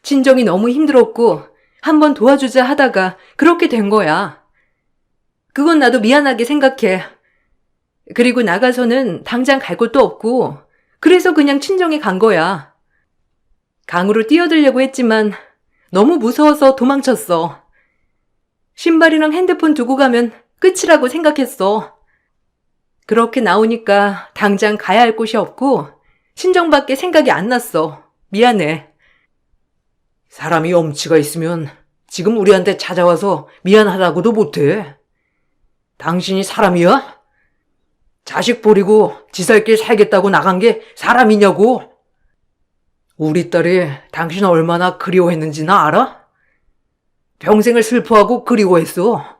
Speaker 1: 친정이 너무 힘들었고 한번 도와주자 하다가 그렇게 된 거야. 그건 나도 미안하게 생각해. 그리고 나가서는 당장 갈 곳도 없고 그래서 그냥 친정에 간 거야. 강으로 뛰어들려고 했지만 너무 무서워서 도망쳤어. 신발이랑 핸드폰 두고 가면 끝이라고 생각했어. 그렇게 나오니까 당장 가야 할 곳이 없고 친정밖에 생각이 안 났어. 미안해.
Speaker 2: 사람이 염치가 있으면 지금 우리한테 찾아와서 미안하다고도 못해. 당신이 사람이야? 자식 버리고 지 살 길 살겠다고 나간 게 사람이냐고? 우리 딸이 당신 얼마나 그리워했는지 나 알아? 평생을 슬퍼하고 그리워했어.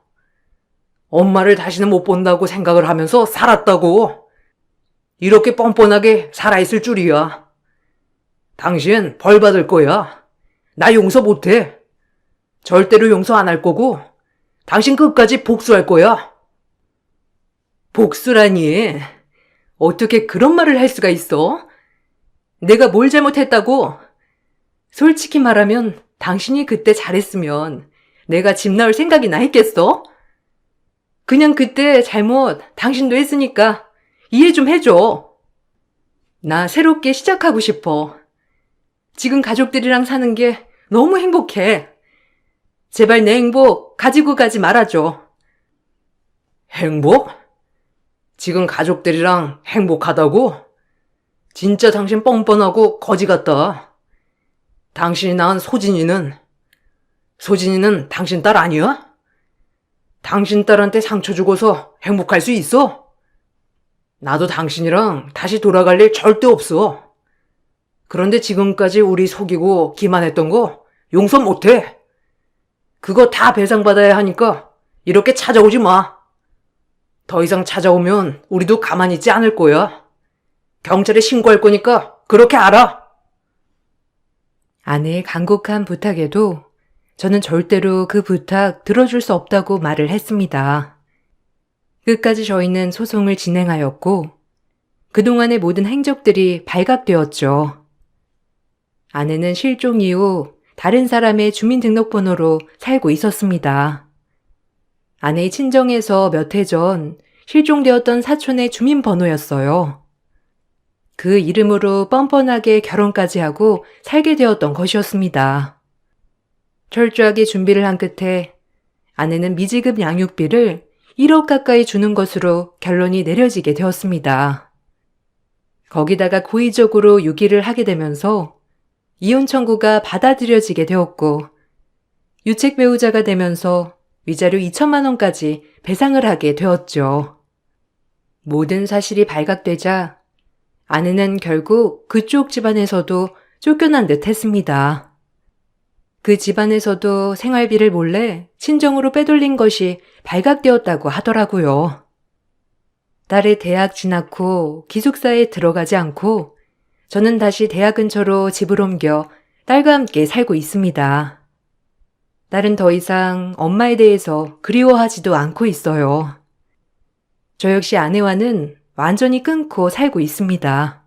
Speaker 2: 엄마를 다시는 못 본다고 생각을 하면서 살았다고. 이렇게 뻔뻔하게 살아있을 줄이야. 당신 벌 받을 거야. 나 용서 못해. 절대로 용서 안 할 거고 당신 끝까지 복수할 거야.
Speaker 1: 복수라니. 어떻게 그런 말을 할 수가 있어? 내가 뭘 잘못했다고? 솔직히 말하면 당신이 그때 잘했으면 내가 집 나올 생각이나 했겠어? 그냥 그때 잘못 당신도 했으니까 이해 좀 해줘. 나 새롭게 시작하고 싶어. 지금 가족들이랑 사는 게 너무 행복해. 제발 내 행복 가지고 가지 말아줘.
Speaker 2: 행복? 지금 가족들이랑 행복하다고? 진짜 당신 뻔뻔하고 거지 같다. 당신이 낳은 소진이는 당신 딸 아니야? 당신 딸한테 상처 주고서 행복할 수 있어? 나도 당신이랑 다시 돌아갈 일 절대 없어. 그런데 지금까지 우리 속이고 기만했던 거 용서 못해. 그거 다 배상받아야 하니까 이렇게 찾아오지 마. 더 이상 찾아오면 우리도 가만히 있지 않을 거야. 경찰에 신고할 거니까 그렇게 알아.
Speaker 1: 아내의 간곡한 부탁에도 저는 절대로 그 부탁 들어줄 수 없다고 말을 했습니다. 끝까지 저희는 소송을 진행하였고 그동안의 모든 행적들이 발각되었죠. 아내는 실종 이후 다른 사람의 주민등록번호로 살고 있었습니다. 아내의 친정에서 몇 해 전 실종되었던 사촌의 주민번호였어요. 그 이름으로 뻔뻔하게 결혼까지 하고 살게 되었던 것이었습니다. 철저하게 준비를 한 끝에 아내는 미지급 양육비를 1억 가까이 주는 것으로 결론이 내려지게 되었습니다. 거기다가 고의적으로 유기를 하게 되면서 이혼 청구가 받아들여지게 되었고 유책 배우자가 되면서 위자료 2천만 원까지 배상을 하게 되었죠. 모든 사실이 발각되자 아내는 결국 그쪽 집안에서도 쫓겨난 듯 했습니다. 그 집안에서도 생활비를 몰래 친정으로 빼돌린 것이 발각되었다고 하더라고요. 딸의 대학 진학 후 기숙사에 들어가지 않고 저는 다시 대학 근처로 집을 옮겨 딸과 함께 살고 있습니다. 딸은 더 이상 엄마에 대해서 그리워하지도 않고 있어요. 저 역시 아내와는 완전히 끊고 살고 있습니다.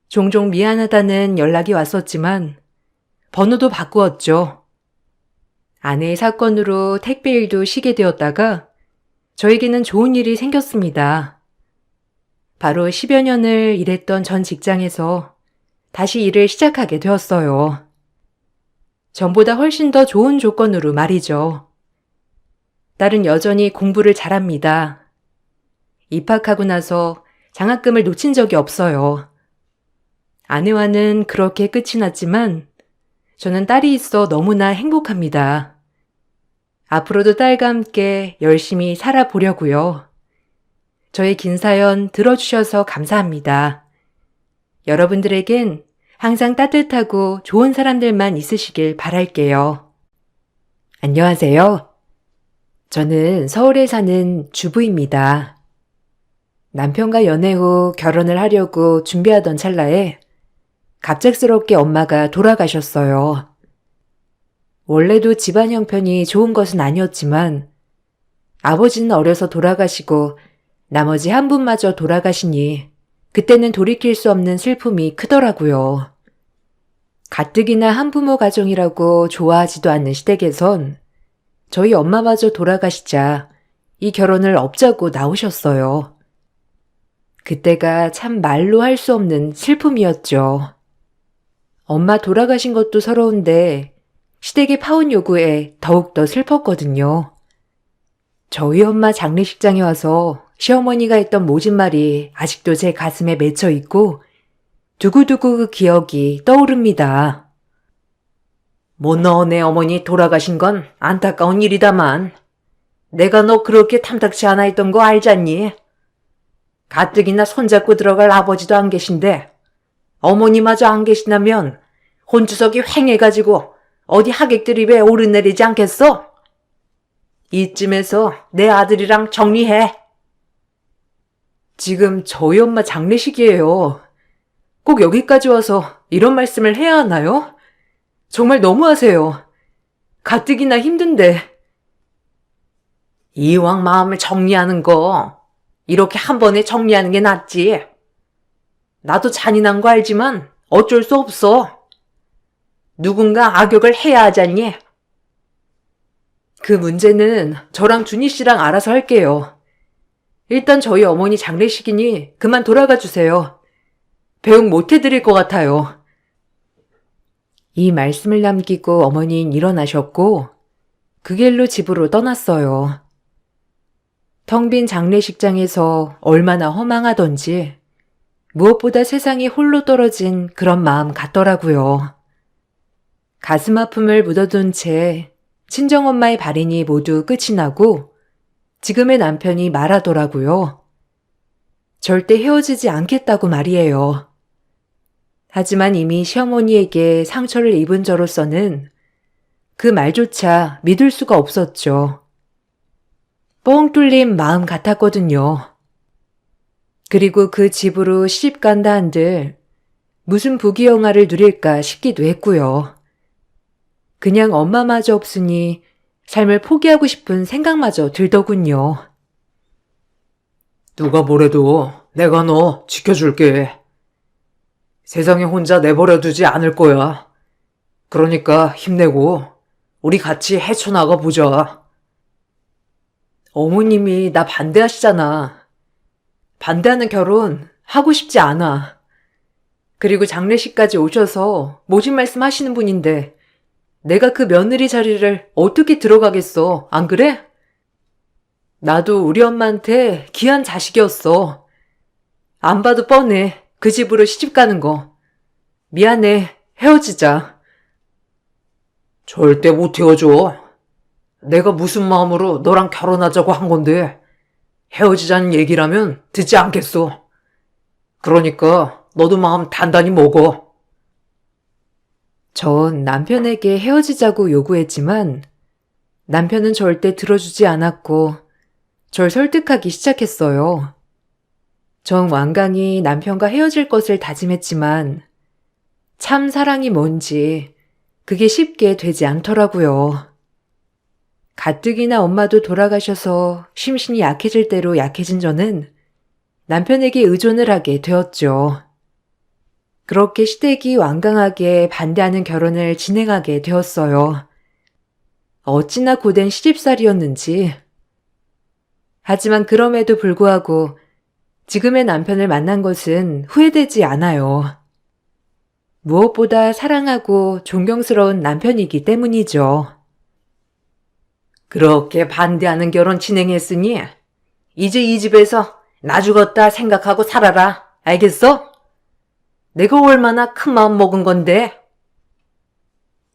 Speaker 1: 종종 미안하다는 연락이 왔었지만 번호도 바꾸었죠. 아내의 사건으로 택배 일도 쉬게 되었다가 저에게는 좋은 일이 생겼습니다. 바로 10여 년을 일했던 전 직장에서 다시 일을 시작하게 되었어요. 전보다 훨씬 더 좋은 조건으로 말이죠. 딸은 여전히 공부를 잘합니다. 입학하고 나서 장학금을 놓친 적이 없어요. 아내와는 그렇게 끝이 났지만 저는 딸이 있어 너무나 행복합니다. 앞으로도 딸과 함께 열심히 살아보려고요. 저의 긴 사연 들어주셔서 감사합니다. 여러분들에겐 항상 따뜻하고 좋은 사람들만 있으시길 바랄게요. 안녕하세요. 저는 서울에 사는 주부입니다. 남편과 연애 후 결혼을 하려고 준비하던 찰나에 갑작스럽게 엄마가 돌아가셨어요. 원래도 집안 형편이 좋은 것은 아니었지만 아버지는 어려서 돌아가시고 나머지 한 분마저 돌아가시니 그때는 돌이킬 수 없는 슬픔이 크더라고요. 가뜩이나 한부모 가정이라고 좋아하지도 않는 시댁에선 저희 엄마마저 돌아가시자 이 결혼을 업자고 나오셨어요. 그때가 참 말로 할 수 없는 슬픔이었죠. 엄마 돌아가신 것도 서러운데 시댁의 파혼 요구에 더욱더 슬펐거든요. 저희 엄마 장례식장에 와서 시어머니가 했던 모진 말이 아직도 제 가슴에 맺혀 있고 두고두고 그 기억이 떠오릅니다.
Speaker 2: 뭐 너네 어머니 돌아가신 건 안타까운 일이다만 내가 너 그렇게 탐탁치 않아 했던 거 알잖니? 가뜩이나 손잡고 들어갈 아버지도 안 계신데 어머니마저 안 계시다면 혼주석이 횡해가지고 어디 하객들 입에 오르내리지 않겠어? 이쯤에서 내 아들이랑 정리해.
Speaker 1: 지금 저희 엄마 장례식이에요. 꼭 여기까지 와서 이런 말씀을 해야 하나요? 정말 너무하세요. 가뜩이나 힘든데.
Speaker 2: 이왕 마음을 정리하는 거 이렇게 한 번에 정리하는 게 낫지. 나도 잔인한 거 알지만 어쩔 수 없어. 누군가 악역을 해야 하잖니.
Speaker 1: 그 문제는 저랑 준희 씨랑 알아서 할게요. 일단 저희 어머니 장례식이니 그만 돌아가 주세요. 배웅 못 해드릴 것 같아요. 이 말씀을 남기고 어머니는 일어나셨고 그 길로 집으로 떠났어요. 텅 빈 장례식장에서 얼마나 허망하던지 무엇보다 세상이 홀로 떨어진 그런 마음 같더라고요. 가슴 아픔을 묻어둔 채 친정엄마의 발인이 모두 끝이 나고 지금의 남편이 말하더라고요. 절대 헤어지지 않겠다고 말이에요. 하지만 이미 시어머니에게 상처를 입은 저로서는 그 말조차 믿을 수가 없었죠. 뻥 뚫린 마음 같았거든요. 그리고 그 집으로 시집 간다 한들 무슨 부귀영화를 누릴까 싶기도 했고요. 그냥 엄마마저 없으니 삶을 포기하고 싶은 생각마저 들더군요.
Speaker 2: 누가 뭐래도 내가 너 지켜줄게. 세상에 혼자 내버려 두지 않을 거야. 그러니까 힘내고 우리 같이 헤쳐나가 보자.
Speaker 1: 어머님이 나 반대하시잖아. 반대하는 결혼 하고 싶지 않아. 그리고 장례식까지 오셔서 모진 말씀 하시는 분인데 내가 그 며느리 자리를 어떻게 들어가겠어, 안 그래? 나도 우리 엄마한테 귀한 자식이었어. 안 봐도 뻔해, 그 집으로 시집 가는 거. 미안해, 헤어지자.
Speaker 2: 절대 못 헤어져. 내가 무슨 마음으로 너랑 결혼하자고 한 건데 헤어지자는 얘기라면 듣지 않겠어. 그러니까 너도 마음 단단히 먹어.
Speaker 1: 전 남편에게 헤어지자고 요구했지만 남편은 절대 들어주지 않았고 절 설득하기 시작했어요. 전 완강히 남편과 헤어질 것을 다짐했지만 참 사랑이 뭔지 그게 쉽게 되지 않더라고요. 가뜩이나 엄마도 돌아가셔서 심신이 약해질 대로 약해진 저는 남편에게 의존을 하게 되었죠. 그렇게 시댁이 완강하게 반대하는 결혼을 진행하게 되었어요. 어찌나 고된 시집살이였는지. 하지만 그럼에도 불구하고 지금의 남편을 만난 것은 후회되지 않아요. 무엇보다 사랑하고 존경스러운 남편이기 때문이죠.
Speaker 2: 그렇게 반대하는 결혼 진행했으니 이제 이 집에서 나 죽었다 생각하고 살아라. 알겠어? 내가 얼마나 큰 마음 먹은 건데.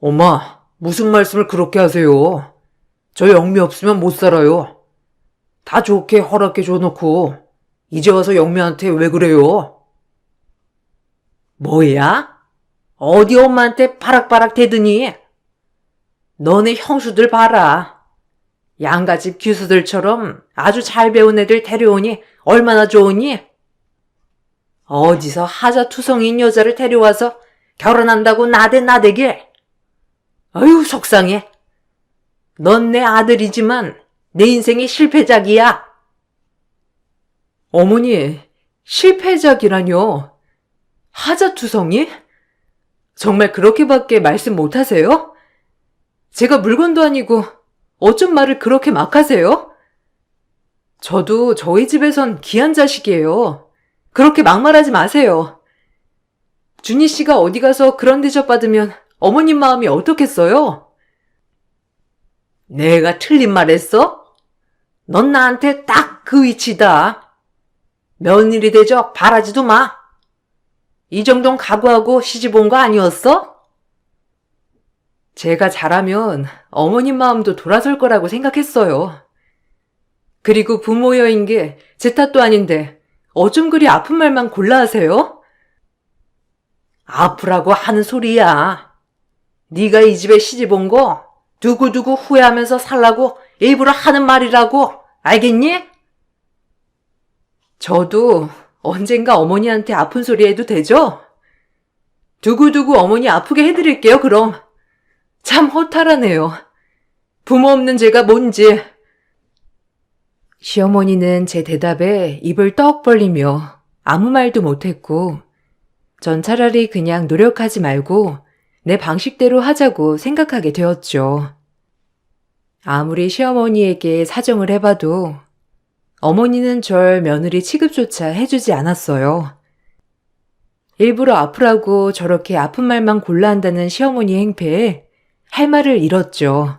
Speaker 2: 엄마, 무슨 말씀을 그렇게 하세요? 저 영미 없으면 못 살아요. 다 좋게 허락해 줘놓고 이제 와서 영미한테 왜 그래요? 뭐야? 어디 엄마한테 바락바락 대더니? 너네 형수들 봐라. 양가집 규수들처럼 아주 잘 배운 애들 데려오니 얼마나 좋으니? 어디서 하자투성인 여자를 데려와서 결혼한다고 나대길. 아유, 속상해. 넌 내 아들이지만 내 인생의 실패작이야.
Speaker 1: 어머니, 실패작이라뇨? 하자투성이? 정말 그렇게밖에 말씀 못 하세요? 제가 물건도 아니고 어쩜 말을 그렇게 막 하세요? 저도 저희 집에선 귀한 자식이에요. 그렇게 막말하지 마세요. 준희 씨가 어디 가서 그런 대접 받으면 어머님 마음이 어떻겠어요? 내가 틀린 말 했어? 넌 나한테 딱 그 위치다. 며느리 대접 바라지도 마. 이 정도는 각오하고 시집 온 거 아니었어? 제가 잘하면 어머님 마음도 돌아설 거라고 생각했어요. 그리고 부모 여인 게 제 탓도 아닌데 어쩜 그리 아픈 말만 골라 하세요? 아프라고 하는 소리야. 네가 이 집에 시집 온 거 두고두고 후회하면서 살라고 일부러 하는 말이라고. 알겠니? 저도 언젠가 어머니한테 아픈 소리 해도 되죠? 두고두고 어머니 아프게 해드릴게요, 그럼. 참 허탈하네요. 부모 없는 제가 뭔지. 시어머니는 제 대답에 입을 떡 벌리며 아무 말도 못했고, 전 차라리 그냥 노력하지 말고 내 방식대로 하자고 생각하게 되었죠. 아무리 시어머니에게 사정을 해봐도 어머니는 절 며느리 취급조차 해주지 않았어요. 일부러 아프라고 저렇게 아픈 말만 골라 한다는 시어머니 행패에 할 말을 잃었죠.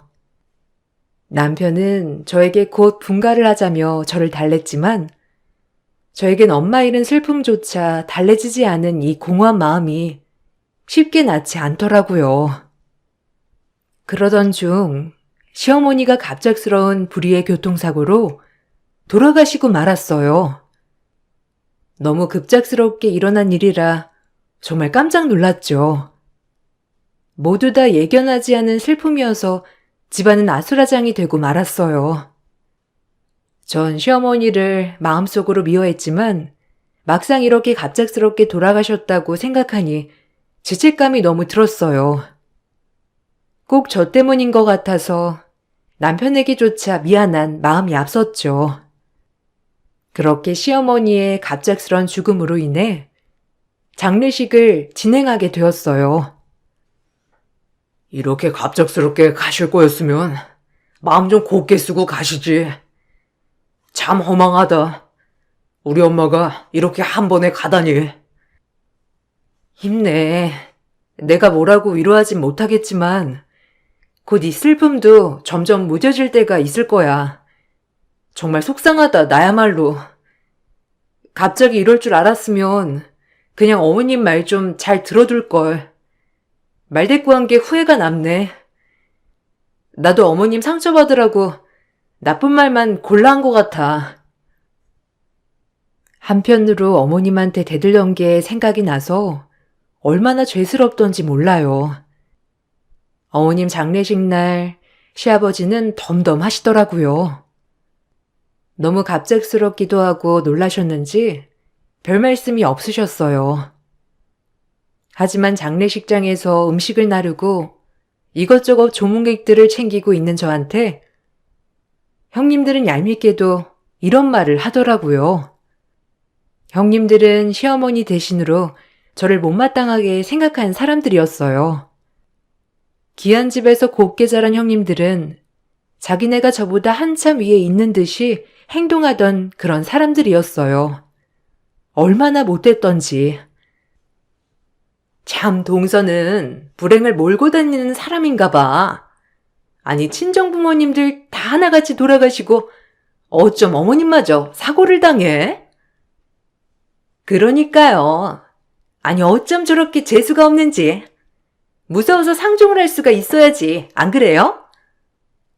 Speaker 1: 남편은 저에게 곧 분가를 하자며 저를 달랬지만 저에겐 엄마 잃은 슬픔조차 달래지지 않은 이 공허한 마음이 쉽게 낫지 않더라고요. 그러던 중 시어머니가 갑작스러운 불의의 교통사고로 돌아가시고 말았어요. 너무 급작스럽게 일어난 일이라 정말 깜짝 놀랐죠. 모두 다 예견하지 않은 슬픔이어서 집안은 아수라장이 되고 말았어요. 전 시어머니를 마음속으로 미워했지만 막상 이렇게 갑작스럽게 돌아가셨다고 생각하니 죄책감이 너무 들었어요. 꼭 저 때문인 것 같아서 남편에게조차 미안한 마음이 앞섰죠. 그렇게 시어머니의 갑작스런 죽음으로 인해 장례식을 진행하게 되었어요.
Speaker 2: 이렇게 갑작스럽게 가실 거였으면 마음 좀 곱게 쓰고 가시지. 참 허망하다. 우리 엄마가 이렇게 한 번에 가다니.
Speaker 1: 힘내. 내가 뭐라고 위로하진 못하겠지만 곧 이 슬픔도 점점 무뎌질 때가 있을 거야. 정말 속상하다, 나야말로. 갑자기 이럴 줄 알았으면 그냥 어머님 말 좀 잘 들어둘걸. 말대꾸한 게 후회가 남네. 나도 어머님 상처받으라고 나쁜 말만 골라 한 것 같아. 한편으로 어머님한테 대들던 게 생각이 나서 얼마나 죄스럽던지 몰라요. 어머님 장례식 날 시아버지는 덤덤하시더라고요. 너무 갑작스럽기도 하고 놀라셨는지 별 말씀이 없으셨어요. 하지만 장례식장에서 음식을 나르고 이것저것 조문객들을 챙기고 있는 저한테 형님들은 얄밉게도 이런 말을 하더라고요. 형님들은 시어머니 대신으로 저를 못마땅하게 생각한 사람들이었어요. 귀한 집에서 곱게 자란 형님들은 자기네가 저보다 한참 위에 있는 듯이 행동하던 그런 사람들이었어요. 얼마나 못됐던지. 참 동서는 불행을 몰고 다니는 사람인가 봐. 아니 친정부모님들 다 하나같이 돌아가시고 어쩜 어머님마저 사고를 당해? 그러니까요. 아니 어쩜 저렇게 재수가 없는지. 무서워서 상종을 할 수가 있어야지. 안 그래요?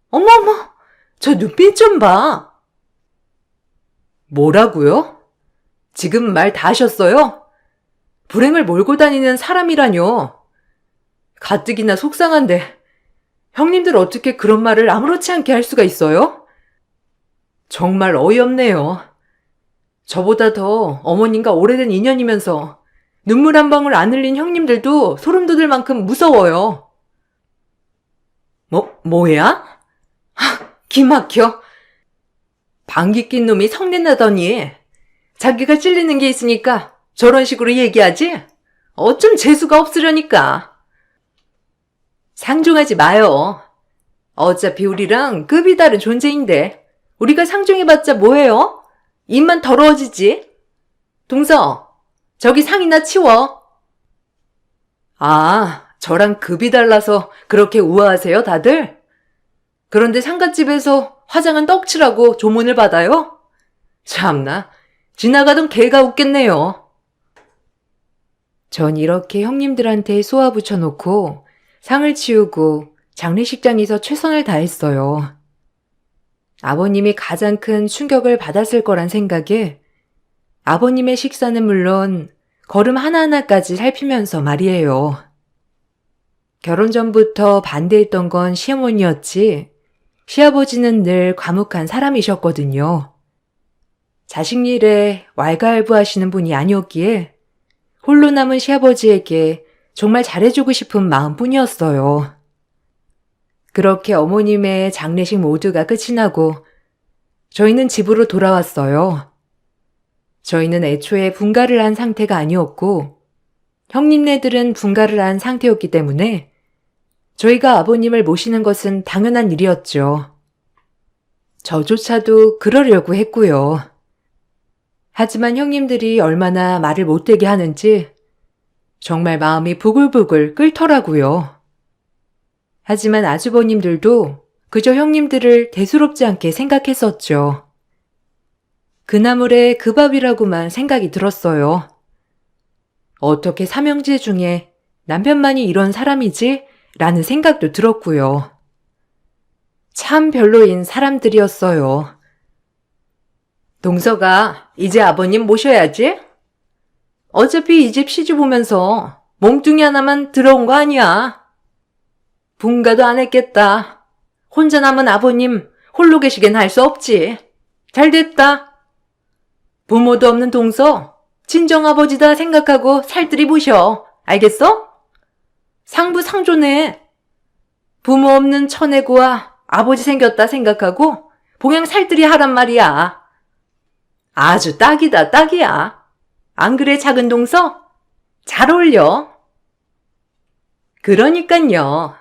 Speaker 1: 어머어머, 저 눈빛 좀 봐. 뭐라고요? 지금 말 다 하셨어요? 불행을 몰고 다니는 사람이라뇨. 가뜩이나 속상한데 형님들 어떻게 그런 말을 아무렇지 않게 할 수가 있어요? 정말 어이없네요. 저보다 더 어머님과 오래된 인연이면서 눈물 한 방울 안 흘린 형님들도 소름 돋을 만큼 무서워요. 뭐야? 기막혀. 방귀 낀 놈이 성내나더니 자기가 찔리는 게 있으니까 저런 식으로 얘기하지? 어쩜 재수가 없으려니까. 상종하지 마요. 어차피 우리랑 급이 다른 존재인데 우리가 상종해봤자 뭐해요? 입만 더러워지지. 동서, 저기 상이나 치워. 아, 저랑 급이 달라서 그렇게 우아하세요, 다들? 그런데 상갓집에서 화장한 떡치라고 조문을 받아요? 참나, 지나가던 개가 웃겠네요. 전 이렇게 형님들한테 쏘아붙여놓고 상을 치우고 장례식장에서 최선을 다했어요. 아버님이 가장 큰 충격을 받았을 거란 생각에 아버님의 식사는 물론 걸음 하나하나까지 살피면서 말이에요. 결혼 전부터 반대했던 건 시어머니였지 시아버지는 늘 과묵한 사람이셨거든요. 자식 일에 왈가왈부하시는 분이 아니었기에 홀로 남은 시아버지에게 정말 잘해주고 싶은 마음뿐이었어요. 그렇게 어머님의 장례식 모두가 끝이 나고 저희는 집으로 돌아왔어요. 저희는 애초에 분가를 한 상태가 아니었고 형님네들은 분가를 한 상태였기 때문에 저희가 아버님을 모시는 것은 당연한 일이었죠. 저조차도 그러려고 했고요. 하지만 형님들이 얼마나 말을 못되게 하는지 정말 마음이 부글부글 끓더라고요. 하지만 아주버님들도 그저 형님들을 대수롭지 않게 생각했었죠. 그나물에 그 밥이라고만 생각이 들었어요. 어떻게 삼형제 중에 남편만이 이런 사람이지? 라는 생각도 들었고요. 참 별로인 사람들이었어요. 동서가 이제 아버님 모셔야지? 어차피 이 집 시집 오면서 몸뚱이 하나만 들어온 거 아니야. 분가도 안 했겠다. 혼자 남은 아버님 홀로 계시긴 할 수 없지. 잘 됐다. 부모도 없는 동서 친정아버지다 생각하고 살뜰히 모셔. 알겠어? 상부상조네. 부모 없는 처내고와 아버지 생겼다 생각하고 봉양 살뜰히 하란 말이야. 아주 딱이다, 딱이야. 안 그래, 작은 동서? 잘 어울려. 그러니깐요.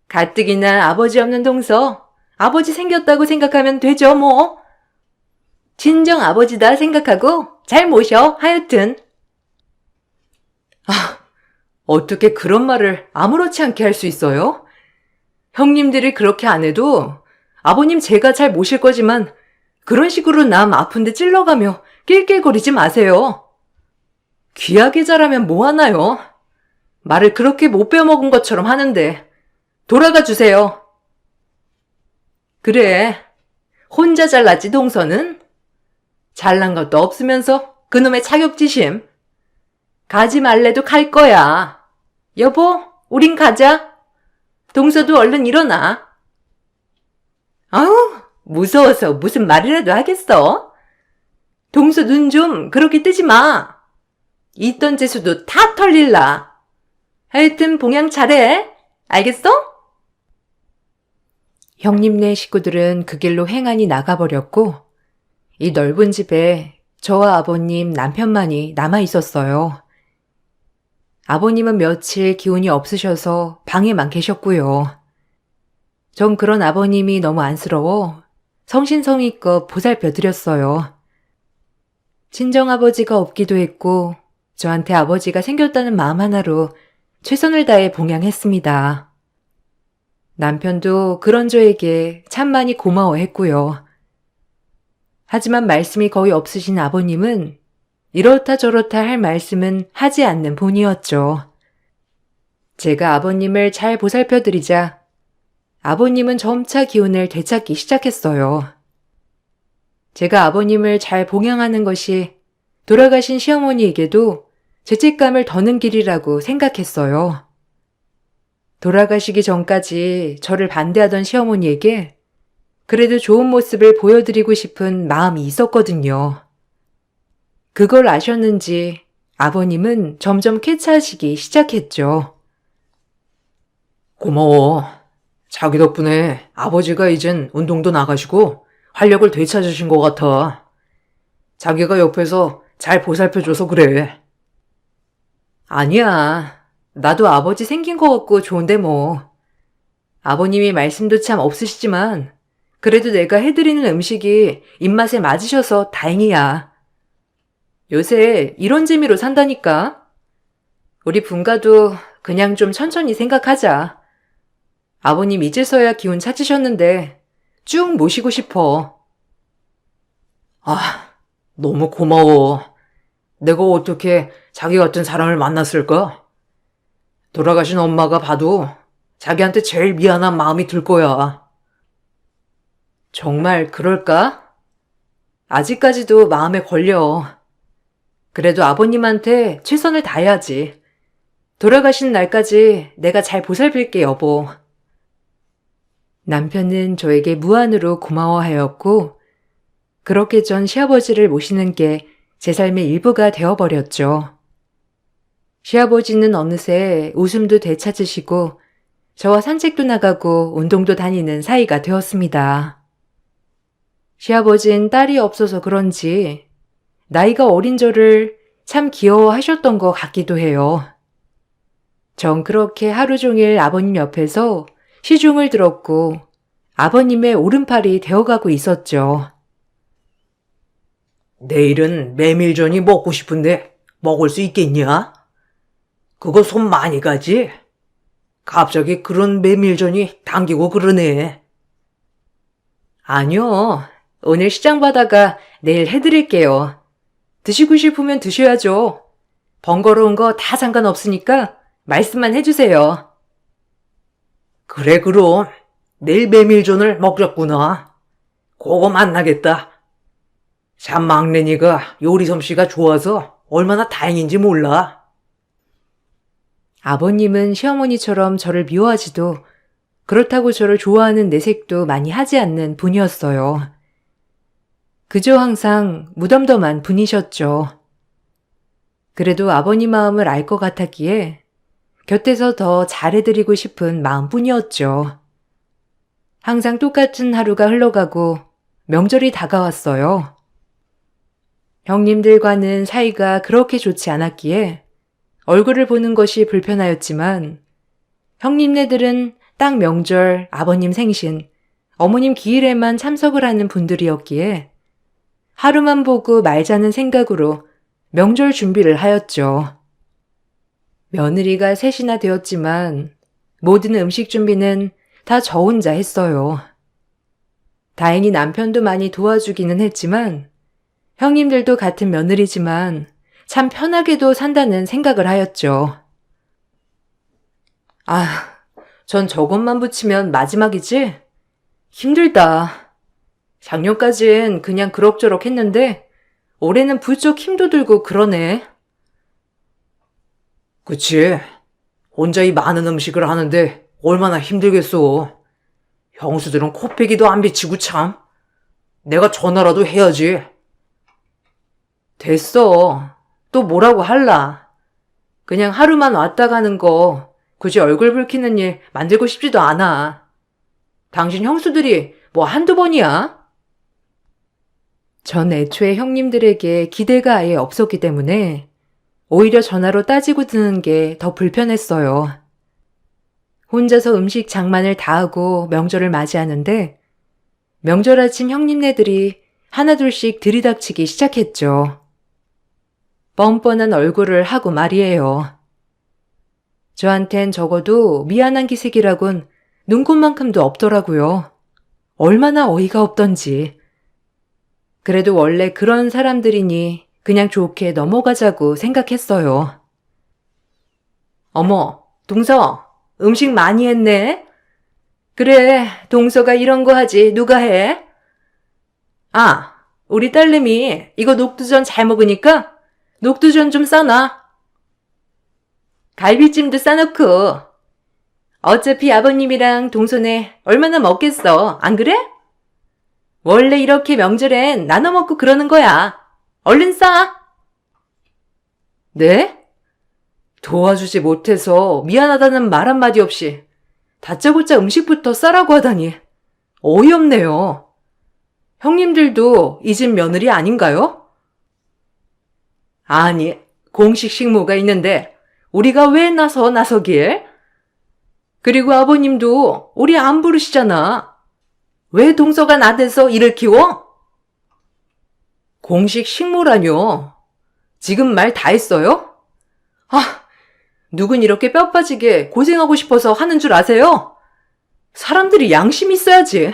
Speaker 1: 가뜩이나 아버지 없는 동서, 아버지 생겼다고 생각하면 되죠, 뭐. 친정 아버지다 생각하고 잘 모셔, 하여튼. 아, 어떻게 그런 말을 아무렇지 않게 할 수 있어요? 형님들이 그렇게 안 해도 아버님 제가 잘 모실 거지만 그런 식으로 남 아픈데 찔러가며 낄낄거리지 마세요. 귀하게 자라면 뭐하나요? 말을 그렇게 못 빼먹은 것처럼 하는데 돌아가 주세요. 그래, 혼자 잘났지 동서는? 잘난 것도 없으면서 그놈의 자격지심. 가지 말래도 갈 거야. 여보, 우린 가자. 동서도 얼른 일어나. 아우, 무서워서 무슨 말이라도 하겠어? 동서 눈 좀 그렇게 뜨지 마. 있던 재수도 다 털릴라. 하여튼 봉양 잘해. 알겠어? 형님네 식구들은 그 길로 행안히 나가버렸고 이 넓은 집에 저와 아버님 남편만이 남아 있었어요. 아버님은 며칠 기운이 없으셔서 방에만 계셨고요. 전 그런 아버님이 너무 안쓰러워 성신성의껏 보살펴드렸어요. 친정아버지가 없기도 했고 저한테 아버지가 생겼다는 마음 하나로 최선을 다해 봉양했습니다. 남편도 그런 저에게 참 많이 고마워했고요. 하지만 말씀이 거의 없으신 아버님은 이렇다 저렇다 할 말씀은 하지 않는 분이었죠. 제가 아버님을 잘 보살펴드리자 아버님은 점차 기운을 되찾기 시작했어요. 제가 아버님을 잘 봉양하는 것이 돌아가신 시어머니에게도 죄책감을 더는 길이라고 생각했어요. 돌아가시기 전까지 저를 반대하던 시어머니에게 그래도 좋은 모습을 보여드리고 싶은 마음이 있었거든요. 그걸 아셨는지 아버님은 점점 쾌차하시기 시작했죠.
Speaker 2: 고마워. 자기 덕분에 아버지가 이젠 운동도 나가시고 활력을 되찾으신 것 같아. 자기가 옆에서 잘 보살펴줘서 그래.
Speaker 1: 아니야. 나도 아버지 생긴 것 같고 좋은데 뭐. 아버님이 말씀도 참 없으시지만 그래도 내가 해드리는 음식이 입맛에 맞으셔서 다행이야. 요새 이런 재미로 산다니까. 우리 분가도 그냥 좀 천천히 생각하자. 아버님 이제서야 기운 찾으셨는데 쭉 모시고 싶어.
Speaker 2: 아, 너무 고마워. 내가 어떻게 자기 같은 사람을 만났을까? 돌아가신 엄마가 봐도 자기한테 제일 미안한 마음이 들 거야.
Speaker 1: 정말 그럴까? 아직까지도 마음에 걸려. 그래도 아버님한테 최선을 다해야지. 돌아가신 날까지 내가 잘 보살필게, 여보. 남편은 저에게 무한으로 고마워하였고, 그렇게 전 시아버지를 모시는 게 제 삶의 일부가 되어버렸죠. 시아버지는 어느새 웃음도 되찾으시고, 저와 산책도 나가고 운동도 다니는 사이가 되었습니다. 시아버진 딸이 없어서 그런지 나이가 어린 저를 참 귀여워하셨던 것 같기도 해요. 전 그렇게 하루 종일 아버님 옆에서 시중을 들었고 아버님의 오른팔이 되어가고 있었죠.
Speaker 2: 내일은 메밀전이 먹고 싶은데 먹을 수 있겠냐? 그거 손 많이 가지? 갑자기 그런 메밀전이 당기고 그러네.
Speaker 1: 아니요. 오늘 시장 바다가 내일 해드릴게요. 드시고 싶으면 드셔야죠. 번거로운 거 다 상관없으니까 말씀만 해주세요.
Speaker 2: 그래, 그럼 내일 메밀전을 먹자꾸나. 그거 만나겠다. 참 막내니가 요리 솜씨가 좋아서 얼마나 다행인지 몰라.
Speaker 1: 아버님은 시어머니처럼 저를 미워하지도 그렇다고 저를 좋아하는 내색도 많이 하지 않는 분이었어요. 그저 항상 무덤덤한 분이셨죠. 그래도 아버님 마음을 알 것 같았기에 곁에서 더 잘해드리고 싶은 마음뿐이었죠. 항상 똑같은 하루가 흘러가고 명절이 다가왔어요. 형님들과는 사이가 그렇게 좋지 않았기에 얼굴을 보는 것이 불편하였지만 형님네들은 딱 명절, 아버님 생신, 어머님 기일에만 참석을 하는 분들이었기에 하루만 보고 말자는 생각으로 명절 준비를 하였죠. 며느리가 셋이나 되었지만 모든 음식 준비는 다 저 혼자 했어요. 다행히 남편도 많이 도와주기는 했지만 형님들도 같은 며느리지만 참 편하게도 산다는 생각을 하였죠. 아, 전 저것만 붙이면 마지막이지? 힘들다. 작년까진 그냥 그럭저럭 했는데 올해는 부쩍 힘도 들고 그러네.
Speaker 2: 그치? 혼자 이 많은 음식을 하는데 얼마나 힘들겠어. 형수들은 코빼기도 안 비치고 참. 내가 전화라도 해야지.
Speaker 1: 됐어. 또 뭐라고 할라. 그냥 하루만 왔다 가는 거 굳이 얼굴 붉히는 일 만들고 싶지도 않아. 당신 형수들이 뭐 한두 번이야? 전 애초에 형님들에게 기대가 아예 없었기 때문에 오히려 전화로 따지고 드는 게 더 불편했어요. 혼자서 음식 장만을 다 하고 명절을 맞이하는데 명절 아침 형님네들이 하나둘씩 들이닥치기 시작했죠. 뻔뻔한 얼굴을 하고 말이에요. 저한텐 적어도 미안한 기색이라곤 눈곱만큼도 없더라고요. 얼마나 어이가 없던지. 그래도 원래 그런 사람들이니 그냥 좋게 넘어가자고 생각했어요. 어머, 동서, 음식 많이 했네? 그래, 동서가 이런 거 하지 누가 해? 아, 우리 딸내미 이거 녹두전 잘 먹으니까 녹두전 좀 싸놔. 갈비찜도 싸놓고. 어차피 아버님이랑 동서네 얼마나 먹겠어, 안 그래? 원래 이렇게 명절엔 나눠 먹고 그러는 거야. 얼른 싸! 네? 도와주지 못해서 미안하다는 말 한마디 없이 다짜고짜 음식부터 싸라고 하다니 어이없네요. 형님들도 이 집 며느리 아닌가요? 아니, 공식 식모가 있는데 우리가 왜 나서길? 그리고 아버님도 우리 안 부르시잖아. 왜 동서가 나대서 일을 키워? 공식 식모라뇨. 지금 말 다 했어요? 누군 이렇게 뼈 빠지게 고생하고 싶어서 하는 줄 아세요? 사람들이 양심 있어야지.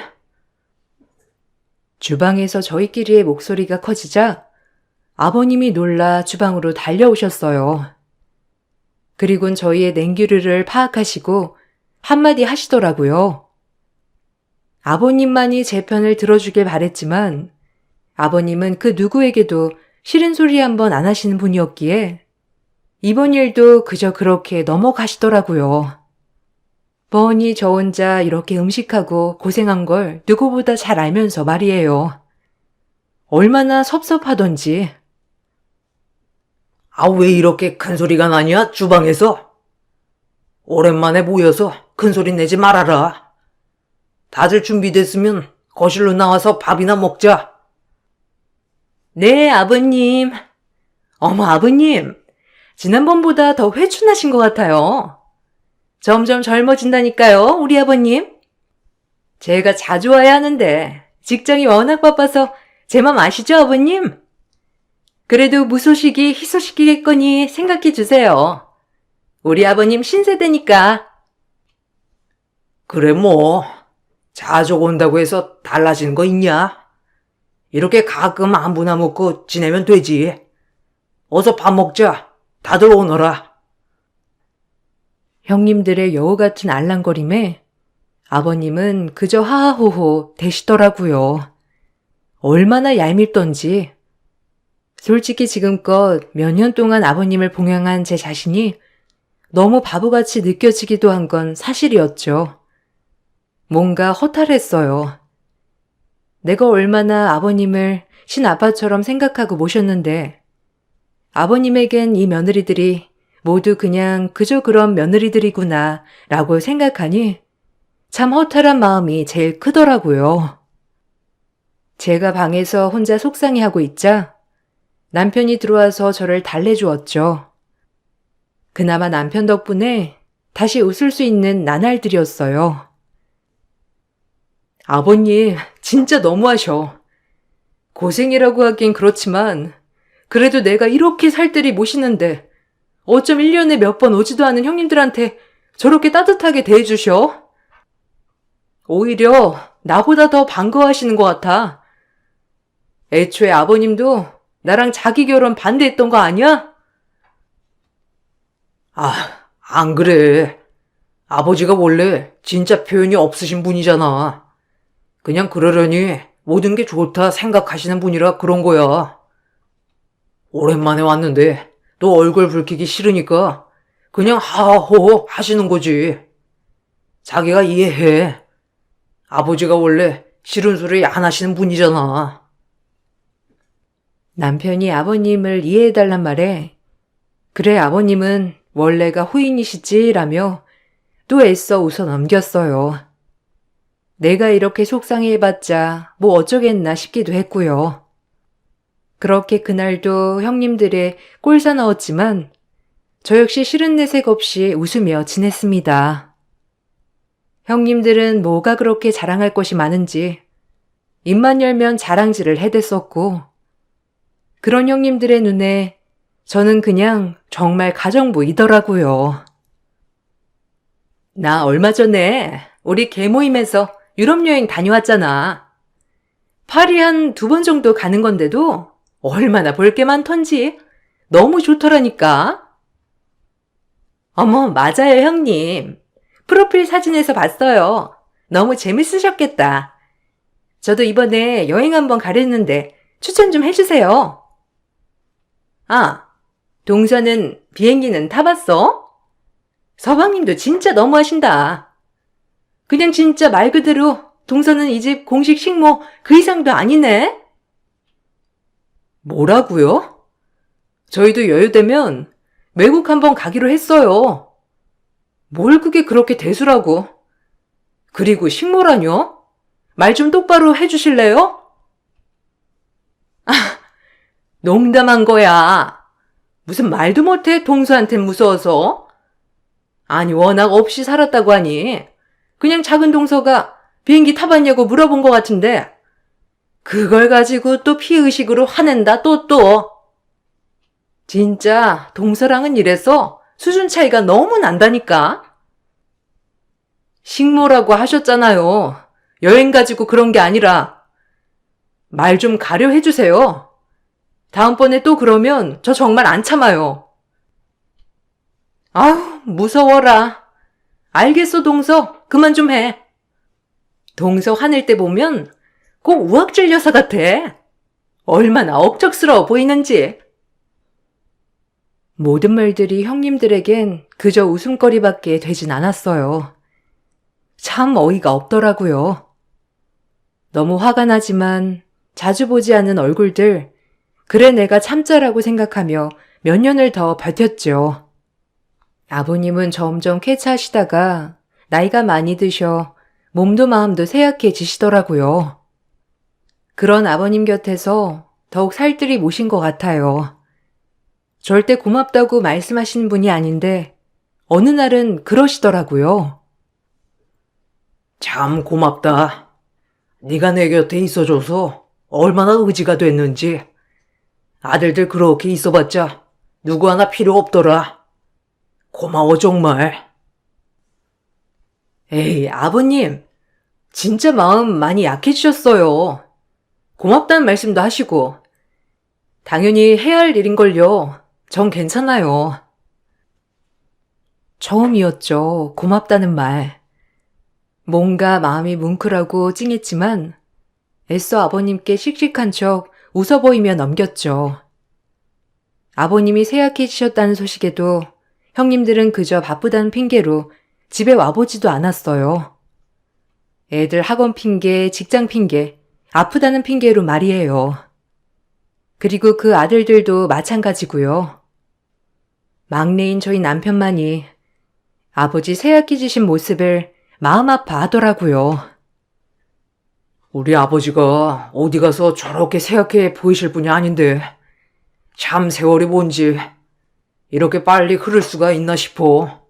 Speaker 1: 주방에서 저희끼리의 목소리가 커지자 아버님이 놀라 주방으로 달려오셨어요. 그리곤 저희의 냉기류를 파악하시고 한마디 하시더라고요. 아버님만이 제 편을 들어주길 바랬지만 아버님은 그 누구에게도 싫은 소리 한번 안 하시는 분이었기에 이번 일도 그저 그렇게 넘어가시더라고요. 뻔히 저 혼자 이렇게 음식하고 고생한 걸 누구보다 잘 알면서 말이에요. 얼마나 섭섭하던지.
Speaker 2: 왜 이렇게 큰 소리가 나냐, 주방에서? 오랜만에 모여서 큰 소리 내지 말아라. 다들 준비됐으면 거실로 나와서 밥이나 먹자.
Speaker 1: 네, 아버님. 어머, 아버님. 지난번보다 더 회춘하신 것 같아요. 점점 젊어진다니까요, 우리 아버님. 제가 자주 와야 하는데 직장이 워낙 바빠서 제 맘 아시죠, 아버님? 그래도 무소식이 희소식이겠거니 생각해 주세요. 우리 아버님 신세대니까.
Speaker 2: 그래 뭐 자주 온다고 해서 달라지는 거 있냐? 이렇게 가끔 안부나 묻고 지내면 되지. 어서 밥 먹자. 다들 오너라.
Speaker 1: 형님들의 여우 같은 알랑거림에 아버님은 그저 하하호호 대시더라고요. 얼마나 얄밉던지. 솔직히 지금껏 몇 년 동안 아버님을 봉양한 제 자신이 너무 바보같이 느껴지기도 한 건 사실이었죠. 뭔가 허탈했어요. 내가 얼마나 아버님을 신아빠처럼 생각하고 모셨는데 아버님에겐 이 며느리들이 모두 그냥 그저 그런 며느리들이구나 라고 생각하니 참 허탈한 마음이 제일 크더라고요. 제가 방에서 혼자 속상해하고 있자 남편이 들어와서 저를 달래주었죠. 그나마 남편 덕분에 다시 웃을 수 있는 나날들이었어요. 아버님, 진짜 너무하셔. 고생이라고 하긴 그렇지만 그래도 내가 이렇게 살뜰히 모시는데 어쩜 1년에 몇 번 오지도 않은 형님들한테 저렇게 따뜻하게 대해주셔? 오히려 나보다 더 반가워하시는 것 같아. 애초에 아버님도 나랑 자기 결혼 반대했던 거 아니야?
Speaker 2: 안 그래. 아버지가 원래 진짜 표현이 없으신 분이잖아. 그냥 그러려니 모든 게 좋다 생각하시는 분이라 그런 거야. 오랜만에 왔는데 너 얼굴 붉히기 싫으니까 그냥 하하호호 하시는 거지. 자기가 이해해. 아버지가 원래 싫은 소리 안 하시는 분이잖아.
Speaker 1: 남편이 아버님을 이해해달란 말에 그래 아버님은 원래가 후인이시지라며 또 애써 웃어 넘겼어요. 내가 이렇게 속상해해봤자 뭐 어쩌겠나 싶기도 했고요. 그렇게 그날도 형님들의 꼴사 넣었지만 저 역시 싫은 내색 없이 웃으며 지냈습니다. 형님들은 뭐가 그렇게 자랑할 것이 많은지 입만 열면 자랑질을 해댔었고 그런 형님들의 눈에 저는 그냥 정말 가정부이더라고요. 나 얼마 전에 우리 개모임에서 유럽 여행 다녀왔잖아. 파리 한 2번 정도 가는 건데도 얼마나 볼 게 많던지 너무 좋더라니까. 어머, 맞아요, 형님. 프로필 사진에서 봤어요. 너무 재밌으셨겠다. 저도 이번에 여행 한번 가려는데 추천 좀 해주세요. 동서는 비행기는 타봤어? 서방님도 진짜 너무하신다. 그냥 진짜 말 그대로 동서는 이 집 공식 식모 그 이상도 아니네? 뭐라고요? 저희도 여유되면 외국 한번 가기로 했어요. 뭘 그게 그렇게 대수라고. 그리고 식모라뇨? 말 좀 똑바로 해주실래요? 농담한 거야. 무슨 말도 못해, 동서한텐 무서워서. 아니, 워낙 없이 살았다고 하니 그냥 작은 동서가 비행기 타봤냐고 물어본 것 같은데 그걸 가지고 또 피의식으로 화낸다, 또. 진짜 동서랑은 이래서 수준 차이가 너무 난다니까. 식모라고 하셨잖아요. 여행 가지고 그런 게 아니라. 말 좀 가려 해주세요. 다음번에 또 그러면 저 정말 안 참아요. 아우, 무서워라. 알겠어, 동서. 그만 좀 해. 동서 화낼 때 보면 꼭 우악질 여사 같아. 얼마나 억척스러워 보이는지. 모든 말들이 형님들에겐 그저 웃음거리밖에 되진 않았어요. 참 어이가 없더라고요. 너무 화가 나지만 자주 보지 않는 얼굴들, 그래 내가 참자라고 생각하며 몇 년을 더 버텼죠. 아버님은 점점 쾌차하시다가 나이가 많이 드셔 몸도 마음도 쇠약해지시더라고요. 그런 아버님 곁에서 더욱 살뜰히 모신 것 같아요. 절대 고맙다고 말씀하시는 분이 아닌데 어느 날은 그러시더라고요.
Speaker 2: 참 고맙다. 네가 내 곁에 있어줘서 얼마나 의지가 됐는지. 아들들 그렇게 있어봤자 누구 하나 필요 없더라. 고마워 정말.
Speaker 1: 에이, 아버님. 진짜 마음 많이 약해지셨어요. 고맙다는 말씀도 하시고. 당연히 해야 할 일인걸요. 전 괜찮아요. 처음이었죠. 고맙다는 말. 뭔가 마음이 뭉클하고 찡했지만 애써 아버님께 씩씩한 척 웃어 보이며 넘겼죠. 아버님이 쇠약해지셨다는 소식에도 형님들은 그저 바쁘다는 핑계로 집에 와보지도 않았어요. 애들 학원 핑계, 직장 핑계, 아프다는 핑계로 말이에요. 그리고 그 아들들도 마찬가지고요. 막내인 저희 남편만이 아버지 쇠약해지신 모습을 마음 아파하더라고요.
Speaker 2: 우리 아버지가 어디 가서 저렇게 새하게 보이실 분이 아닌데 참 세월이 뭔지 이렇게 빨리 흐를 수가 있나 싶어.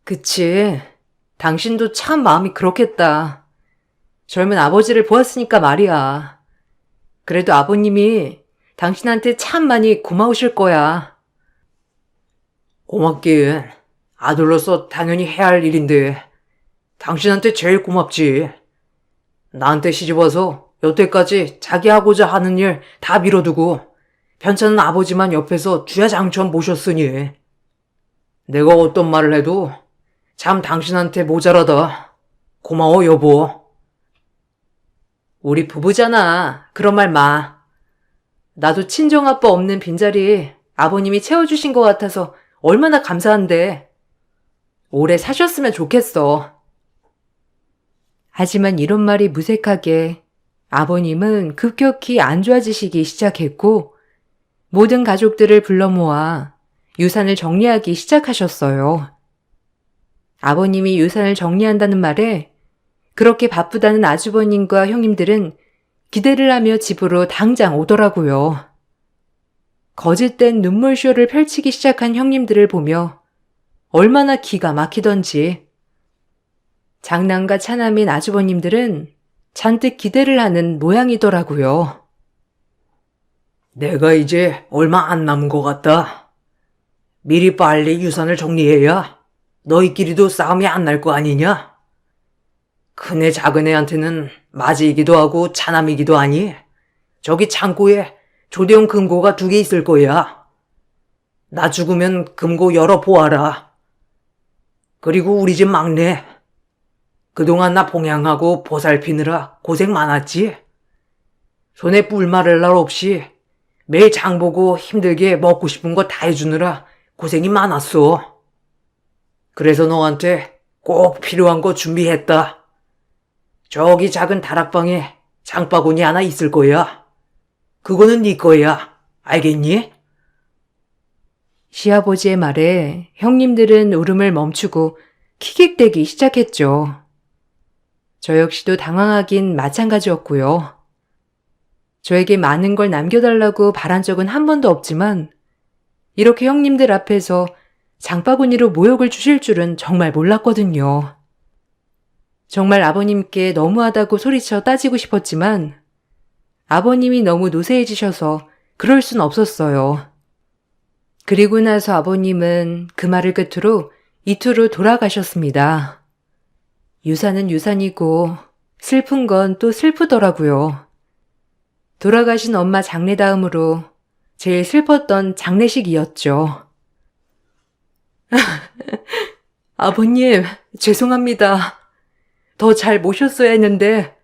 Speaker 1: 그치. 당신도 참 마음이 그렇겠다. 젊은 아버지를 보았으니까 말이야. 그래도 아버님이 당신한테 참 많이 고마우실 거야.
Speaker 2: 고맙긴 아들로서 당연히 해야 할 일인데 당신한테 제일 고맙지. 나한테 시집와서 여태까지 자기 하고자 하는 일 다 미뤄두고 편찮은 아버지만 옆에서 주야장천 모셨으니 내가 어떤 말을 해도 참 당신한테 모자라다. 고마워 여보.
Speaker 1: 우리 부부잖아. 그런 말 마. 나도 친정아빠 없는 빈자리 아버님이 채워주신 것 같아서 얼마나 감사한데. 오래 사셨으면 좋겠어. 하지만 이런 말이 무색하게 아버님은 급격히 안 좋아지시기 시작했고 모든 가족들을 불러 모아 유산을 정리하기 시작하셨어요. 아버님이 유산을 정리한다는 말에 그렇게 바쁘다는 아주버님과 형님들은 기대를 하며 집으로 당장 오더라고요. 거짓된 눈물쇼를 펼치기 시작한 형님들을 보며 얼마나 기가 막히던지. 장남과 차남인 아주버님들은 잔뜩 기대를 하는 모양이더라고요.
Speaker 2: 내가 이제 얼마 안 남은 것 같다. 미리 빨리 유산을 정리해야 너희끼리도 싸움이 안 날 거 아니냐? 큰애 작은애한테는 맞이이기도 하고 차남이기도 하니 저기 창고에 조대용 금고가 2개 있을 거야. 나 죽으면 금고 열어보아라. 그리고 우리 집 막내. 그동안 나 봉양하고 보살피느라 고생 많았지? 손에 뿔 마를 날 없이 매일 장 보고 힘들게 먹고 싶은 거 다 해주느라 고생이 많았어. 그래서 너한테 꼭 필요한 거 준비했다. 저기 작은 다락방에 장바구니 하나 있을 거야. 그거는 네 거야. 알겠니?
Speaker 1: 시아버지의 말에 형님들은 울음을 멈추고 킥킥대기 시작했죠. 저 역시도 당황하긴 마찬가지였고요. 저에게 많은 걸 남겨달라고 바란 적은 한 번도 없지만 이렇게 형님들 앞에서 장바구니로 모욕을 주실 줄은 정말 몰랐거든요. 정말 아버님께 너무하다고 소리쳐 따지고 싶었지만 아버님이 너무 노쇠해지셔서 그럴 순 없었어요. 그리고 나서 아버님은 그 말을 끝으로 이틀 후 돌아가셨습니다. 유산은 유산이고 슬픈 건 또 슬프더라고요. 돌아가신 엄마 장례 다음으로 제일 슬펐던 장례식이었죠. 아버님, 죄송합니다. 더 잘 모셨어야 했는데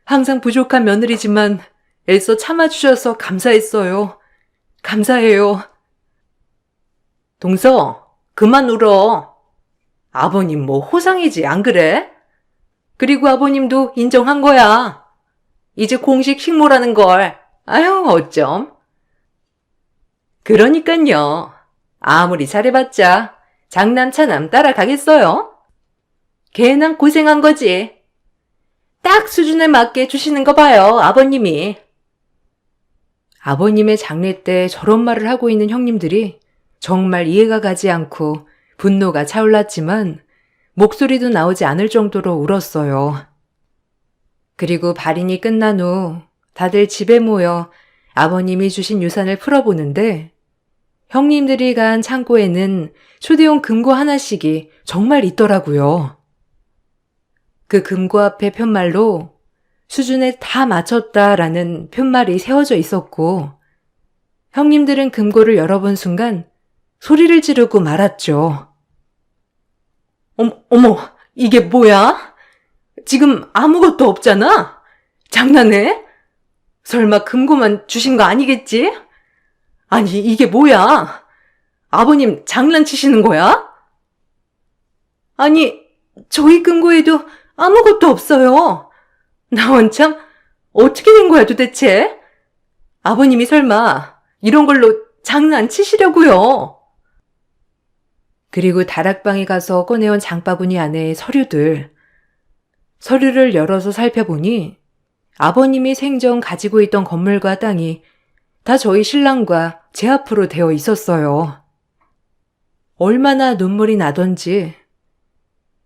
Speaker 1: 항상 부족한 며느리지만 애써 참아주셔서 감사했어요. 감사해요. 동서, 그만 울어. 아버님 뭐 호상이지, 안 그래? 그리고 아버님도 인정한 거야. 이제 공식 식모라는 걸. 아유, 어쩜. 그러니깐요. 아무리 잘해봤자 장남 차남 따라가겠어요? 걔는 고생한 거지. 딱 수준에 맞게 주시는 거 봐요, 아버님이. 아버님의 장례 때 저런 말을 하고 있는 형님들이 정말 이해가 가지 않고 분노가 차올랐지만 목소리도 나오지 않을 정도로 울었어요. 그리고 발인이 끝난 후 다들 집에 모여 아버님이 주신 유산을 풀어보는데 형님들이 간 창고에는 초대용 금고 하나씩이 정말 있더라고요. 그 금고 앞에 편말로 수준에 다 맞췄다라는 편말이 세워져 있었고 형님들은 금고를 열어본 순간 소리를 지르고 말았죠. 어머, 이게 뭐야? 지금 아무것도 없잖아? 장난해? 설마 금고만 주신 거 아니겠지? 아니, 이게 뭐야? 아버님 장난치시는 거야? 아니, 저희 금고에도 아무것도 없어요. 나 원참 어떻게 된 거야 도대체? 아버님이 설마 이런 걸로 장난치시려고요? 그리고 다락방에 가서 꺼내온 장바구니 안에 서류를 열어서 살펴보니 아버님이 생전 가지고 있던 건물과 땅이 다 저희 신랑과 제 앞으로 되어 있었어요. 얼마나 눈물이 나던지.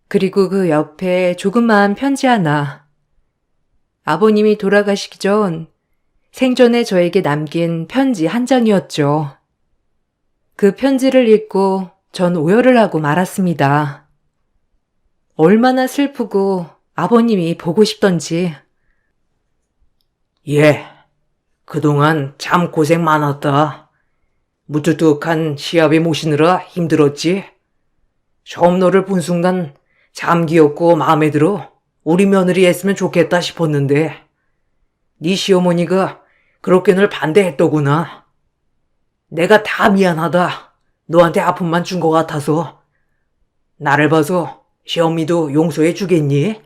Speaker 1: 그리고 그 옆에 조그마한 편지 하나. 아버님이 돌아가시기 전 생전에 저에게 남긴 편지 한 장이었죠. 그 편지를 읽고 전 오열을 하고 말았습니다. 얼마나 슬프고 아버님이 보고 싶던지.
Speaker 2: 예, 그동안 참 고생 많았다. 무뚝뚝한 시합에 모시느라 힘들었지. 처음 너를 본 순간 참 귀엽고 마음에 들어 우리 며느리 했으면 좋겠다 싶었는데 네 시어머니가 그렇게 널 반대했더구나. 내가 다 미안하다. 너한테 아픔만 준 것 같아서. 나를 봐서 시어미도 용서해 주겠니?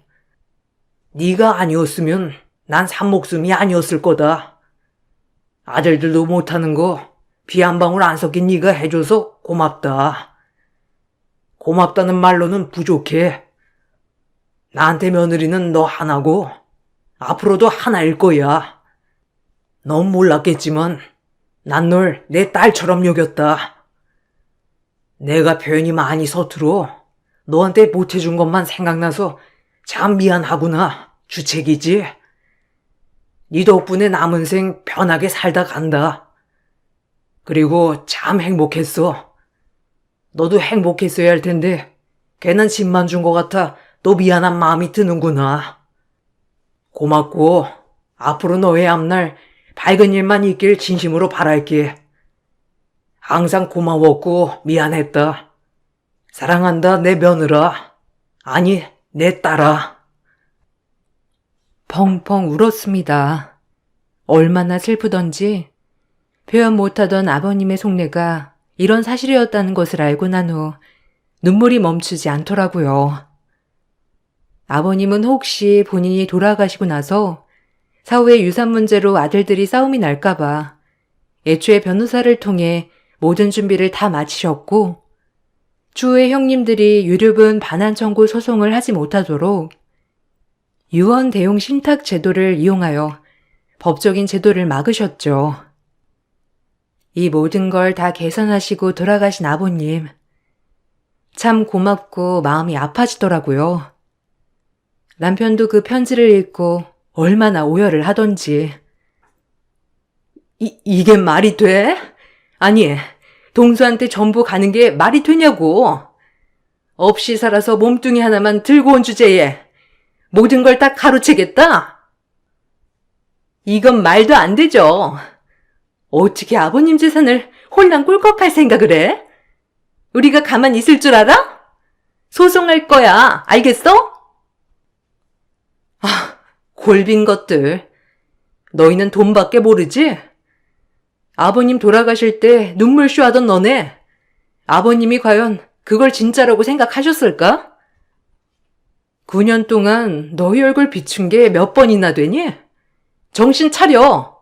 Speaker 2: 네가 아니었으면 난 산목숨이 아니었을 거다. 아들들도 못하는 거 피 한 방울 안 섞인 네가 해줘서 고맙다. 고맙다는 말로는 부족해. 나한테 며느리는 너 하나고 앞으로도 하나일 거야. 넌 몰랐겠지만 난 널 내 딸처럼 여겼다. 내가 표현이 많이 서투러 너한테 못해준 것만 생각나서 참 미안하구나. 주책이지. 네 덕분에 남은 생 편하게 살다 간다. 그리고 참 행복했어. 너도 행복했어야 할 텐데 괜한 짐만 준 것 같아 또 미안한 마음이 드는구나. 고맙고 앞으로 너의 앞날 밝은 일만 있길 진심으로 바랄게. 항상 고마웠고 미안했다. 사랑한다 내 며느라. 아니 내 딸아.
Speaker 1: 펑펑 울었습니다. 얼마나 슬프던지 표현 못하던 아버님의 속내가 이런 사실이었다는 것을 알고 난 후 눈물이 멈추지 않더라고요. 아버님은 혹시 본인이 돌아가시고 나서 사후에 유산 문제로 아들들이 싸움이 날까봐 애초에 변호사를 통해 모든 준비를 다 마치셨고 추후에 형님들이 유류분 반환 청구 소송을 하지 못하도록 유언 대용 신탁 제도를 이용하여 법적인 제도를 막으셨죠. 이 모든 걸 다 계산하시고 돌아가신 아버님. 참 고맙고 마음이 아파지더라고요. 남편도 그 편지를 읽고 얼마나 오열을 하던지. 이게 말이 돼? 아니, 동수한테 전부 가는 게 말이 되냐고. 없이 살아서 몸뚱이 하나만 들고 온 주제에 모든 걸 다 가로채겠다? 이건 말도 안 되죠. 어떻게 아버님 재산을 홀랑 꿀꺽할 생각을 해? 우리가 가만히 있을 줄 알아? 소송할 거야. 알겠어? 골빈 것들. 너희는 돈밖에 모르지? 아버님 돌아가실 때 눈물쇼 하던 너네. 아버님이 과연 그걸 진짜라고 생각하셨을까? 9년 동안 너희 얼굴 비춘 게 몇 번이나 되니? 정신 차려.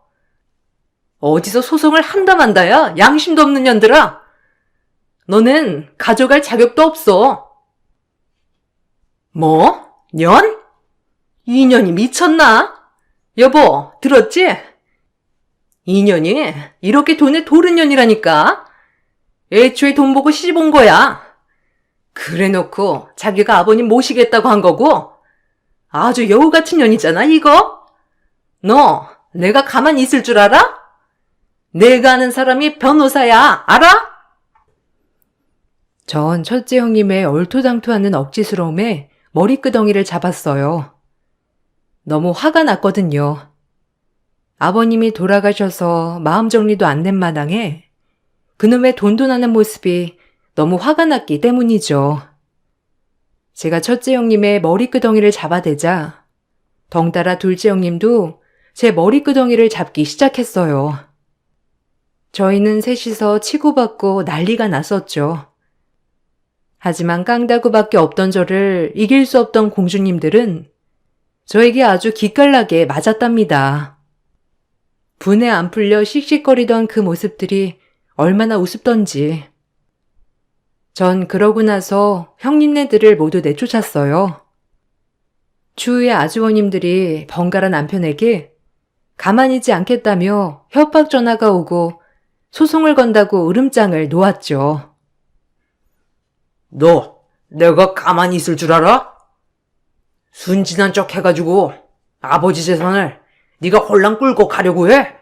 Speaker 1: 어디서 소송을 한다 만다야? 양심도 없는 년들아. 너넨 가져갈 자격도 없어. 뭐? 년? 2년이 미쳤나? 여보, 들었지? 2년이 이렇게 돈에 도른 년이라니까. 애초에 돈 보고 시집 온 거야. 그래 놓고 자기가 아버님 모시겠다고 한 거고. 아주 여우 같은 년이잖아, 이거? 너 내가 가만히 있을 줄 알아? 내가 아는 사람이 변호사야, 알아? 전 첫째 형님의 얼토당토하는 억지스러움에 머리끄덩이를 잡았어요. 너무 화가 났거든요. 아버님이 돌아가셔서 마음 정리도 안 된 마당에 그놈의 돈돈하는 모습이 너무 화가 났기 때문이죠. 제가 첫째 형님의 머리끄덩이를 잡아대자 덩달아 둘째 형님도 제 머리끄덩이를 잡기 시작했어요. 저희는 셋이서 치고받고 난리가 났었죠. 하지만 깡다구밖에 없던 저를 이길 수 없던 공주님들은 저에게 아주 기깔나게 맞았답니다. 분에 안 풀려 씩씩거리던 그 모습들이 얼마나 우습던지. 전 그러고 나서 형님네들을 모두 내쫓았어요. 추후에 아주버님들이 번갈아 남편에게 가만히 있지 않겠다며 협박 전화가 오고 소송을 건다고 으름장을 놓았죠.
Speaker 2: 너 내가 가만히 있을 줄 알아? 순진한 척 해가지고 아버지 재산을 네가 홀랑 끌고 가려고 해?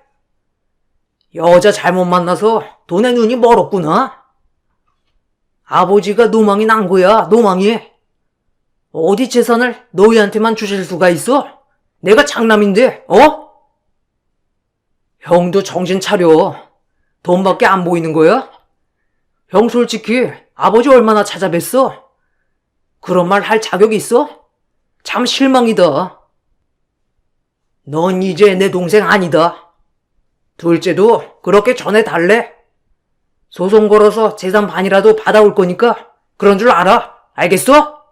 Speaker 2: 여자 잘못 만나서 돈에 눈이 멀었구나. 아버지가 노망이 난 거야, 노망이. 어디 재산을 너희한테만 주실 수가 있어? 내가 장남인데, 어? 형도 정신 차려. 돈밖에 안 보이는 거야? 형 솔직히 아버지 얼마나 찾아뵀어? 그런 말 할 자격이 있어? 참 실망이다. 넌 이제 내 동생 아니다. 둘째도 그렇게 전해달래. 소송 걸어서 재산 반이라도 받아올 거니까 그런 줄 알아. 알겠어?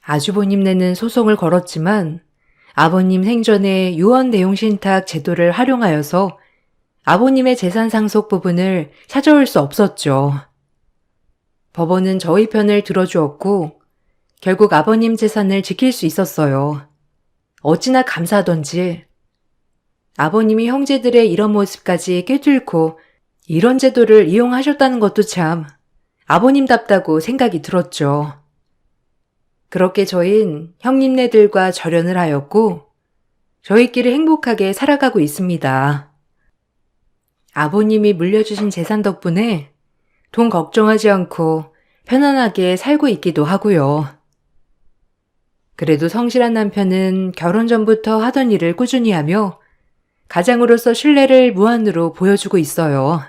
Speaker 1: 아주버님네는 소송을 걸었지만 아버님 생전에 유언 내용 신탁 제도를 활용하여서 아버님의 재산 상속 부분을 찾아올 수 없었죠. 법원은 저희 편을 들어주었고 결국 아버님 재산을 지킬 수 있었어요. 어찌나 감사하던지. 아버님이 형제들의 이런 모습까지 꿰뚫고 이런 제도를 이용하셨다는 것도 참 아버님답다고 생각이 들었죠. 그렇게 저흰 형님네들과 절연을 하였고 저희끼리 행복하게 살아가고 있습니다. 아버님이 물려주신 재산 덕분에 돈 걱정하지 않고 편안하게 살고 있기도 하고요. 그래도 성실한 남편은 결혼 전부터 하던 일을 꾸준히 하며 가장으로서 신뢰를 무한으로 보여주고 있어요.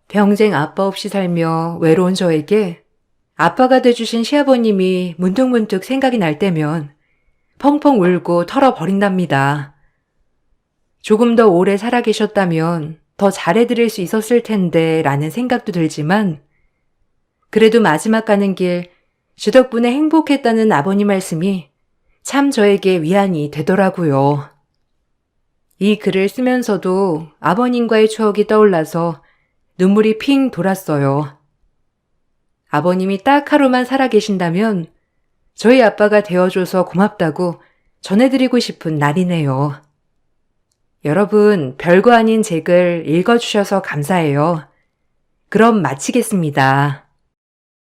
Speaker 1: 평생 아빠 없이 살며 외로운 저에게 아빠가 돼주신 시아버님이 문득문득 생각이 날 때면 펑펑 울고 털어버린답니다. 조금 더 오래 살아계셨다면 더 잘해드릴 수 있었을 텐데 라는 생각도 들지만 그래도 마지막 가는 길 주 덕분에 행복했다는 아버님 말씀이 참 저에게 위안이 되더라고요. 이 글을 쓰면서도 아버님과의 추억이 떠올라서 눈물이 핑 돌았어요. 아버님이 딱 하루만 살아계신다면 저희 아빠가 되어줘서 고맙다고 전해드리고 싶은 날이네요. 여러분, 별거 아닌 책을 읽어주셔서 감사해요. 그럼 마치겠습니다.